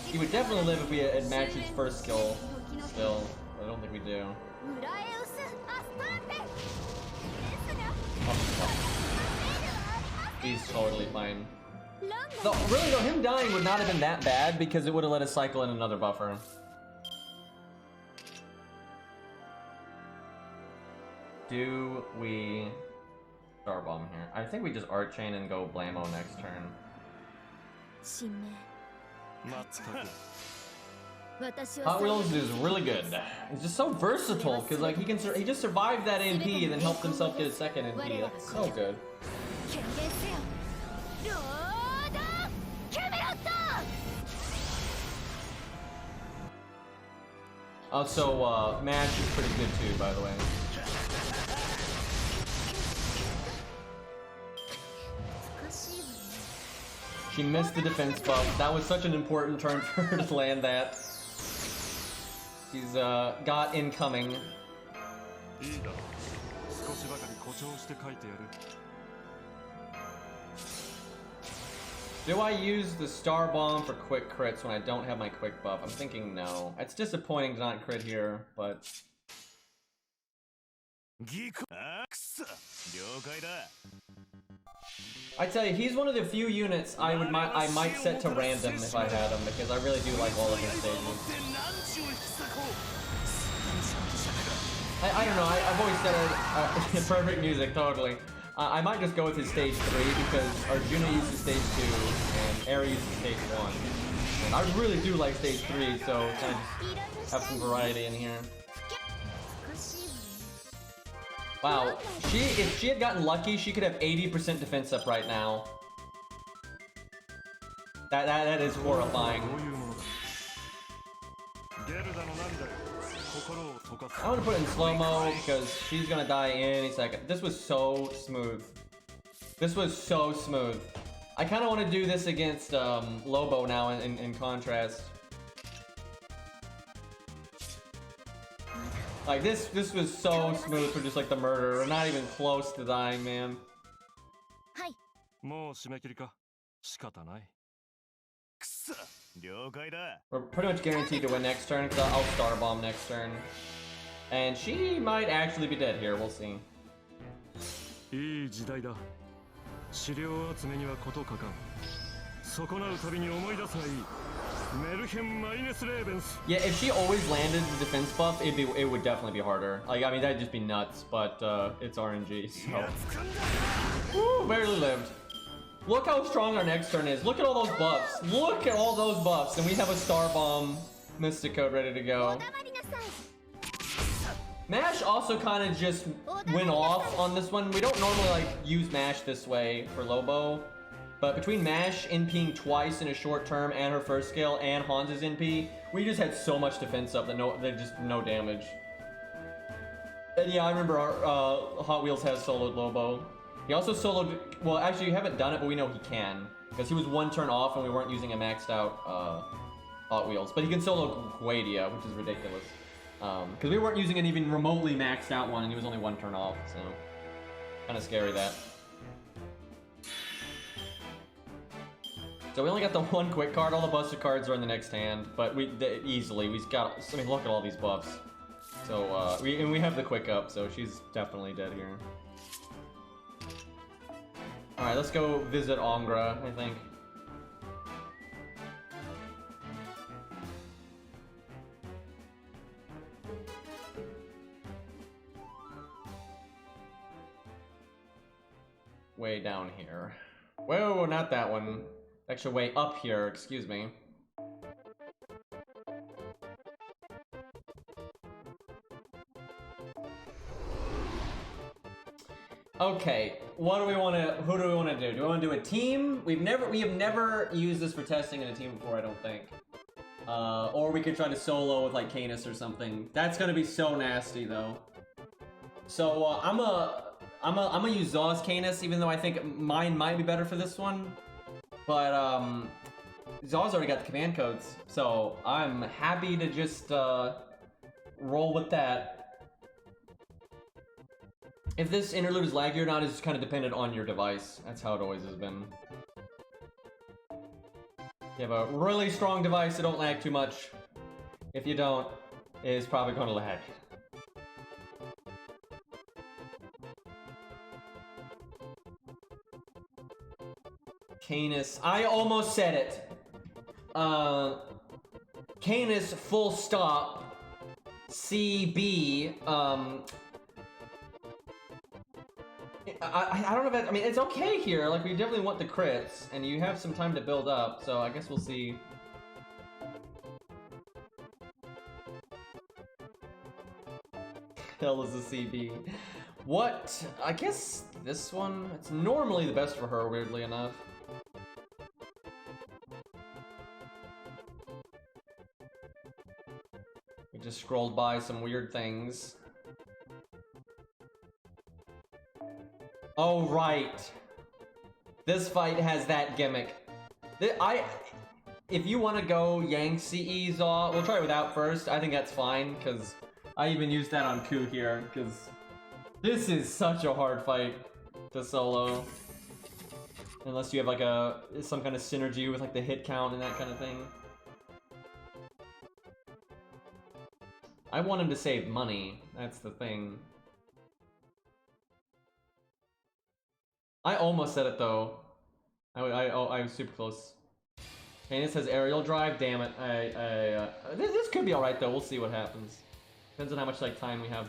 He would definitely live if we had matched his first skill. Still, I don't think we do. He's totally fine. Though, really though, him dying would not have been that bad because it would have let us cycle in another buffer. Do we Star Bomb here? I think we just Art Chain and go Blammo next turn. 新名 Hot Wheels is really good. He's just so versatile because like he just survived that NP and then helped himself get a second NP. That's so good. 権限せよロードキャメロット Also, Match is pretty good too, by the way. She missed the defense buff. That was such an important turn for her to land that. She's got incoming. いいだろう少しばかり誇張して書いてやる Do I use the Star Bomb for quick crits when I don't have my quick buff? I'm thinking no. It's disappointing to not crit here, but... ギクあくそ了解だ I tell you, he's one of the few units I might set to random if I had him, because I really do like all of his stages. I don't know, I've always said it, perfect music, totally. I might just go with his stage 3 because Arjuna uses stage 2 and Eri uses stage 1. And I really do like stage 3, so kind of just have some variety in here. Wow, if she had gotten lucky, she could have 80% defense up right now. That is horrifying. I want to put it in slow-mo because she's gonna die any second. This was so smooth. This was so smooth. I kind of want to do this against Lobo now in contrast. Like this was so smooth for just like the murder. We're not even close to dying, man. もう締め切りか仕方ないくそ了解だ We're pretty much guaranteed to win next turn because I'll Star Bomb next turn. And she might actually be dead here, we'll see. いい時代だ資料集めには事欠かん損なうたびに思い出すがいい Yeah, if she always landed the defense buff, it would definitely be harder. Like, I mean, that'd just be nuts, but it's RNG, so... Woo, barely lived. Look how strong our next turn is. Look at all those buffs. Look at all those buffs, and we have a Star Bomb Mystic Code ready to go. Mash also kind of just went off on this one. We don't normally, like, use Mash this way for Lobo. But between Mash NPing twice in a short term and her first skill and Hans's NP, we just had so much defense up that just no damage. And yeah, I remember our Hot Wheels has soloed Lobo. He also soloed, well actually you haven't done it, but we know he can. Because he was one turn off and we weren't using a maxed out Hot Wheels. But he can solo Guadia, which is ridiculous. Because we weren't using an even remotely maxed out one and he was only one turn off, so... Kinda scary that. So we only got the one quick card, all the buster cards are in the next hand, but we've got, I mean, look at all these buffs. So, we have the quick up, so she's definitely dead here. Alright, let's go visit Angra, I think. Way down here. Whoa, not that one. Actually, way up here, excuse me. Okay, what do we want to? Who do we want to do? Do we want to do a team? We have never used this for testing in a team before, I don't think. Or we could try to solo with like Canis or something. That's gonna be so nasty though. So I'm gonna use Zaw's Canis, even though I think mine might be better for this one. But Zaw's already got the command codes, so I'm happy to just roll with that. If this interlude is laggy or not is kind of dependent on your device. That's how it always has been. You have a really strong device, it don't lag too much. If you don't, it's probably gonna lag. Canis, I almost said it. Canis full stop CB, I don't know if that, I mean, it's okay here, like, we definitely want the crits, and you have some time to build up, so I guess we'll see. Hell is a CB. What? I guess this one, it's normally the best for her, weirdly enough. We just scrolled by some weird things. Oh, right. This fight has that gimmick. If you want to go Yang CE Zaw, we'll try it without first. I think that's fine, because I even used that on Ku here, because this is such a hard fight to solo. Unless you have like some kind of synergy with like the hit count and that kind of thing. I want him to save money, that's the thing. I almost said it though. I was super close. Canis has aerial drive, damn it. This could be alright though, we'll see what happens. Depends on how much like time we have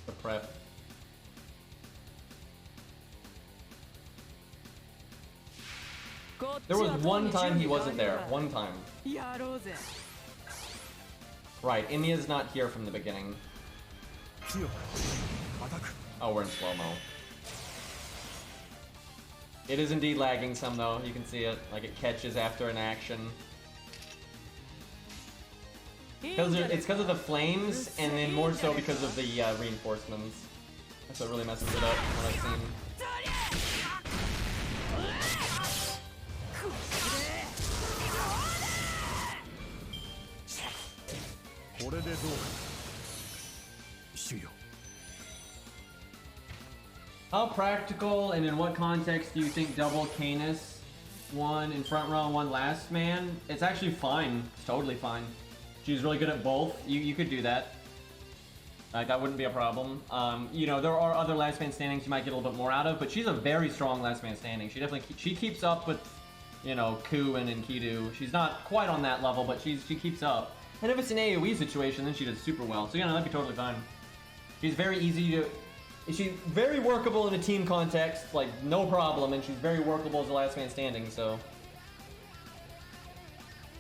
to prep. There was one time he wasn't there, one time. Right, India's not here from the beginning. Oh, we're in slow-mo. It is indeed lagging some though, you can see it, like it catches after an action. It's because of the flames, and then more so because of the reinforcements. That's what really messes it up from what I've seen. How practical and in what context do you think double Canis, one in front row and one last man? It's actually fine. It's totally fine. She's really good at both. You could do that. Like, that wouldn't be a problem. You know, there are other last man standings you might get a little bit more out of, but she's a very strong last man standing. She definitely keeps up with, you know, Ku and Enkidu. She's not quite on that level, but she keeps up. And if it's an AoE situation, then she does super well. So yeah, no, that'd be totally fine. She's very easy to... She's very workable in a team context, like, no problem, and she's very workable as a last man standing, so...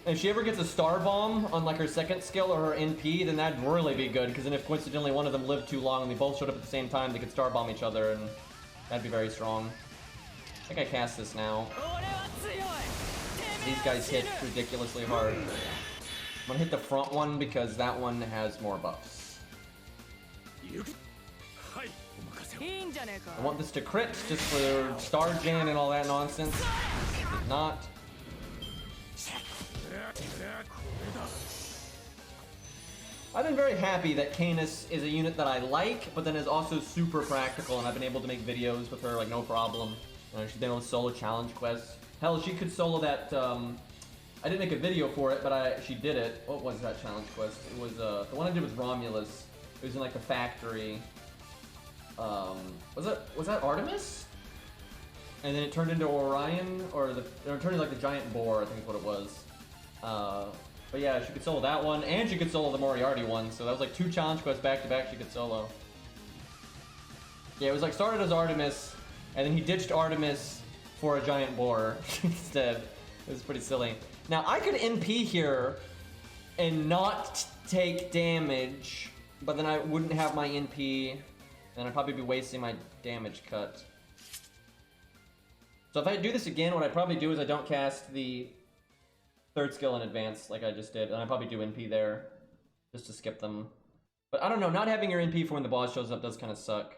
If she ever gets a star bomb on, like, her second skill or her NP, then that'd really be good, because then if coincidentally one of them lived too long and they both showed up at the same time, they could star bomb each other, and that'd be very strong. I think I cast this now. These guys hit ridiculously hard. I'm gonna hit the front one because that one has more buffs. I want this to crit just for star gen and all that nonsense. Did not. I've been very happy that Canis is a unit that I like, but then is also super practical, and I've been able to make videos with her like no problem. She's been able to solo challenge quests. Hell, she could solo that. I didn't make a video for it, but she did it. What was that challenge quest? It was the one I did with Romulus. It was in like the factory. Was that Artemis? And then it turned into Orion, or it turned into like the giant boar, I think is what it was. But yeah, she could solo that one, and she could solo the Moriarty one, so that was like 2 challenge quests back to back she could solo. Yeah, it was like started as Artemis, and then he ditched Artemis for a giant boar instead. It was pretty silly. Now, I could NP here and not take damage, but then I wouldn't have my NP, and I'd probably be wasting my damage cut. So if I do this again, what I'd probably do is I don't cast the third skill in advance like I just did, and I'd probably do NP there just to skip them. But I don't know, not having your NP for when the boss shows up does kind of suck.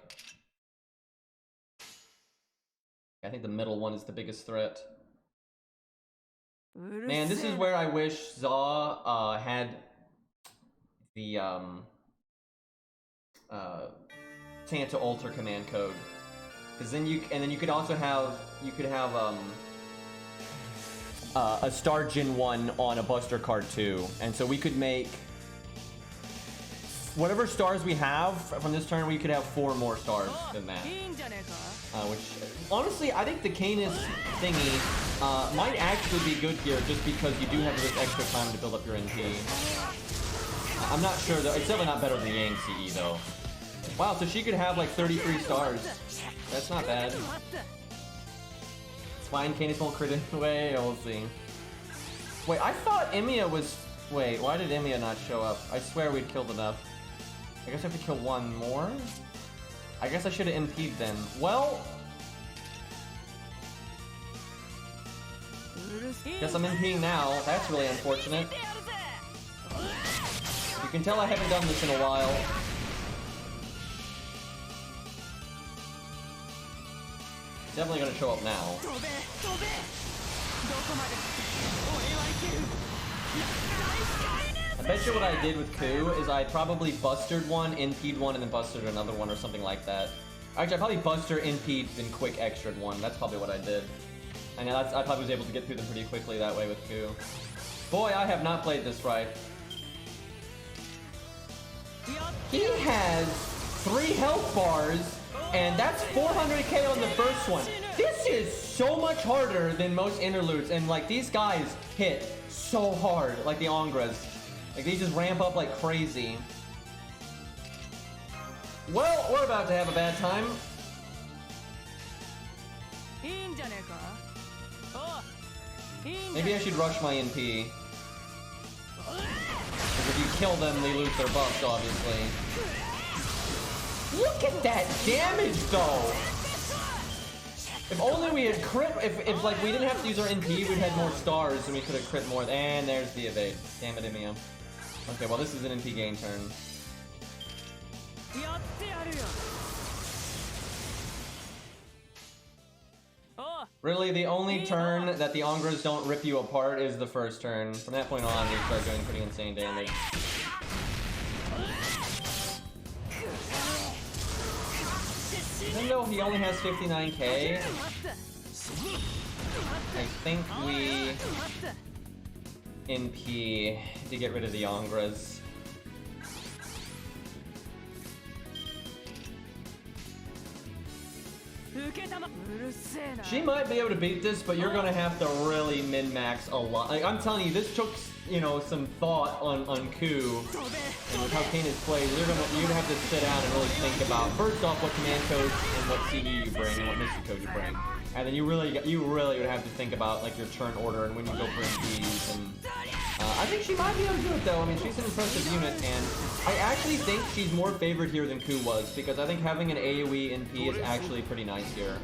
I think the middle one is the biggest threat. Man, this is where I wish Zaw had the Santa Alter command code, because then you could also have a Star Gen 1 on a Buster card too, and so we could make whatever stars we have from this turn, we could have 4 more stars than that. Which, honestly, I think the Canis thingy might actually be good here, just because you do have this extra time to build up your NP. I'm not sure though. It's definitely not better than the Yang CE though. Wow, so she could have like 33 stars. That's not bad. It's fine, Canis won't crit anyway. We'll see. Wait, I thought Emiya was. Wait, why did Emiya not show up? I swear we'd killed enough. I guess I have to kill one more? I guess I should have MP'd then. Well, guess I'm MPing now. That's really unfortunate. You can tell I haven't done this in a while. Definitely gonna show up now. I bet you what I did with Ku is I probably bustered one, NP'd one, and then bustered another one or something like that. Actually, I probably buster, NP'd, then quick extra'd one. That's probably what I did. And I probably was able to get through them pretty quickly that way with Ku. Boy, I have not played this right. He has 3 health bars, and that's 400k on the first one. This is so much harder than most interludes, and like these guys hit so hard, like the Angras. Like they just ramp up like crazy. Well, we're about to have a bad time. Maybe I should rush my NP. Because if you kill them, they lose their buffs, obviously. Look at that damage, though! If only we had crit, if like we didn't have to use our NP, we'd had more stars and we could have crit more. And there's the evade. Damn it, Emiya. Okay, well this is an NP gain turn. Really, the only turn that the Angras don't rip you apart is the first turn. From that point on, they start doing pretty insane damage. Even though he only has 59k, I think we NP to get rid of the Angras. She might be able to beat this, but you're gonna have to really min-max a lot. Like, I'm telling you, this took, you know, some thought on Ku, and with how Canis plays, you're gonna have to sit down and really think about, first off, what command codes and what CE you bring and what mystery code you bring, and then you really would have to think about like your turn order and when you go for MPs. And I think she might be able to do it though. I mean, she's an impressive unit, and I actually think she's more favored here than Ku was, because I think having an AoE NP is actually pretty nice here.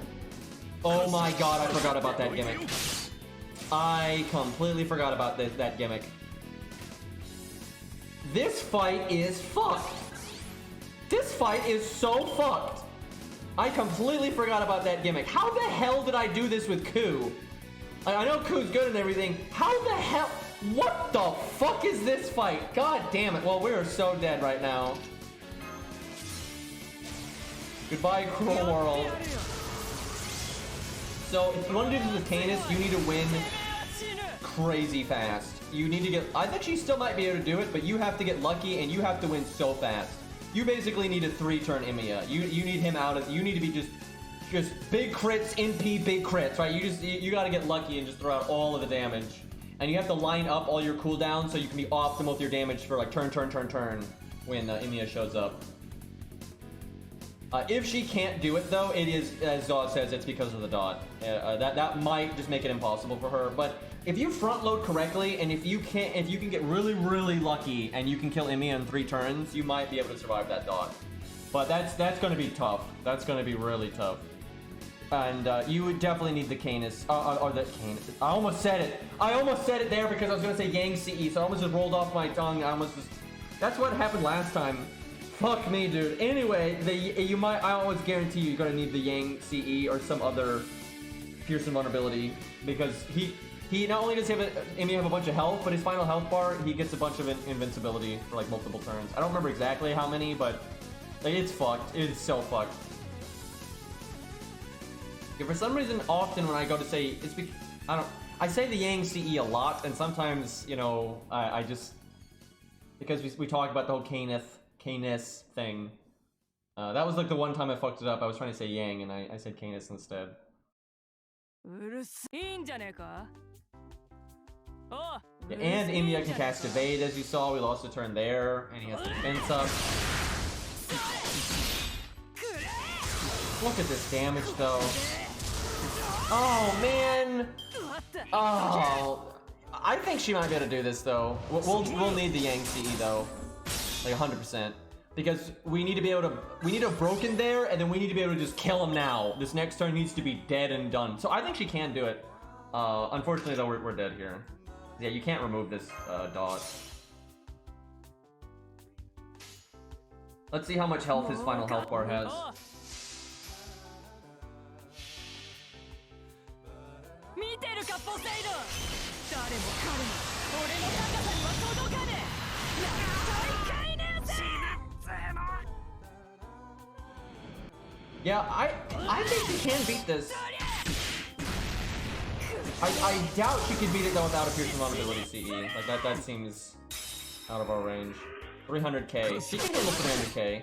Oh my god, I forgot about that gimmick. I completely forgot about that gimmick. This fight is fucked. This fight is so fucked. I completely forgot about that gimmick. How the hell did I do this with Ku? I know Ku's good and everything. How the hell? What the fuck is this fight? God damn it. Well, we are so dead right now. Goodbye, cruel world. So, if you want to do this with Canis, you need to win crazy fast. You need to get... I think she still might be able to do it, but you have to get lucky, and you have to win so fast. You basically need a 3-turn Emiya. You need him out of... You need to be just big crits, NP, big crits, right? You gotta get lucky and just throw out all of the damage. And you have to line up all your cooldowns so you can be optimal with your damage for like turn when Emiya shows up. If she can't do it though, it is, as Zaw says, it's because of the dot. That might just make it impossible for her. But if you front load correctly, and if you can get really lucky and you can kill Emiya in 3 turns, you might be able to survive that dot. But that's gonna be tough. That's gonna be really tough. And you would definitely need the Canis, or the Canis. I almost said it. I almost said it there because I was gonna say Yang CE, so I almost just rolled off my tongue. I almost just. That's what happened last time. Fuck me, dude. Anyway, you might. I always guarantee you're gonna need the Yang CE or some other Pearson vulnerability because he not only does he have a bunch of health, but his final health bar he gets a bunch of invincibility for like multiple turns. I don't remember exactly how many, but like, it's fucked. It's so fucked. Yeah, for some reason, often when I go to say it's I say the Yang CE a lot, and sometimes you know I just because we talk about the whole Canis thing. That was like the one time I fucked it up. I was trying to say Yang and I said Canis instead. Yeah, and India can cast Evade, as you saw. We lost a turn there, and he has defense up. Look at this damage, though. Oh, man! Oh, I think she might be able to do this, though. We'll need the Yang CE, though. Like, 100%. Because we need to be able to... We need a broken there, and then we need to be able to just kill him now. This next turn needs to be dead and done. So I think she can do it. Unfortunately, though, we're dead here. Yeah, you can't remove this dot. Let's see how much health his final health bar has. Yeah, I think she can beat this. I doubt she could beat it though without a Pearson vulnerability CE. Like that seems out of our range. 300k. She can handle 300k.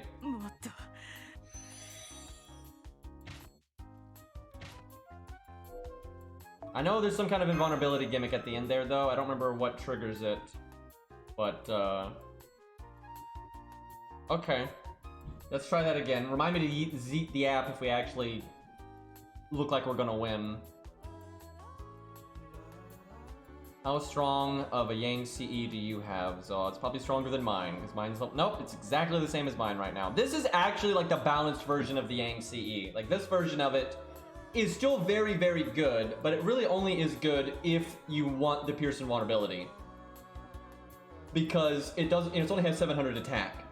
I know there's some kind of invulnerability gimmick at the end there though. I don't remember what triggers it. But okay. Let's try that again. Remind me to zeet the app if we actually look like we're gonna win. How strong of a Yang CE do you have, Zaw? It's probably stronger than mine, because mine's... Nope, it's exactly the same as mine right now. This is actually like the balanced version of the Yang CE. Like, this version of it is still very, very good, but it really only is good if you want the Pearson vulnerability. Because it only has 700 attack,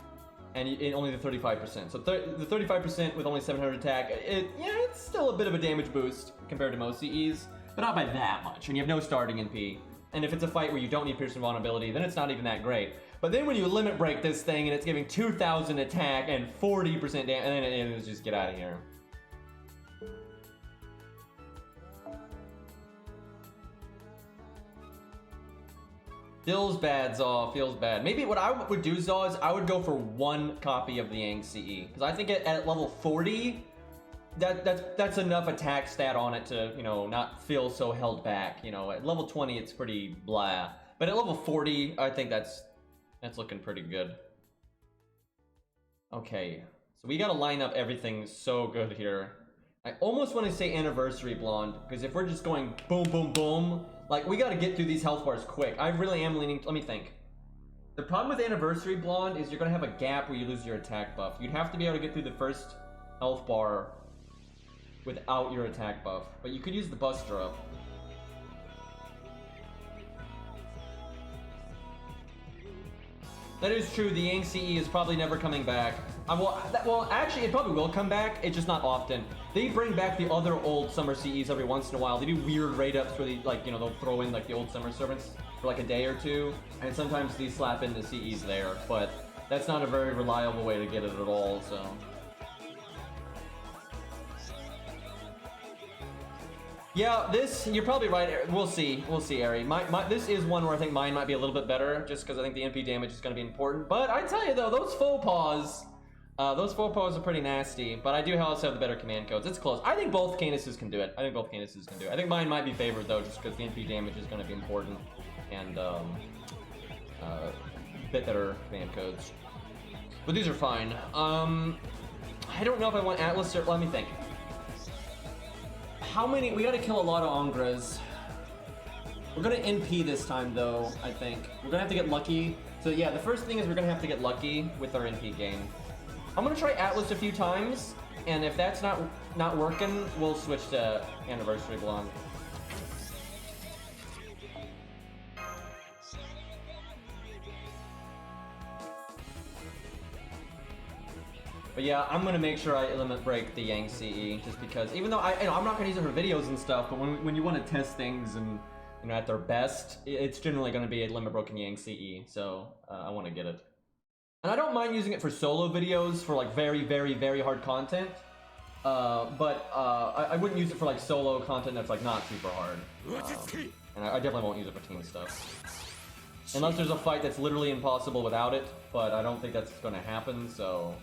and it only the 35%. So the 35% with only 700 attack, it's still a bit of a damage boost compared to most CEs, but not by that much, and you have no starting NP. And if it's a fight where you don't need Pearson vulnerability, then it's not even that great. But then when you limit break this thing and it's giving 2,000 attack and 40% damage, and then it's just get out of here. Feels bad, Zaw. Feels bad. Maybe what I would do, Zaw, is I would go for one copy of the Yang CE. Because I think at level 40... That's enough attack stat on it to, you know, not feel so held back. You know, at level 20 it's pretty blah, but at level 40 I think that's looking pretty good. Okay, so we gotta line up everything so good here. I almost want to say Anniversary Blonde, because if we're just going boom boom boom, like we gotta get through these health bars quick. I really am leaning, let me think. The problem with Anniversary Blonde is you're gonna have a gap where you lose your attack buff. You'd have to be able to get through the first health bar without your attack buff, but you could use the Buster Up. That is true, the Yang CE is probably never coming back. Well, actually, it probably will come back, it's just not often. They bring back the other old Summer CEs every once in a while. They do weird raid-ups where they, like, you know, they'll throw in, like, the old Summer Servants for, like, a day or two, and sometimes they slap in the CEs there, but that's not a very reliable way to get it at all, so... Yeah, this, you're probably right. We'll see, Ari. This is one where I think mine might be a little bit better, just because I think the NP damage is going to be important. But I tell you though, those faux pas are pretty nasty. But I do also have the better command codes. It's close. I think both Canises can do it. I think mine might be favored though, just because the NP damage is going to be important and bit better command codes. But these are fine. I don't know if I want Atlas or let me think. How many? We gotta kill a lot of Angras. We're gonna NP this time though, I think. We're gonna have to get lucky. So yeah, the first thing is we're gonna have to get lucky with our NP game. I'm gonna try Atlas a few times, and if that's not working, we'll switch to Anniversary Blonde. But yeah, I'm gonna make sure I limit break the Yang CE, just because even though I'm not gonna use it for videos and stuff, but when you want to test things and at their best, it's generally gonna be a limit broken Yang CE. So I want to get it, and I don't mind using it for solo videos for like very very hard content. But I wouldn't use it for like solo content that's like not super hard. And I definitely won't use it for team stuff. Unless there's a fight that's literally impossible without it, but I don't think that's gonna happen, so...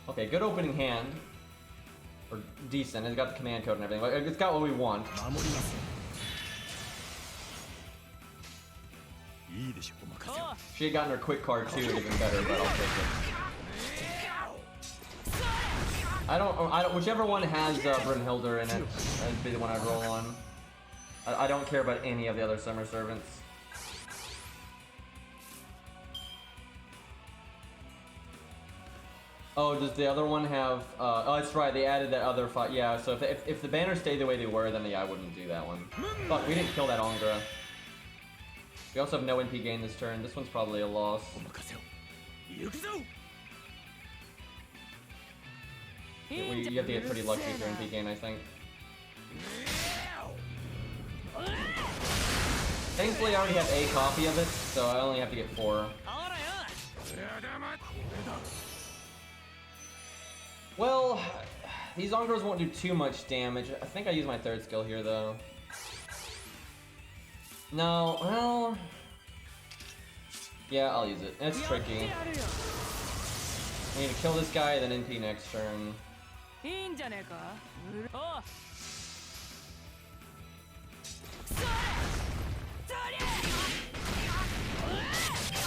Okay, good opening hand. Or decent, it's got the command code and everything. Like, it's got what we want. She had gotten her quick card too, it'd have been better, but I'll take it. I don't, whichever one has Brunhilde in it, that'd be the one I'd roll on. I don't care about any of the other Summer Servants. Oh, does the other one have, oh that's right, they added that other fight, yeah, so if the banners stayed the way they were, then yeah, I wouldn't do that one. Fuck, we didn't kill that Angra. We also have no NP gain this turn, this one's probably a loss. You have to get pretty lucky for NP gain, I think. Thankfully I already have a copy of it, so I only have to get 4. Well, these Ongros won't do too much damage. I think I use my 3rd skill here, though. No, well... Yeah, I'll use it. It's tricky. I need to kill this guy, then NP next turn.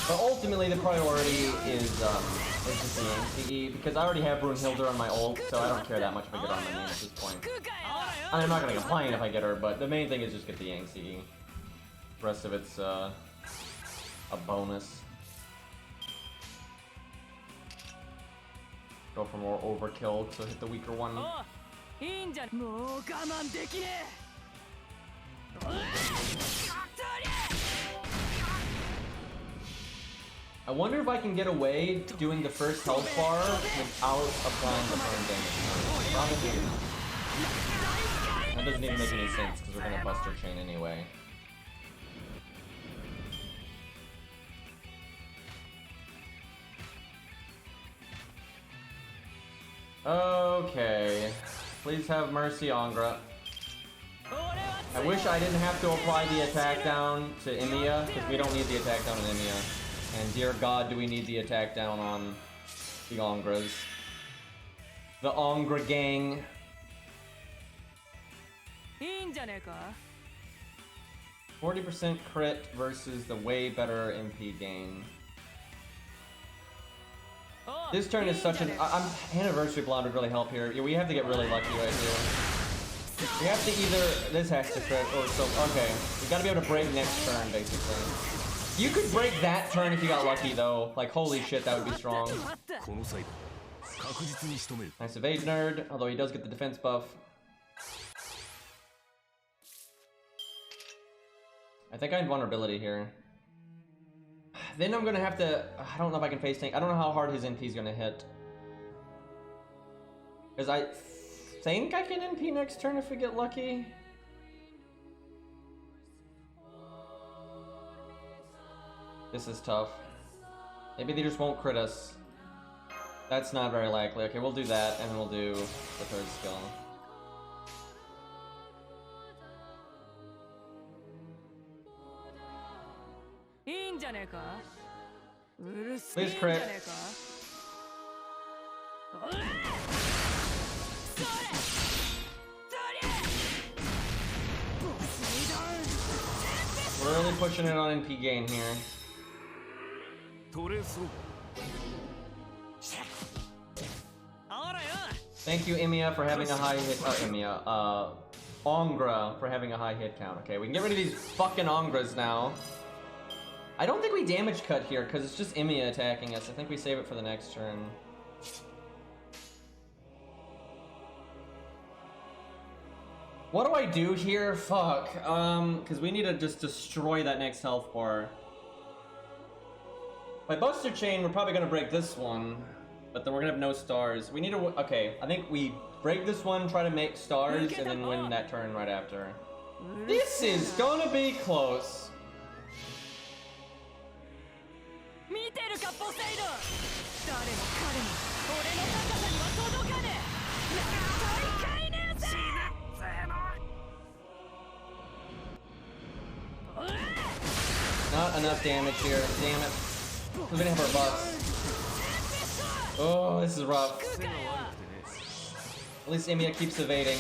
But ultimately, the priority is just the NCE, because I already have Brunhilde on my ult, so I don't care that much if I get on my main at this point. I mean, I'm not gonna complain if I get her, but the main thing is just get the Yang CE. The rest of it's a bonus. Go for more overkill to hit the weaker one. I wonder if I can get away doing the first health bar without applying the burn damage. Probably not. That doesn't even make any sense because we're gonna bust her chain anyway. Okay. Please have mercy, Angra. I wish I didn't have to apply the attack down to Emiya, because we don't need the attack down on Emiya. And dear God, do we need the attack down on the Ongras. The Angra gang. 40% crit versus the way better MP gain. This turn is such an... Anniversary Blonde would really help here. Yeah, we have to get really lucky right here. We have to either... This has to crit or so... Okay. We gotta be able to break next turn, basically. You could break that turn if you got lucky, though. Like, holy shit, that would be strong. Nice evade nerd, although he does get the defense buff. I think I have vulnerability here. Then I'm gonna have to... I don't know if I can face tank. I don't know how hard his NP is gonna hit. Because I think I can NP next turn if we get lucky. This is tough. Maybe they just won't crit us. That's not very likely. Okay, we'll do that, and then we'll do the third skill. Please crit. We're really pushing it on NP gain here. Thank you, Emiya, for having a high hit. Angra for having a high hit count. Okay, we can get rid of these fucking Angras now. I don't think we damage cut here because it's just Emiya attacking us. I think we save it for the next turn. What do I do here? Fuck. Because we need to just destroy that next health bar. By Buster Chain, we're probably gonna break this one, but then we're gonna have no stars. We need to. Okay, I think we break this one, try to make stars, and then win that turn right after. This is gonna be close. Not enough damage here. Damn it. We're gonna have our buffs. Oh, this is rough. At least Emiya keeps evading.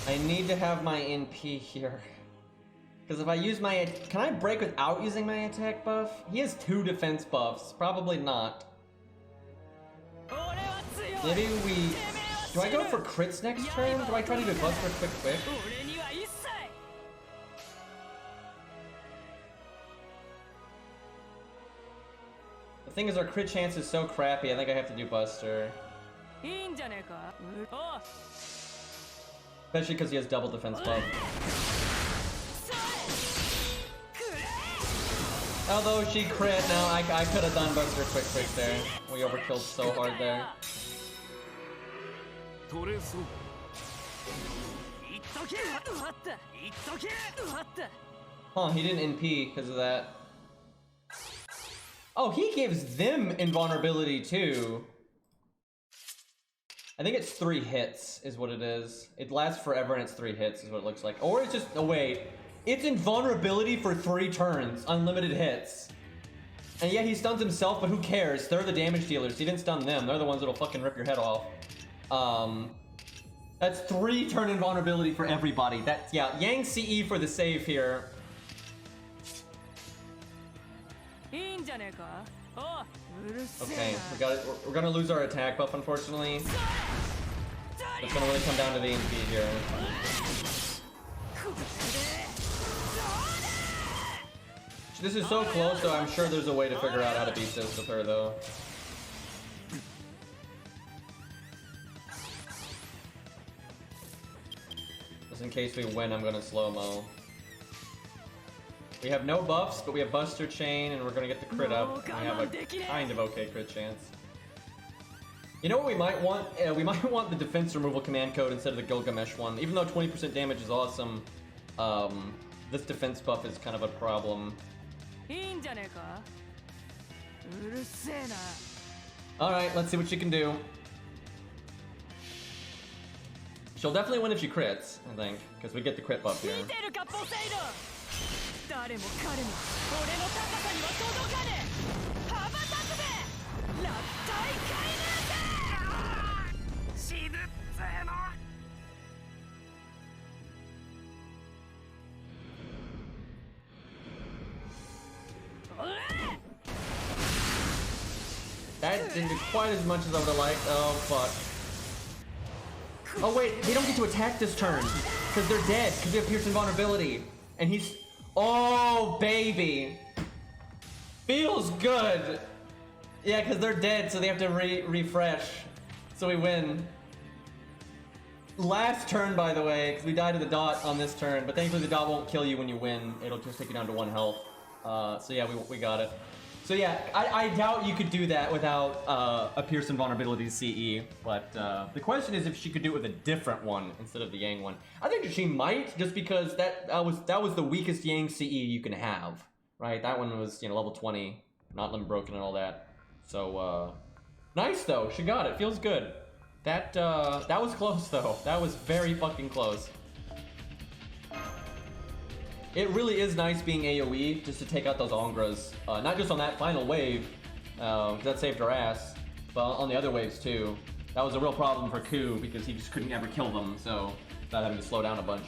I need to have my NP here. Because if I use my... Can I break without using my attack buff? He has 2 defense buffs. Probably not. Maybe we... Do I go for crits next turn? Do I try to do Buster quick? The thing is, our crit chance is so crappy, I think I have to do Buster. Especially because he has double defense buff. Although she crit, now I could have done Buster quick there. We overkilled so hard there. Huh, he didn't NP because of that. Oh, he gives them invulnerability too. I think it's 3 hits is what it is. It lasts forever and it's 3 hits is what it looks like. Or it's just, oh wait. It's invulnerability for 3 turns, unlimited hits. And yeah, he stuns himself, but who cares? They're the damage dealers. He didn't stun them. They're the ones that'll fucking rip your head off. That's 3 turn invulnerability for everybody. That's, yeah, Yang CE for the save here. Okay, we're gonna lose our attack buff, unfortunately. It's gonna really come down to the NP here. This is so close, though. I'm sure there's a way to figure out how to beat this with her, though. Just in case we win, I'm gonna slow-mo. We have no buffs, but we have Buster Chain, and we're gonna get the crit up. We have a kind of okay crit chance. You know what we might want? We might want the defense removal command code instead of the Gilgamesh one. Even though 20% damage is awesome, this defense buff is kind of a problem. Alright, let's see what she can do. She'll definitely win if she crits, I think, because we get the crit buff here. That didn't do quite as much as I would have liked. Oh, fuck. Oh, wait, they don't get to attack this turn. Because they're dead, because we have Pierce invulnerability. And he's... Oh, baby. Feels good. Yeah, because they're dead, so they have to refresh. So we win. Last turn, by the way, because we died to the dot on this turn. But thankfully the dot won't kill you when you win. It'll just take you down to 1 health. So yeah, we got it. So yeah, I doubt you could do that without a Pierce invulnerability CE, but the question is if she could do it with a different one instead of the Yang one. I think she might, just because that was the weakest Yang CE you can have, right? That one was, you know, level 20, not limb broken and all that. So nice though, she got it. Feels good. That was close though. That was very fucking close. It really is nice being AoE, just to take out those Ongras. Not just on that final wave, that saved her ass, but on the other waves too. That was a real problem for Ku, because he just couldn't ever kill them, so without having to slow down a bunch.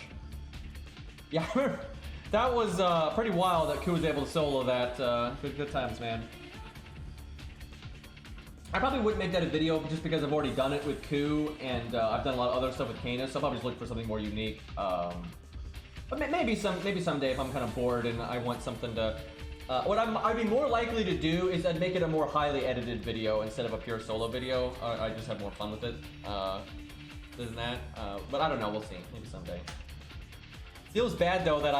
Yeah, that was pretty wild that Ku was able to solo that. Good times, man. I probably wouldn't make that a video just because I've already done it with Ku, and I've done a lot of other stuff with Canis, so I'll probably just look for something more unique. But maybe someday if I'm kind of bored and I want something to... what I'd be more likely to do is I'd make it a more highly edited video instead of a pure solo video. I just have more fun with it than that. But I don't know, we'll see. Maybe someday. Feels bad though that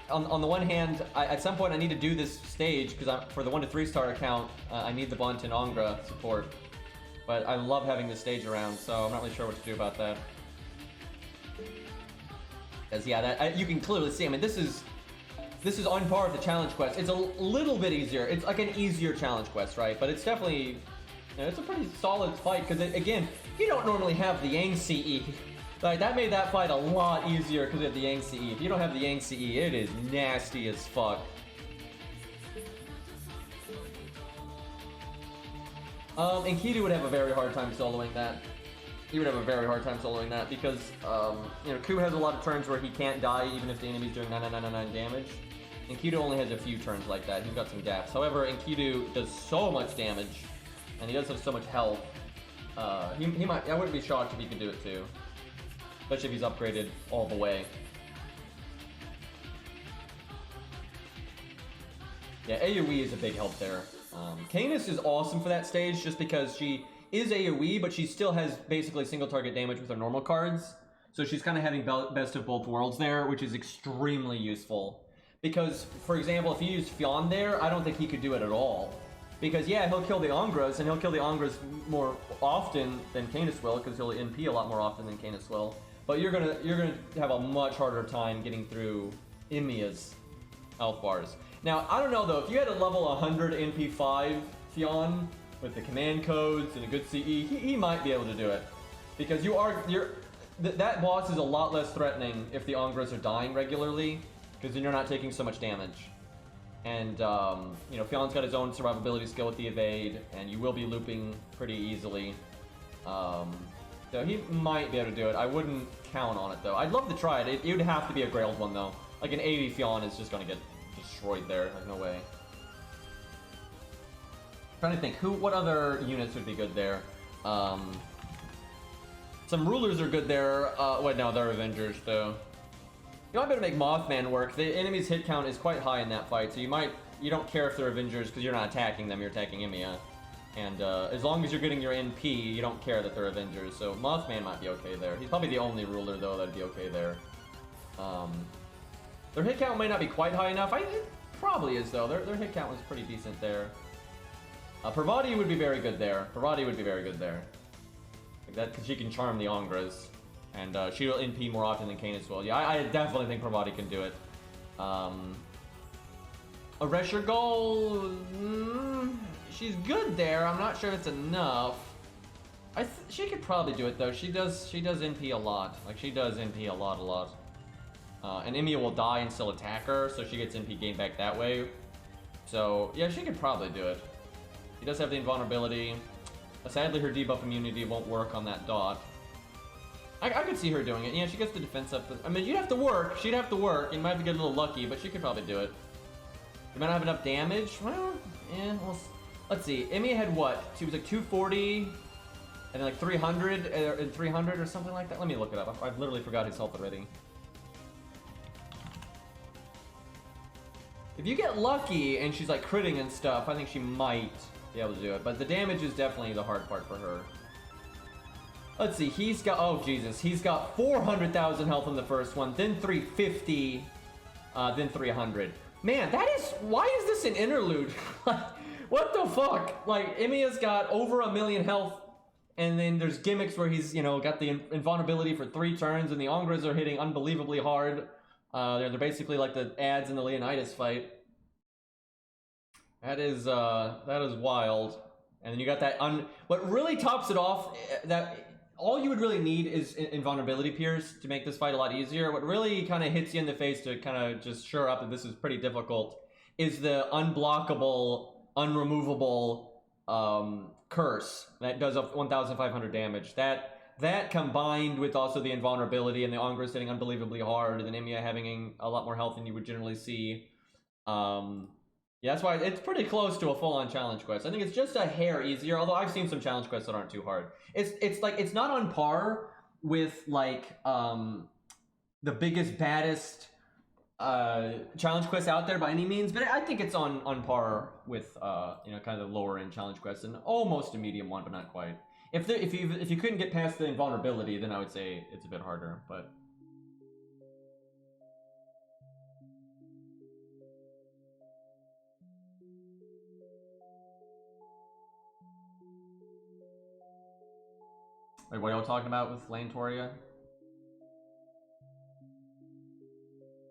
on the one hand, at some point I need to do this stage because for the 1 to 3 star account, I need the Bon Angra support. But I love having this stage around, so I'm not really sure what to do about that. Because yeah, you can clearly see. I mean, this is on par with the challenge quest. It's a little bit easier. It's like an easier challenge quest, right? But it's definitely, you know, it's a pretty solid fight because again, you don't normally have the Yang CE. Like that made that fight a lot easier because of the Yang CE. If you don't have the Yang CE, it is nasty as fuck. And Kidu would have a very hard time soloing that. He would have a very hard time soloing that because, you know, Ku has a lot of turns where he can't die even if the enemy's doing 9999 damage. Enkidu only has a few turns like that. He's got some gaps. However, Enkidu does so much damage, and he does have so much health. He might. I wouldn't be shocked if he could do it too, especially if he's upgraded all the way. Yeah, AoE is a big help there. Canis is awesome for that stage just because she is AoE, but she still has basically single target damage with her normal cards. So she's kind of having best of both worlds there, which is extremely useful. Because, for example, if you use Fionn there, I don't think he could do it at all. Because, yeah, he'll kill the Angras, and he'll kill the Angras more often than Canis will, because he'll NP a lot more often than Canis will. But you're gonna have a much harder time getting through Imia's health bars. Now, I don't know though, if you had a level 100 NP5 Fionn with the command codes and a good CE, he might be able to do it. Because that boss is a lot less threatening if the Angras are dying regularly, because then you're not taking so much damage. And, you know, Fionn's got his own survivability skill with the evade, and you will be looping pretty easily. So he might be able to do it. I wouldn't count on it, though. I'd love to try it. It would have to be a Grailed one, though. Like, an 80 Fionn is just gonna get destroyed there. Like, no way. I'm trying to think, what other units would be good there? Some rulers are good there. Wait, no, they're Avengers, though. You might be able to make Mothman work. The enemy's hit count is quite high in that fight, so you don't care if they're Avengers because you're not attacking them, you're attacking Imia. And as long as you're getting your NP, you don't care that they're Avengers, so Mothman might be okay there. He's probably the only ruler, though, that'd be okay there. Their hit count may not be quite high enough. It probably is, though. Their hit count was pretty decent there. Parvati would be very good there. Parvati would be very good there. Like that, because she can charm the Angras. And she'll NP more often than Canis will. Yeah, I definitely think Parvati can do it. A Reshergol, she's good there. I'm not sure it's enough. She could probably do it though. She does NP a lot. Like she does NP a lot. And Imia will die and still attack her, so she gets NP gained back that way. So yeah, she could probably do it. She does have the invulnerability. Sadly, her debuff immunity won't work on that dot. I could see her doing it. Yeah, she gets the defense up. I mean, you'd have to work. She'd have to work. You might have to get a little lucky, but she could probably do it. You might not have enough damage. Well, yeah. Well, let's see. Imia had what? She was like 240, and then like 300 and 300 or something like that. Let me look it up. I've literally forgot his health already. If you get lucky and she's like critting and stuff, I think she might be able to do it. But the damage is definitely the hard part for her. Let's see, he's got, oh Jesus, he's got 400,000 health in the first one, then 350, then 300. Man, that is, why is this an interlude? Like, what the fuck? Like, Imia's got over 1 million health, and then there's gimmicks where he's, you know, got the invulnerability for 3 turns, and the Angras are hitting unbelievably hard. They're basically like the ads in the Leonidas fight. That is wild. And then you got that, what really tops it off, that all you would really need is invulnerability pierce to make this fight a lot easier. What really kind of hits you in the face to kind of just shore up that this is pretty difficult is the unblockable, unremovable curse that does up 1,500 damage. That combined with also the invulnerability and the Angras hitting unbelievably hard, and then Imia having a lot more health than you would generally see. Yeah, that's why it's pretty close to a full-on challenge quest. I think it's just a hair easier, although I've seen some challenge quests that aren't too hard. It's like it's not on par with like the biggest, baddest challenge quests out there by any means, but I think it's on par with you know, kind of the lower end challenge quests and almost a medium one, but not quite. If you couldn't get past the invulnerability, then I would say it's a bit harder, but. Wait, what are y'all talking about with Lantoria?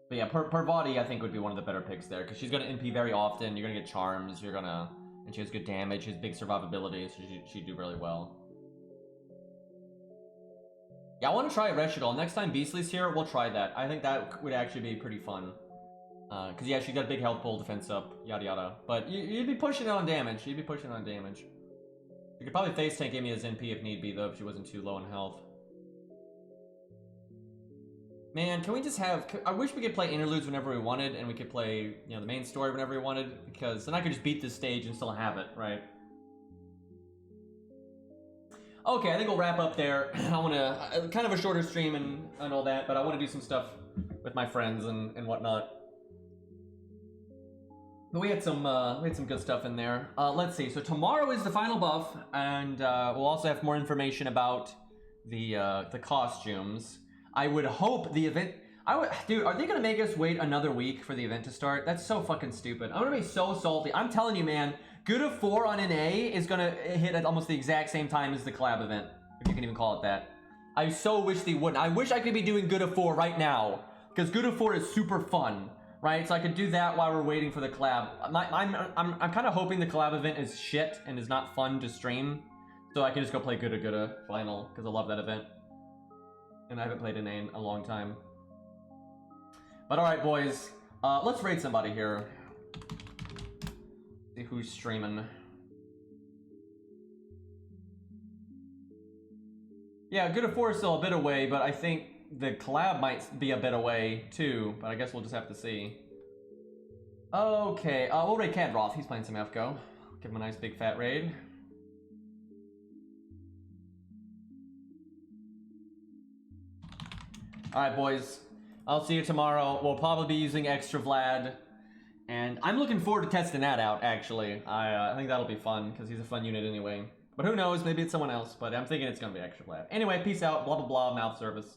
But yeah, Parvati I think would be one of the better picks there, because she's gonna NP very often, you're gonna get charms, and she has good damage, she has big survivability, so she'd do really well. Yeah, I want to try Reshigal. Next time Beastly's here, we'll try that. I think that would actually be pretty fun. Because yeah, she's got a big health pool, defense up, yada yada. But you'd be pushing it on damage. You'd be pushing it on damage. You could probably face tank Amy as NP if need be, though, if she wasn't too low in health. Man, can we just have... I wish we could play interludes whenever we wanted, and we could play, you know, the main story whenever we wanted, because then I could just beat this stage and still have it, right? Okay, I think we'll wrap up there. I want to... kind of a shorter stream and all that, but I want to do some stuff with my friends and whatnot. But we had some good stuff in there. Let's see. So tomorrow is the final buff, and we'll also have more information about the costumes. I would hope the event... Dude, are they gonna make us wait another week for the event to start? That's so fucking stupid. I'm gonna be so salty. I'm telling you, man, Good of 4 on NA is gonna hit at almost the exact same time as the collab event, if you can even call it that. I so wish they wouldn't. I wish I could be doing Good of 4 right now, because Good of 4 is super fun, right? So I could do that while we're waiting for the collab. I'm kind of hoping the collab event is shit and is not fun to stream, so I can just go play Good of final, because I love that event. And I haven't played NA in a long time. But alright, boys. Let's raid somebody here. See who's streaming. Yeah, Good of 4 is still a bit away, but I think the collab might be a bit away too, but I guess we'll just have to see. Okay, we'll raid Kadroth. He's playing some FGO. Give him a nice big fat raid. Alright, boys. I'll see you tomorrow. We'll probably be using Extra Vlad. And I'm looking forward to testing that out, actually. I think that'll be fun, because he's a fun unit anyway. But who knows, maybe it's someone else, but I'm thinking it's gonna be Extra Vlad. Anyway, peace out, blah blah blah, mouth service.